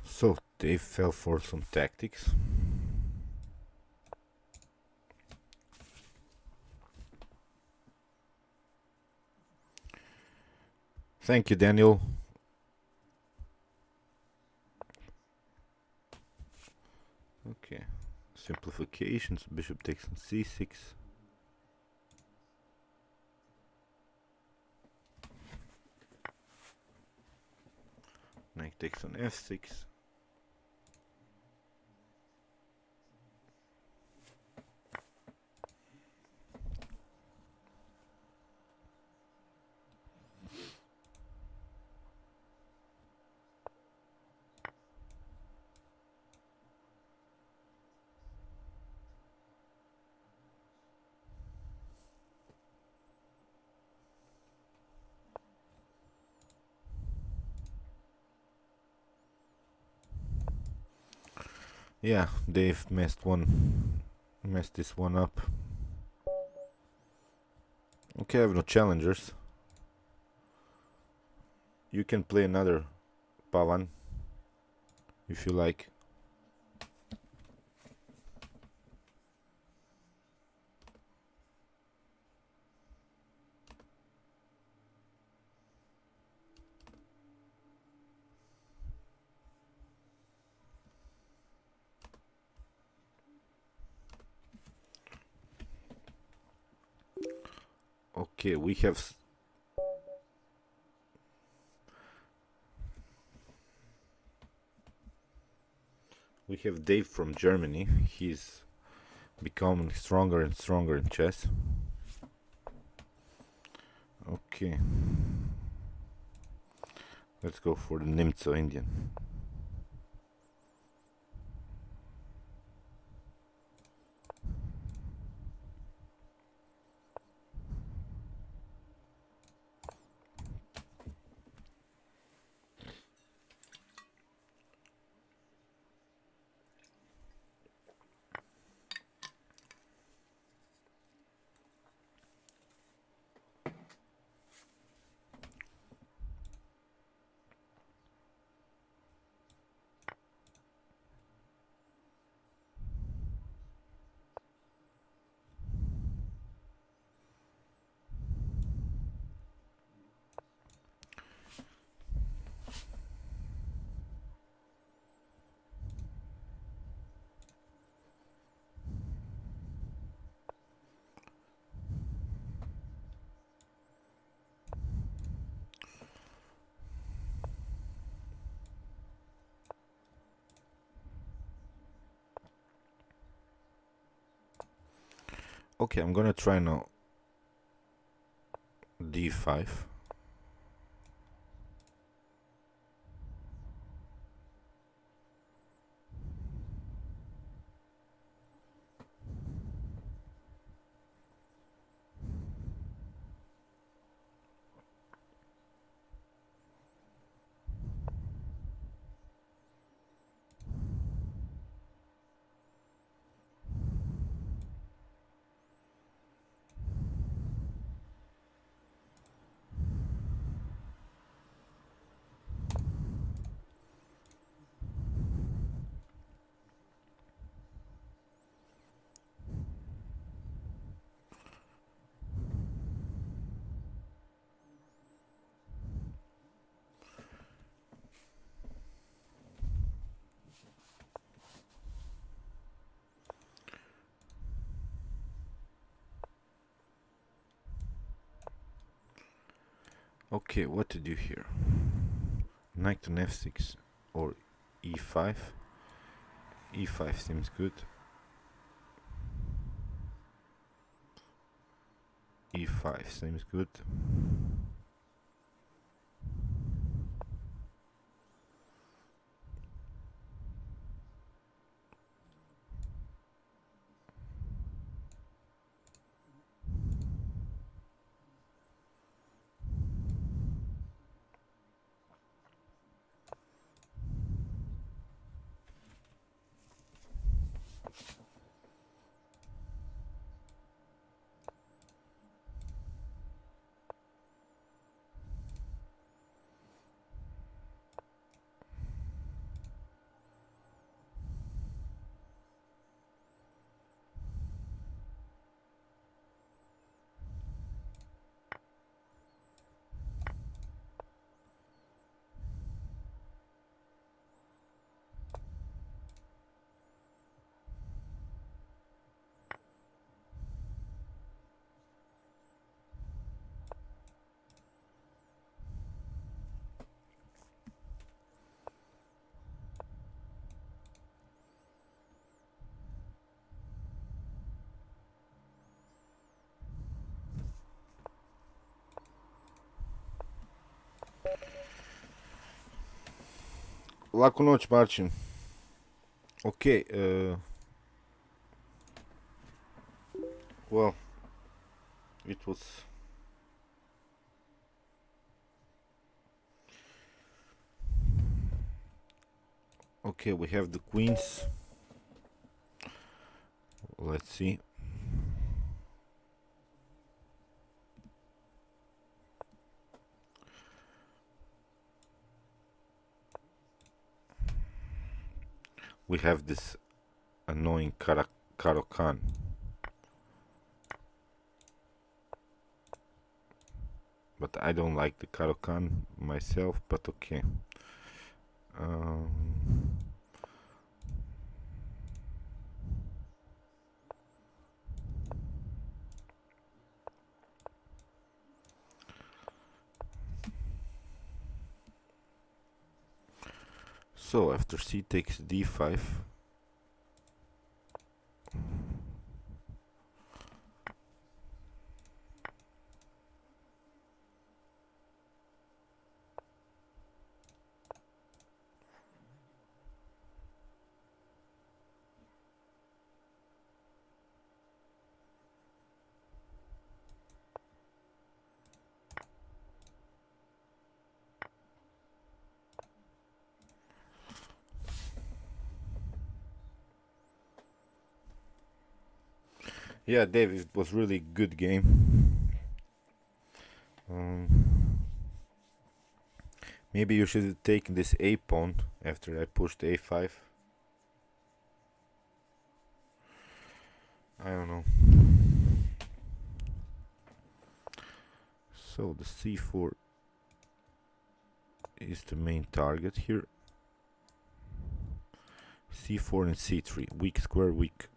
So Dave fell for some tactics. Thank you, Daniel. Okay. Simplifications. Bishop takes on c6. Knight takes on f6. Yeah, Dave messed this one up. Okay, I have no challengers. You can play another Pavan if you like. Okay, we have Dave from Germany. He's becoming stronger and stronger in chess. Okay. Let's go for the Nimzo-indian. Okay, I'm gonna try now d5. Okay, what to do here? Knight on f6 or e5. e5 seems good. e5 seems good. Laku noć, Marcin. Okay, well, it was... Okay, we have the queens. Let's see. We have this annoying Karo-Khan. But I don't like the Karo-Khan myself, but okay. Um, so after c takes d5, yeah, Dave, it was really good game. Maybe you should have taken this a pawn after I pushed a5. I don't know. So the c4 is the main target here. c4 and c3, weak square, weak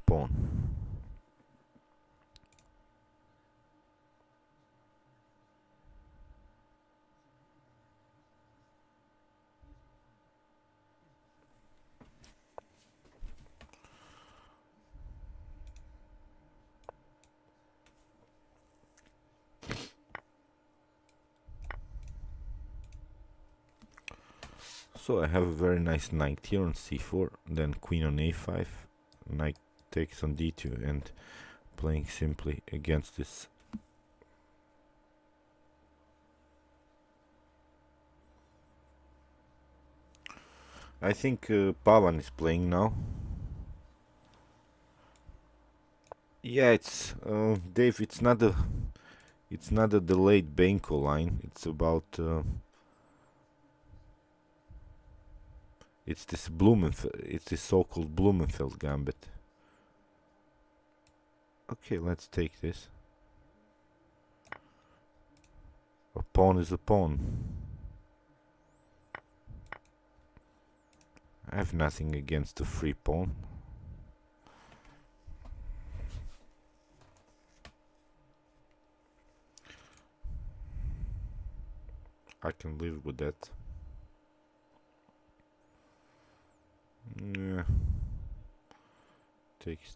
pawn. So I have a very nice knight here on c4, then queen on a5, knight takes on d2, and playing simply against this. I think Pavan is playing now. Yeah, it's Dave. It's not a delayed Benko line. It's about it's this Blumenfeld. It's this so-called Blumenfeld gambit. Okay, let's take this. A pawn is a pawn. I have nothing against the free pawn. I can live with that. Yeah. Takes.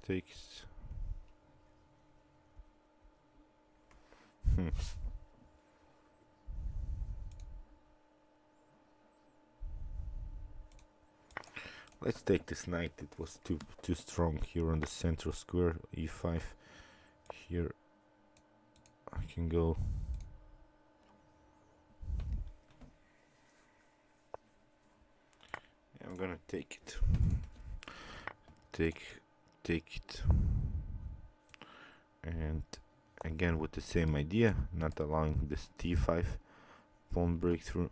Let's take this knight. It was too strong here on the central square. e5. Here I can go. I'm gonna take it. Take it. And again with the same idea, not allowing this t5 pawn breakthrough.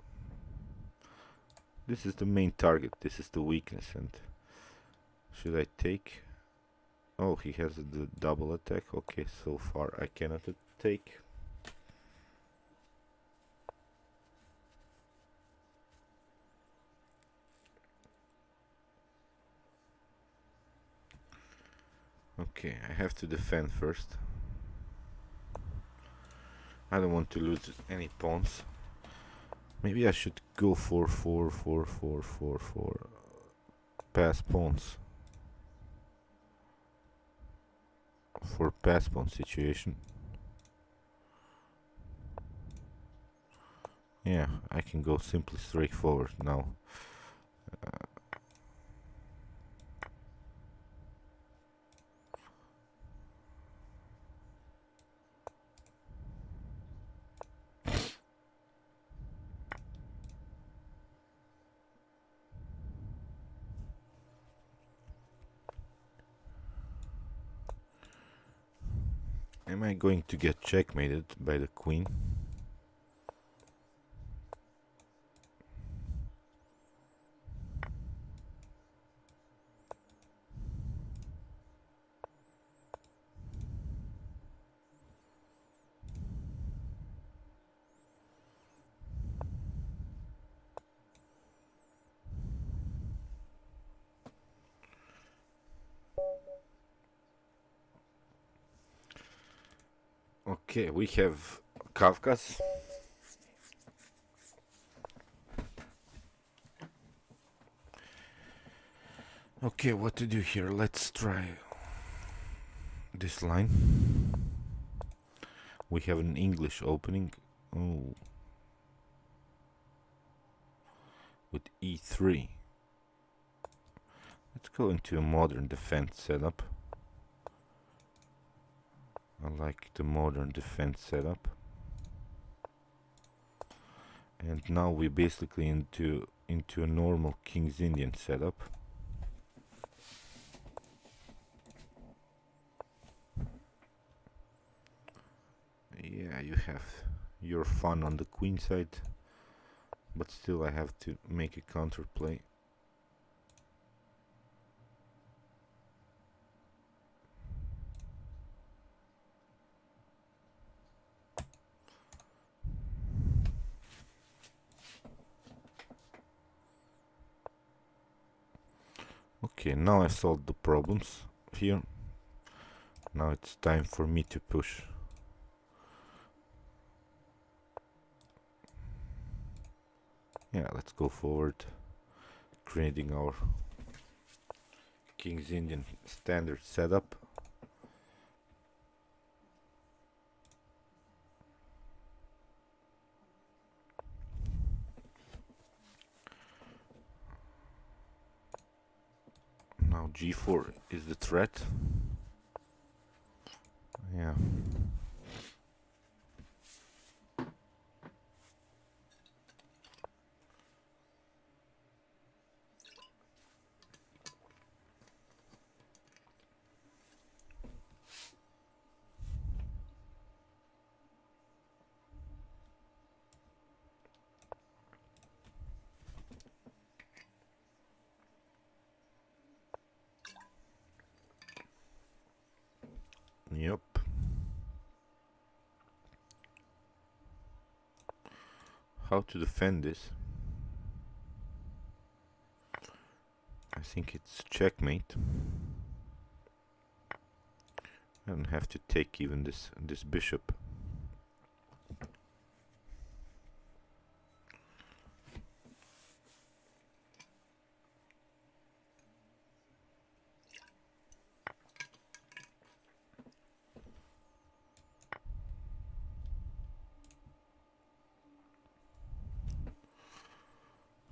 This is the main target, this is the weakness, and should I take? Oh, he has the double attack. Okay, so far I cannot take. Okay, I have to defend first. I don't want to lose any pawns. Maybe I should go for pass pawns. For pass pawn situation. Yeah, I can go simply straightforward now. Am I going to get checkmated by the queen? Okay, we have Kafkas. Okay, what to do here? Let's try this line. We have an English opening. Oh. With e3. Let's go into a modern defense setup. I like the modern defense setup. And now we're basically into a normal King's Indian setup. Yeah, you have your fun on the queen side, but still I have to make a counterplay. Okay, now I solved the problems here. Now it's time for me to push. Yeah, let's go forward, creating our King's Indian standard setup. Now g4 is the threat. Yeah. Yep. How to defend this? I think it's checkmate. I don't have to take even this bishop.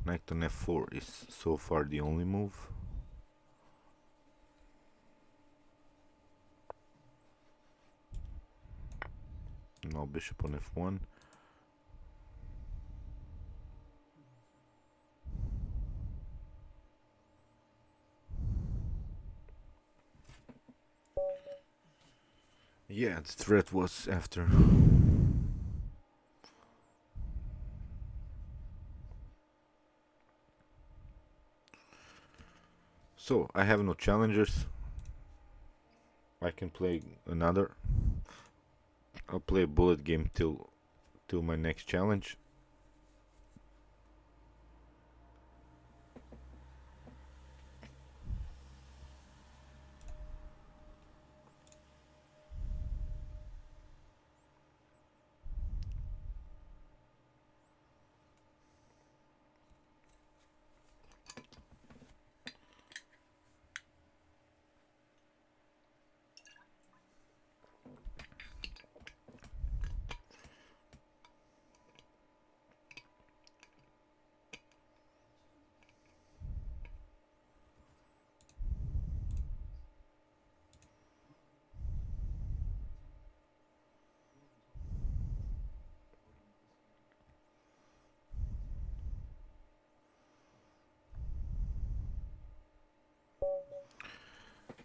Knight on f4 is so far the only move. Now bishop on f1. Yeah, the threat was after. So I have no challengers. I can play another. I'll play a bullet game till my next challenge.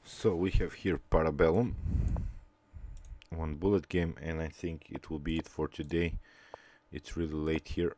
So we have here Parabellum, one bullet game, and I think it will be it for today. It's really late here.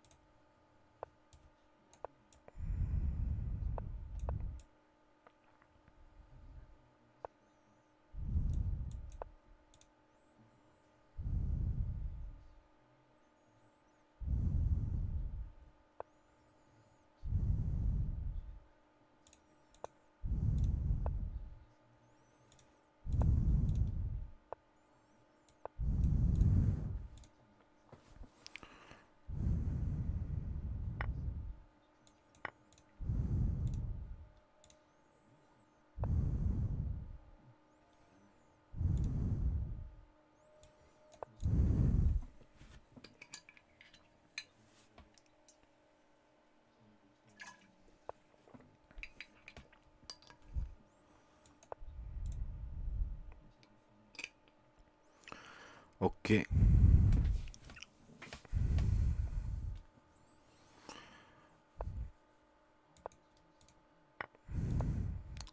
Okay.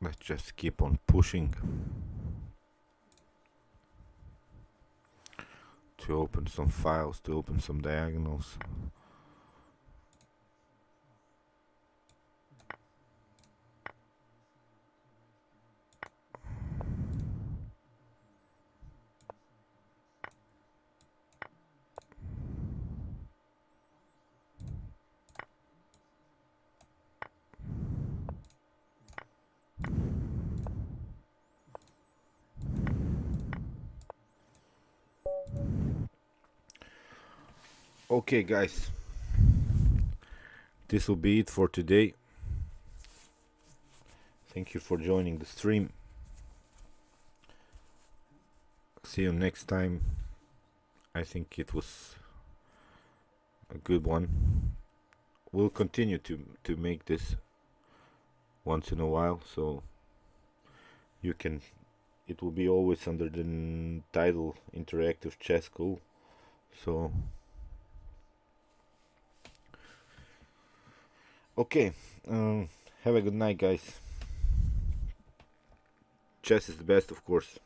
Let's just keep on pushing to open some files, to open some diagonals. Okay, guys, this will be it for today. Thank you for joining the stream. See you next time. I think it was a good one. We'll continue to make this once in a while, so You can. It will be always under the title Interactive Chess School. So okay, have a good night, guys. Chess is the best, of course.